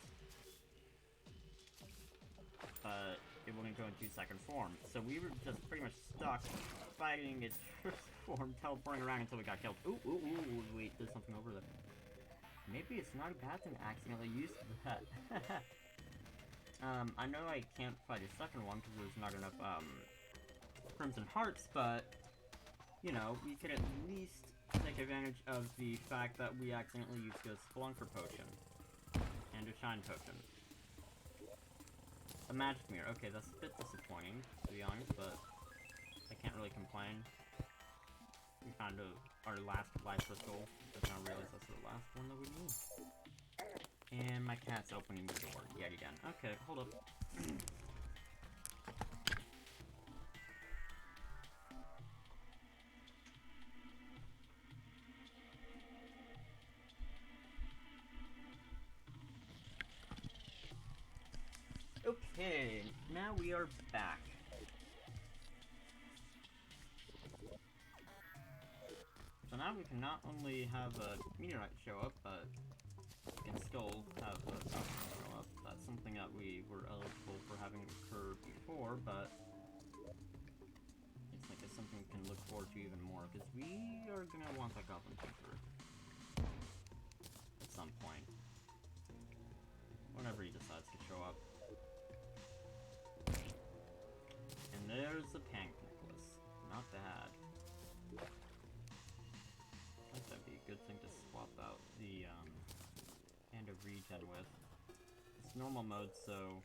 [SPEAKER 2] It wouldn't go into second form. So we were just pretty much stuck fighting its first form, teleporting around until we got killed. Ooh, ooh, ooh, wait, there's something over there. Maybe it's not a bad thing to accidentally use that. I know I can't fight a second one because there's not enough, Crimson Hearts, but, you know, we could at least take advantage of the fact that we accidentally used a Spelunker potion. And a Shine potion. A magic mirror. Okay, that's a bit disappointing, to be honest, but I can't really complain. We found our last life crystal. I now realize that's the last one that we need. And my cat's opening the door yet again. Okay, hold up. Okay, now we are back. So now we can not only have a meteorite show up, but we can still have a falcon show up. That's something that we were eligible for having occur before, but it's like it's something we can look forward to even more, because we are gonna want that goblin tinker at some point. Whenever he decides to show up. And there's the Pank necklace. Not bad. I think that'd be a good thing to swap out the hand of regen with. It's normal mode, so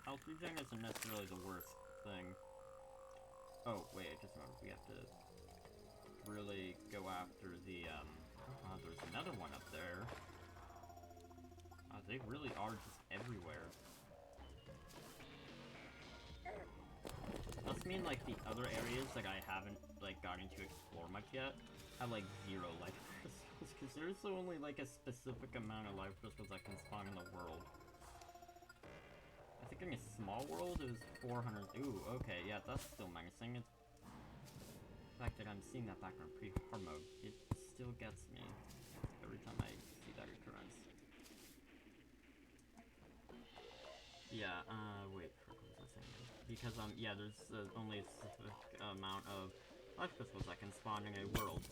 [SPEAKER 2] health regen isn't necessarily the worst thing. Oh, wait, I just remembered we have to really go after the, there's another one up there. They really are just everywhere. Must mean, like, the other areas that I haven't, like, gotten to explore much yet have, like, 0 life crystals, because there's only, like, a specific amount of life crystals that can spawn in the world. I think in a small world it was 400. Ooh, okay, yeah, that's still menacing. It's the fact that I'm seeing that background pretty hard mode, it still gets me every time I see that occurrence. Yeah, wait, what was I saying? Because, yeah, there's only a specific amount of life crystals that can spawn in a world.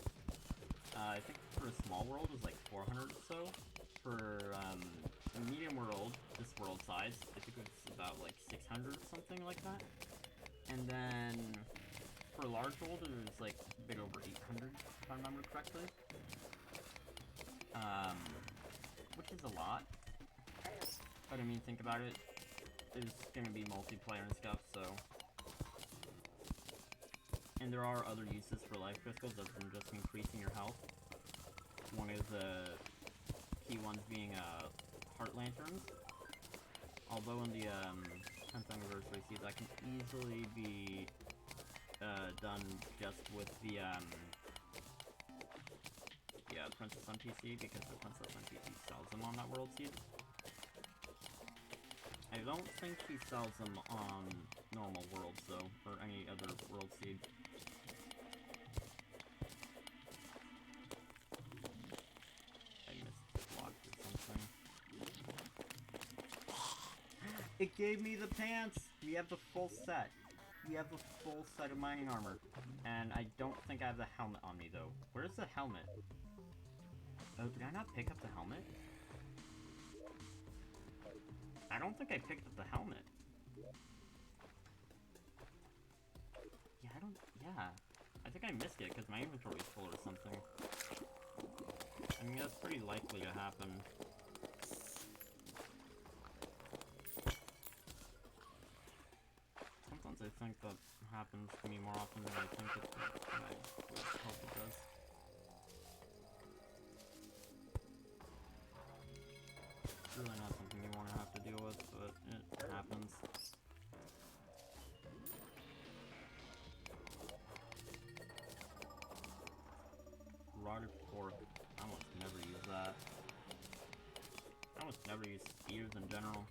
[SPEAKER 2] I think for a small world it's like 400 or so. For, a medium world, this world size, I think it's about like 600 or something like that. And then, for a large world, it was like a bit over 800, if I remember correctly. Which is a lot. But I mean, think about it. There's gonna be multiplayer and stuff, so. And there are other uses for life crystals other than just increasing your health. One of the key ones being heart lanterns. Although in the 10th anniversary seeds, that can easily be done just with the Princess NPC, because the Princess NPC sells them on that world seed. I don't think she sells them on normal worlds, though, or any other world seed. I missed blocked or something. It gave me the pants! We have the full set. We have the full set of mining armor. And I don't think I have the helmet on me, though. Where's the helmet? Oh, did I not pick up the helmet? I don't think I picked up the helmet. Yeah, I think I missed it because my inventory's full or something. I mean, that's pretty likely to happen. Sometimes I think that happens to me more often than I think it I hope it does. It's really not something you want to have to deal with, but it happens. Rotted pork. I almost never use that. I almost never use spears in general.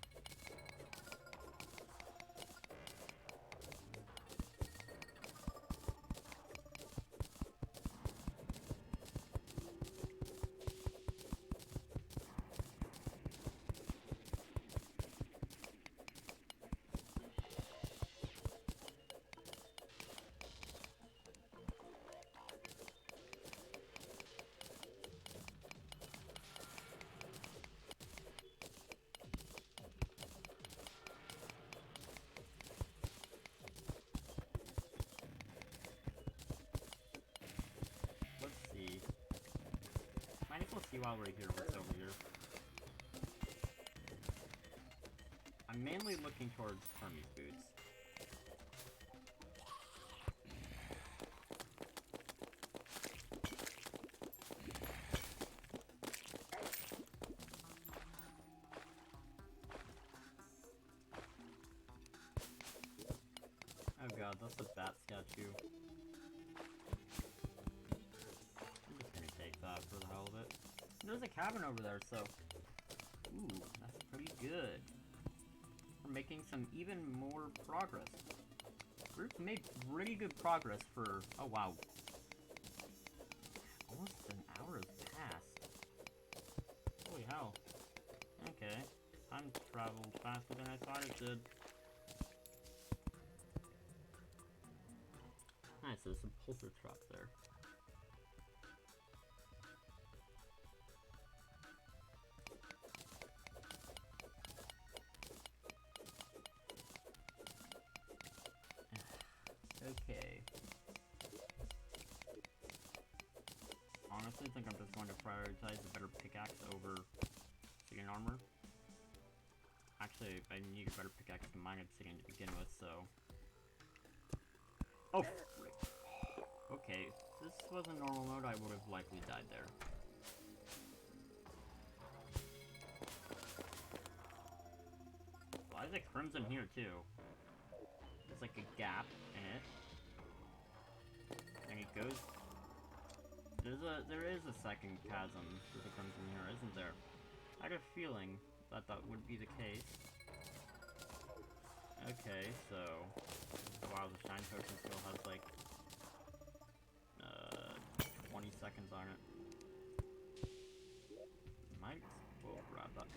[SPEAKER 2] Might as well see while we're here what's over here. I'm mainly looking towards Hermes boots. Oh god, that's a bat statue. That for the hell of it. There's a cabin over there, so ooh, that's pretty good. We're making some even more progress. We've made pretty good progress for, oh wow, almost an hour has passed. Holy hell. Okay, time traveled faster than I thought it did. Nice, there's some pulsar trap there. prioritize a better pickaxe over obsidian armor. Actually, I need a better pickaxe to mine obsidian to begin with, so... Oh, frick. Okay, if this was a normal mode, I would have likely died there. Why is it crimson here, too? There's like a gap in it. And it goes... There is a second chasm for the crimson here, isn't there? I had a feeling that that would be the case. Okay, so... Wow, the shine potion still has like... 20 seconds on it. Might as well grab that.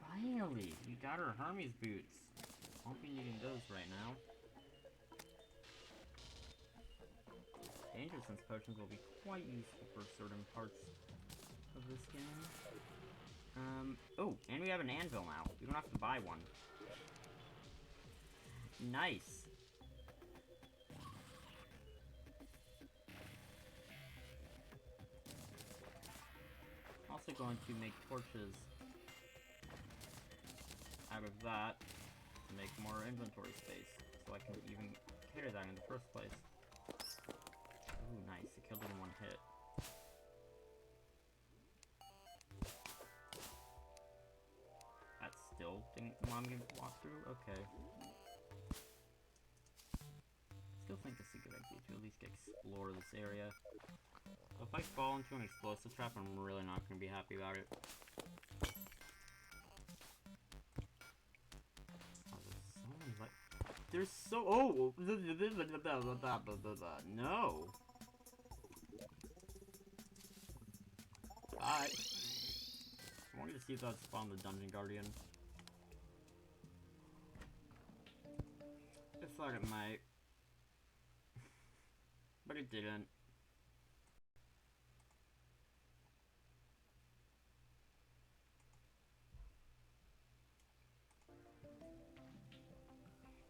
[SPEAKER 2] Finally! You got her Hermes boots! Won't be needing those right now. Danger sense potions will be quite useful for certain parts of this game. Oh, and we have an anvil now. We don't have to buy one. Nice! Also going to make torches out of that to make more inventory space, so I can even carry that in the first place. Ooh, nice. It killed it in one hit. That still didn't want me to walk through? Okay. Still think it's a good idea to at least explore this area. So if I fall into an explosive trap, I'm really not going to be happy about it. Oh, there's so many there's so... Oh! No! I wanted to see if that spawned the Dungeon Guardian. I thought it might. But it didn't.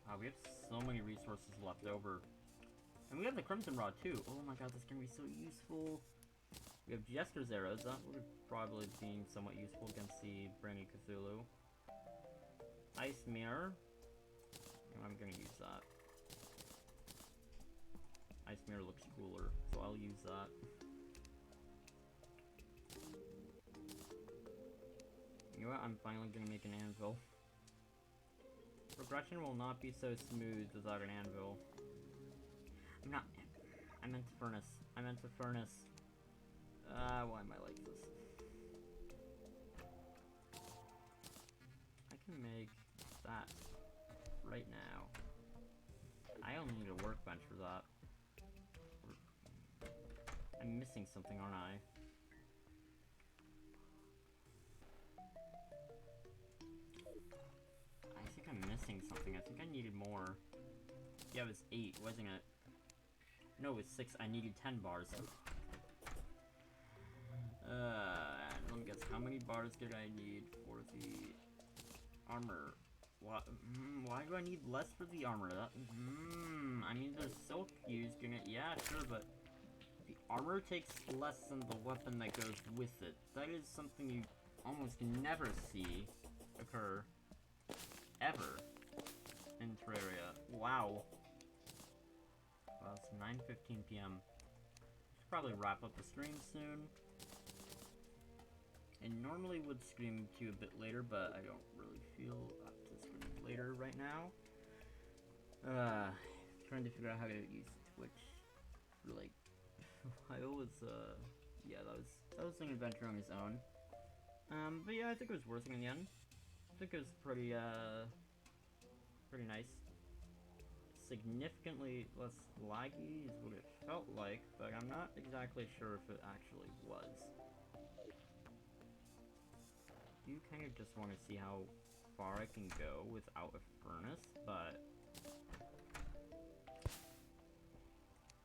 [SPEAKER 2] Wow, we have so many resources left over. And we have the Crimson Rod too. Oh my god, this is gonna be so useful. We have Jester's arrows. That would have probably been somewhat useful against the Brainy Cthulhu. Ice Mirror. I'm gonna use that. Ice Mirror looks cooler, so I'll use that. You know what? I'm finally gonna make an anvil. Progression will not be so smooth without an anvil. I meant furnace. I meant the furnace. Why am I like this? I can make that right now. I only need a workbench for that. I'm missing something, aren't I? I think I'm missing something. I think I needed more. Yeah, it was 8, wasn't it? No, it was 6. I needed 10 bars. Let me guess. How many bars did I need for the armor? What? Why do I need less for the armor? I mean, there's silk used in it. Yeah, sure, but the armor takes less than the weapon that goes with it. That is something you almost never see occur. Ever. In Terraria. Wow. Well, it's 9:15 p.m. Should probably wrap up the stream soon. I normally would stream to you a bit later, but I don't really feel up to stream later right now. Trying to figure out how to use Twitch for like a while was yeah, that was an adventure on its own. But yeah, I think it was worth it in the end. I think it was pretty nice. Significantly less laggy is what it felt like, but I'm not exactly sure if it actually was. You kind of just want to see how far I can go without a furnace, but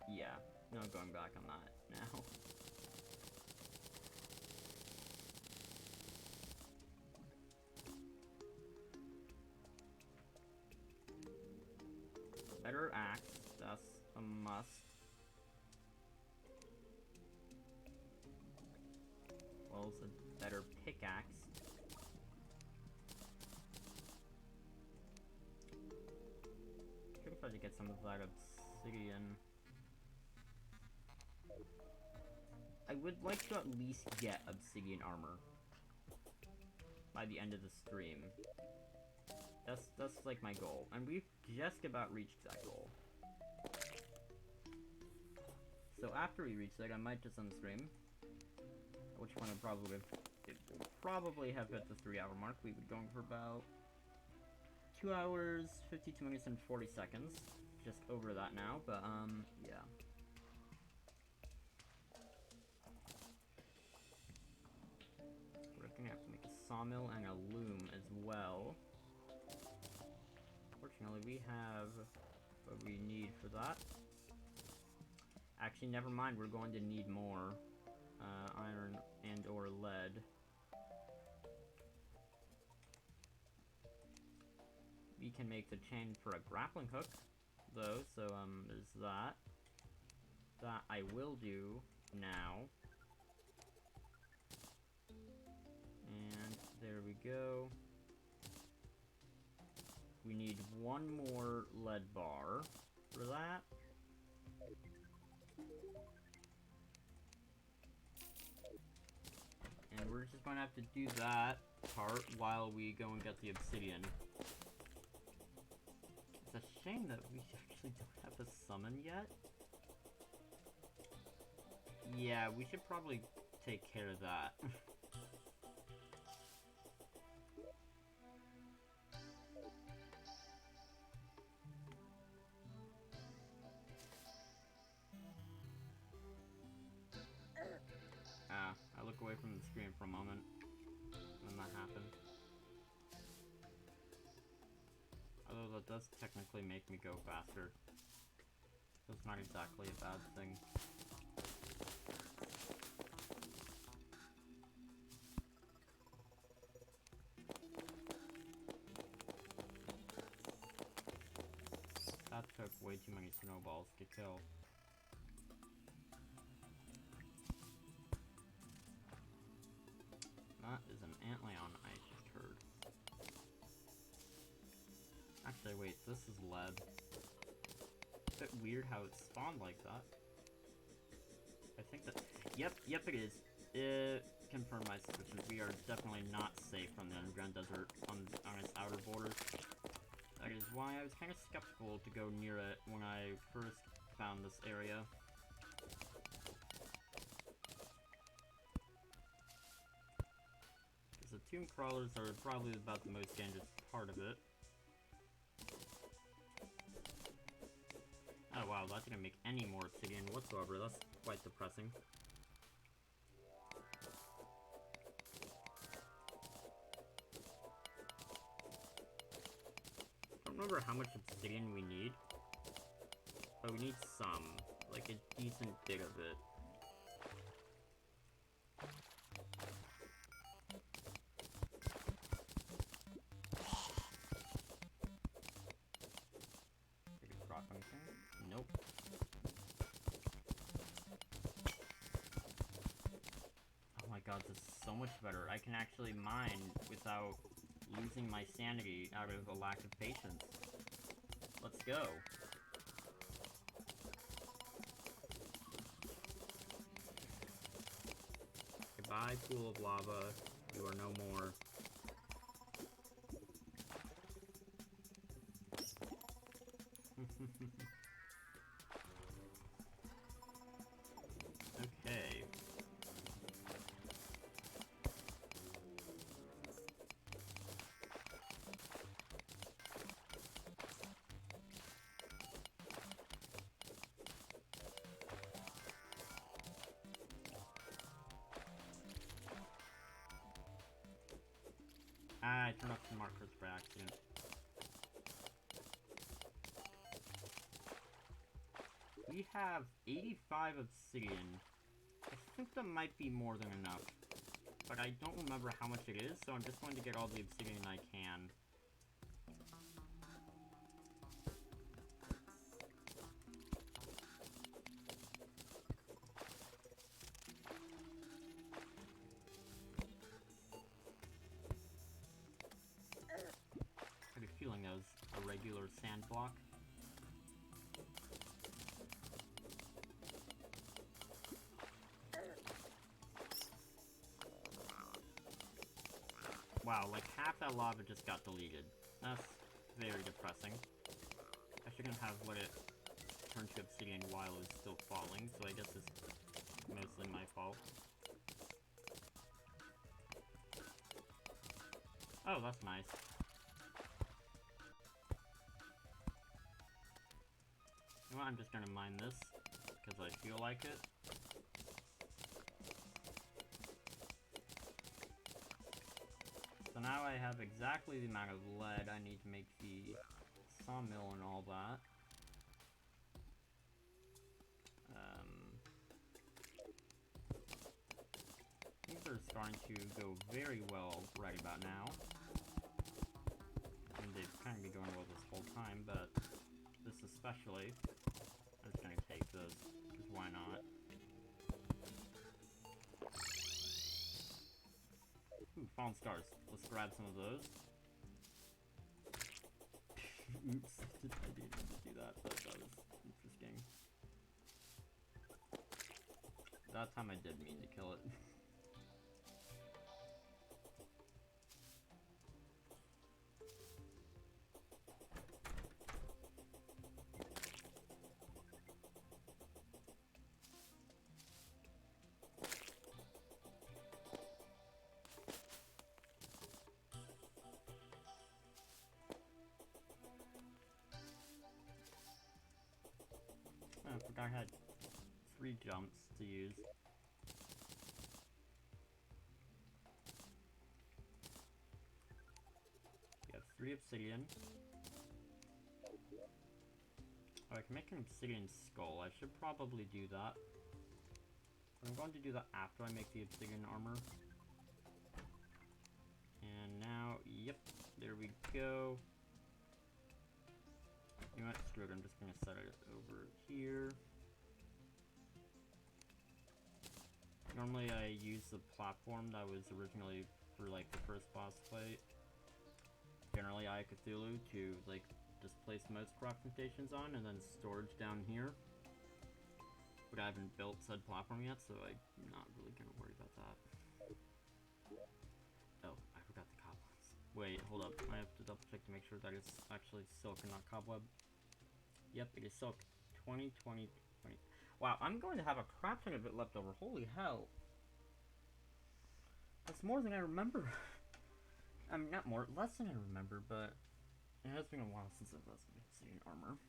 [SPEAKER 2] yeah, no going back on that now. Better axe, that's a must. ourselves a better pickaxe. Should try to get some of that obsidian. I would like to at least get obsidian armor by the end of the stream. That's like my goal, and we've just about reached that goal. So after we reach that, I might just unstream. At which point it will probably have hit the 3-hour mark. We've been going for about 2 hours, 52 minutes, and 40 seconds. Just over that now, but yeah. We're gonna have to make a sawmill and a loom as well. Fortunately, we have what we need for that. Actually, never mind, we're going to need more iron and or lead. We can make the chain for a grappling hook, though, so there's that. That I will do now. And there we go. We need one more lead bar for that. And we're just gonna have to do that part while we go and get the obsidian. It's a shame that we actually don't have a summon yet. Yeah, we should probably take care of that. I look away from the screen for a moment when that happened. Although that does technically make me go faster. So it's not exactly a bad thing. That took way too many snowballs to kill. That is an antlion I just heard. Actually, wait, this is lead. It's a bit weird how it spawned like that. I think that... Yep, it is. Confirm my suspicions. We are definitely not safe from the underground desert on its outer borders. That is why I was kind of skeptical to go near it when I first found this area. Because the tomb crawlers are probably about the most dangerous part of it. Oh wow, that didn't make any more obsidian whatsoever. That's quite depressing. I don't remember how much obsidian we need, but we need some, like a decent bit of it. Did it drop anything? Nope. Oh my god, this is so much better. I can actually mine without losing my sanity out of a lack of patience. Let's go. Goodbye, pool of lava. You are no more. Okay. I turned off the markers by accident. We have 85 obsidian. I think that might be more than enough. But I don't remember how much it is, so I'm just going to get all the obsidian I can. sand block. Wow, like half that lava just got deleted. That's very depressing. I shouldn't have let it turn to obsidian while it was still falling, so I guess it's mostly my fault. Oh, that's nice. You know what, I'm just gonna mine this, because I feel like it. So now I have exactly the amount of lead I need to make the sawmill and all that. Things are starting to go very well right about now. I mean, they've kind of been going well this whole time, but this especially. I'm just gonna take this, because why not? Ooh, fallen stars. Let's grab some of those. Oops, I didn't mean to do that, but that was interesting. That time I did mean to kill it. I forgot I had 3 jumps to use. We have 3 obsidian. Oh, I can make an obsidian skull. I should probably do that. But I'm going to do that after I make the obsidian armor. And now, yep, there we go. You know what, screw it, I'm just gonna set it over here. Normally I use the platform that was originally for like the first boss fight. Generally I Cthulhu to like just place most crafting stations on and then storage down here. But I haven't built said platform yet, so I'm not really gonna worry about that. Oh, I forgot the cobwebs. Wait, hold up. I have to double check to make sure that it's actually silk and not cobweb. Yep, it is silk. 20, 20, 20. Wow, I'm going to have a crap ton of it left over. Holy hell. That's more than I remember. I mean, not more, less than I remember, but it has been a while since I've lost obsidian armor.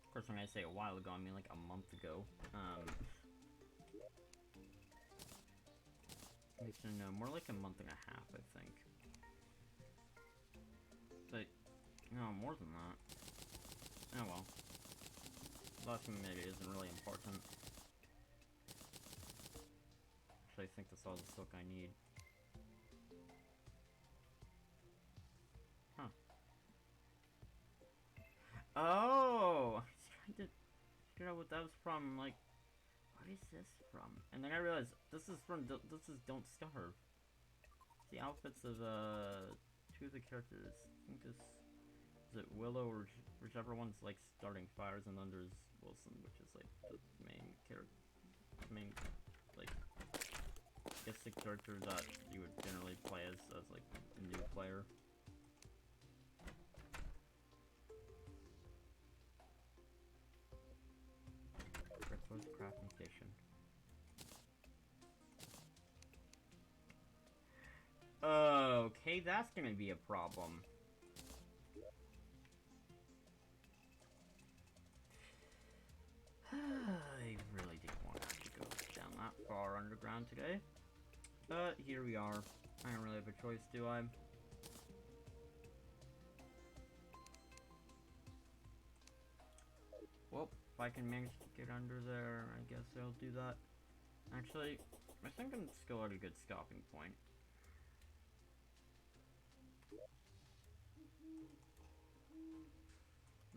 [SPEAKER 2] Of course, when I say a while ago, I mean like a month ago. Actually, no, more like a month and a half, I think. But, no, more than that. Oh well. Last minute isn't really important. Actually, I think that's all the silk I need. Huh. Oh! I was trying to figure out what that was from, like, what is this from? And then I realized, this is Don't Starve. It's the outfits of, 2 of the characters. I think this, is it Willow or whichever one's, like, starting fires, and then there's Wilson, which is, like, the main character, like, I guess the character that you would generally play as, like, a new player. Where's the crafting station? Okay, that's gonna be a problem. I really didn't want to have to go down that far underground today. But here we are. I don't really have a choice, do I? Well, if I can manage to get under there, I guess I'll do that. Actually, I think I'm still at a good stopping point.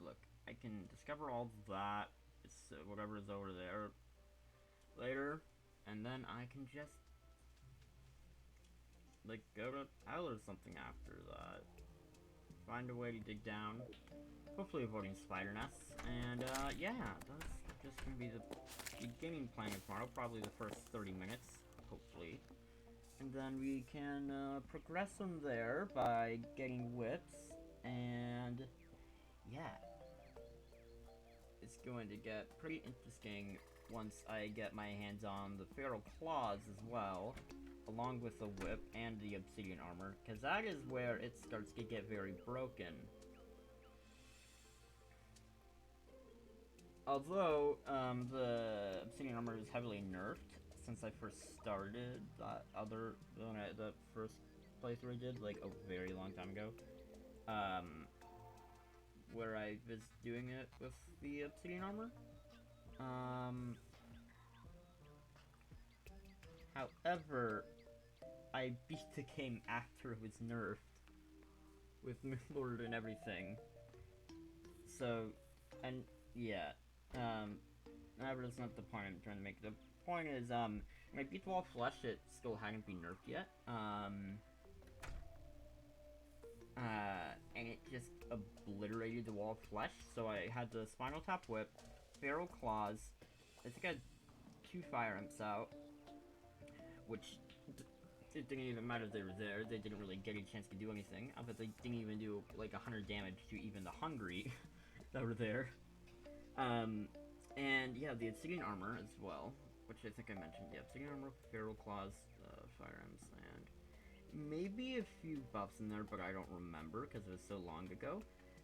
[SPEAKER 2] Look, I can discover all that, it's whatever is over there later, and then I can just like go to Isle or something after that. find a way to dig down. Hopefully avoiding spider nests. And, yeah, that's just gonna be the beginning plan of tomorrow. Probably the first 30 minutes, hopefully. And then we can, progress from there by getting whips. And, yeah. It's going to get pretty interesting once I get my hands on the feral claws as well, along with the whip and the obsidian armor, because that is where it starts to get very broken. Although, the obsidian armor is heavily nerfed since I first started the first playthrough I did, like, a very long time ago. Where I was doing it with the obsidian armor. However, I beat the game after it was nerfed with Moonlord and everything. So, and yeah, however, that's not the point I'm trying to make. The point is, when I beat the wall of flesh, it still hadn't been nerfed yet. And it just obliterated the wall of flesh. So I had the spinal tap whip, feral claws. I think I had 2 fire imps out, which it didn't even matter they were there. They didn't really get a chance to do anything. I bet they didn't even do like 100 damage to even the hungry that were there. And yeah, the obsidian armor as well, which I think I mentioned. Yeah, obsidian armor, feral claws, fire imps, and maybe a few buffs in there, but I don't remember because it was so long ago.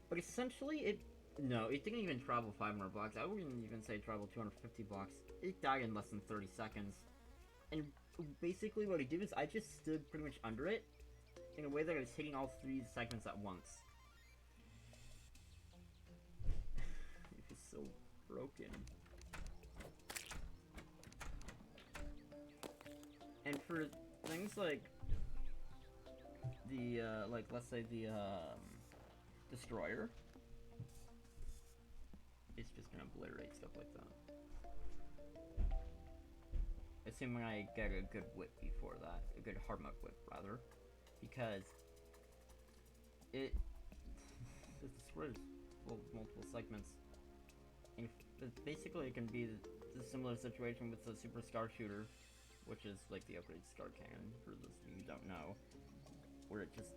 [SPEAKER 2] But essentially, it didn't even travel 500 blocks. I wouldn't even say travel 250 blocks. It died in less than 30 seconds. And basically what I did is I just stood pretty much under it in a way that I was hitting all 3 segments at once. It was so broken. And for things like the, let's say the, destroyer, it's just gonna obliterate stuff like that. Assuming I get a good whip before that, a good hard mode whip rather, because the destroyer is full of multiple segments, and basically it can be the similar situation with the super scar shooter, which is like the upgrade scar cannon for those of you who don't know, where it just,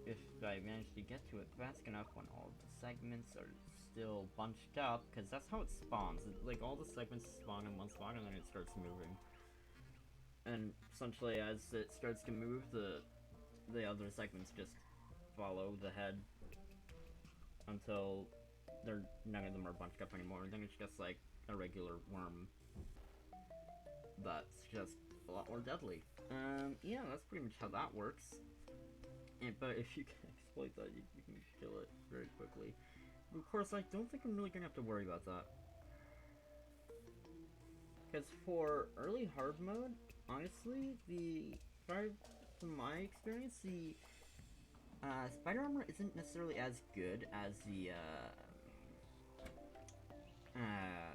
[SPEAKER 2] if I manage to get to it fast enough when all the segments are still bunched up, because that's how it spawns. Like, all the segments spawn in one spot and then it starts moving. And essentially, as it starts to move, the other segments just follow the head until none of them are bunched up anymore. And then it's just like a regular worm that's just a lot more deadly. Yeah, that's pretty much how that works. But if you can exploit that, you can kill it very quickly. But of course, I don't think I'm really gonna have to worry about that. Because for early hard mode, honestly, from my experience, the spider armor isn't necessarily as good as the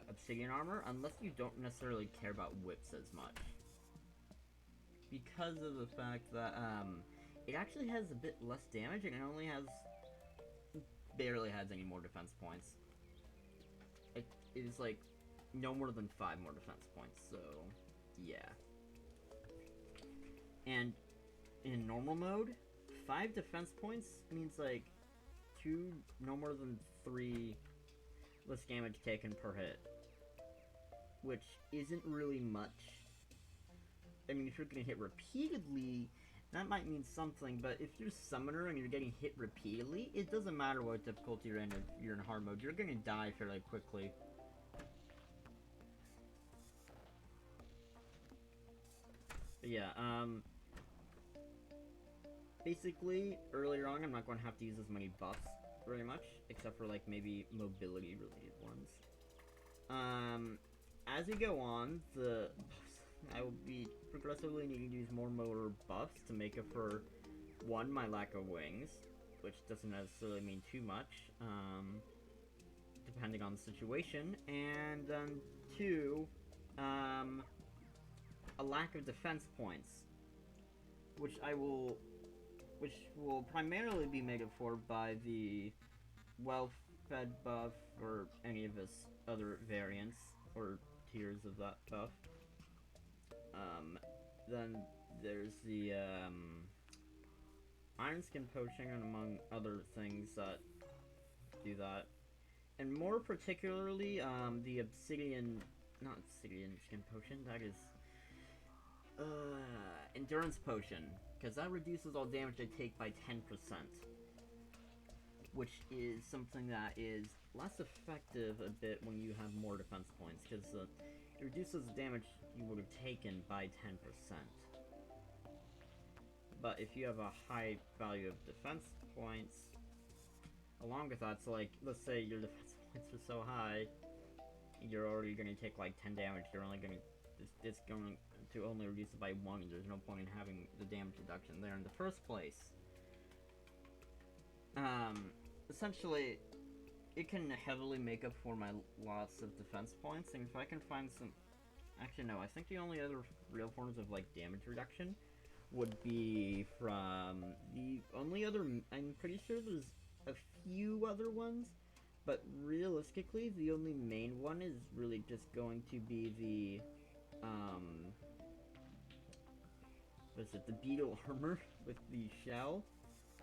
[SPEAKER 2] obsidian armor, unless you don't necessarily care about whips as much. Because of the fact that it actually has a bit less damage, and it barely has any more defense points. It is like no more than 5 more defense points, so yeah. And in normal mode, 5 defense points means like no more than 3 less damage taken per hit, which isn't really much. I mean, if you're getting hit repeatedly, that might mean something, but if you're summoner and you're getting hit repeatedly, it doesn't matter what difficulty you're in. If you're in hard mode, you're gonna die fairly quickly. But yeah, basically, earlier on, I'm not going to have to use as many buffs very much, except for, like, maybe mobility-related ones. As we go on, I will be progressively needing to use more motor buffs to make up for, 1, my lack of wings, which doesn't necessarily mean too much, depending on the situation, and then 2, a lack of defense points, which I will which will primarily be made up for by the well-fed buff or any of its other variants or tiers of that buff. Then there's the Iron Skin Potion, and among other things that do that. And more particularly, the Obsidian, not Obsidian Skin Potion, that is, Endurance Potion, because that reduces all damage I take by 10%. Which is something that is less effective a bit when you have more defense points, because it reduces the damage you would have taken by 10%. But if you have a high value of defense points, along with that, so like, let's say your defense points are so high, you're already going to take like 10 damage, you're only going to, it's going to only reduce it by 1, there's no point in having the damage reduction there in the first place. Essentially, it can heavily make up for my loss of defense points, and if I can find some... Actually, no, I think the only other real forms of, like, damage reduction would be from the only other... I'm pretty sure there's a few other ones, but realistically, the only main one is really just going to be the, what is it, the beetle armor with the shell,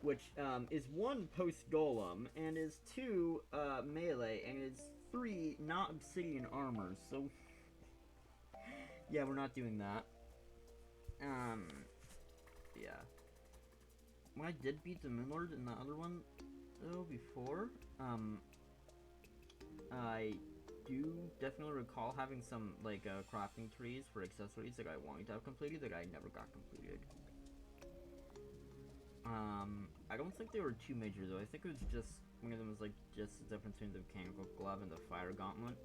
[SPEAKER 2] which, is 1 post-golem, and is 2, melee, and is 3 not obsidian armor, so... yeah, we're not doing that. Yeah. When I did beat the Moonlord in the other one, though, before, I do definitely recall having some, like, crafting trees for accessories that I wanted to have completed that I never got completed. I don't think they were too major, though. I think it was just, one of them was, like, just the difference between the mechanical glove and the fire gauntlet.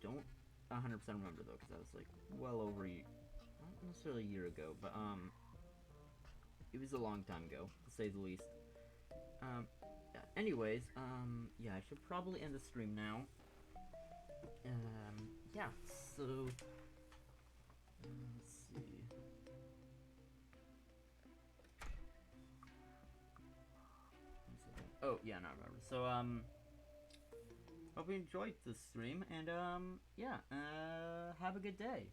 [SPEAKER 2] Don't 100% remember, though, because that was, like, well over, not necessarily a year ago, but, it was a long time ago, to say the least. Yeah, anyways, yeah, I should probably end the stream now. Yeah, so, let's see. Oh, yeah, no, I remember. So, hope you enjoyed this stream, and, yeah, have a good day.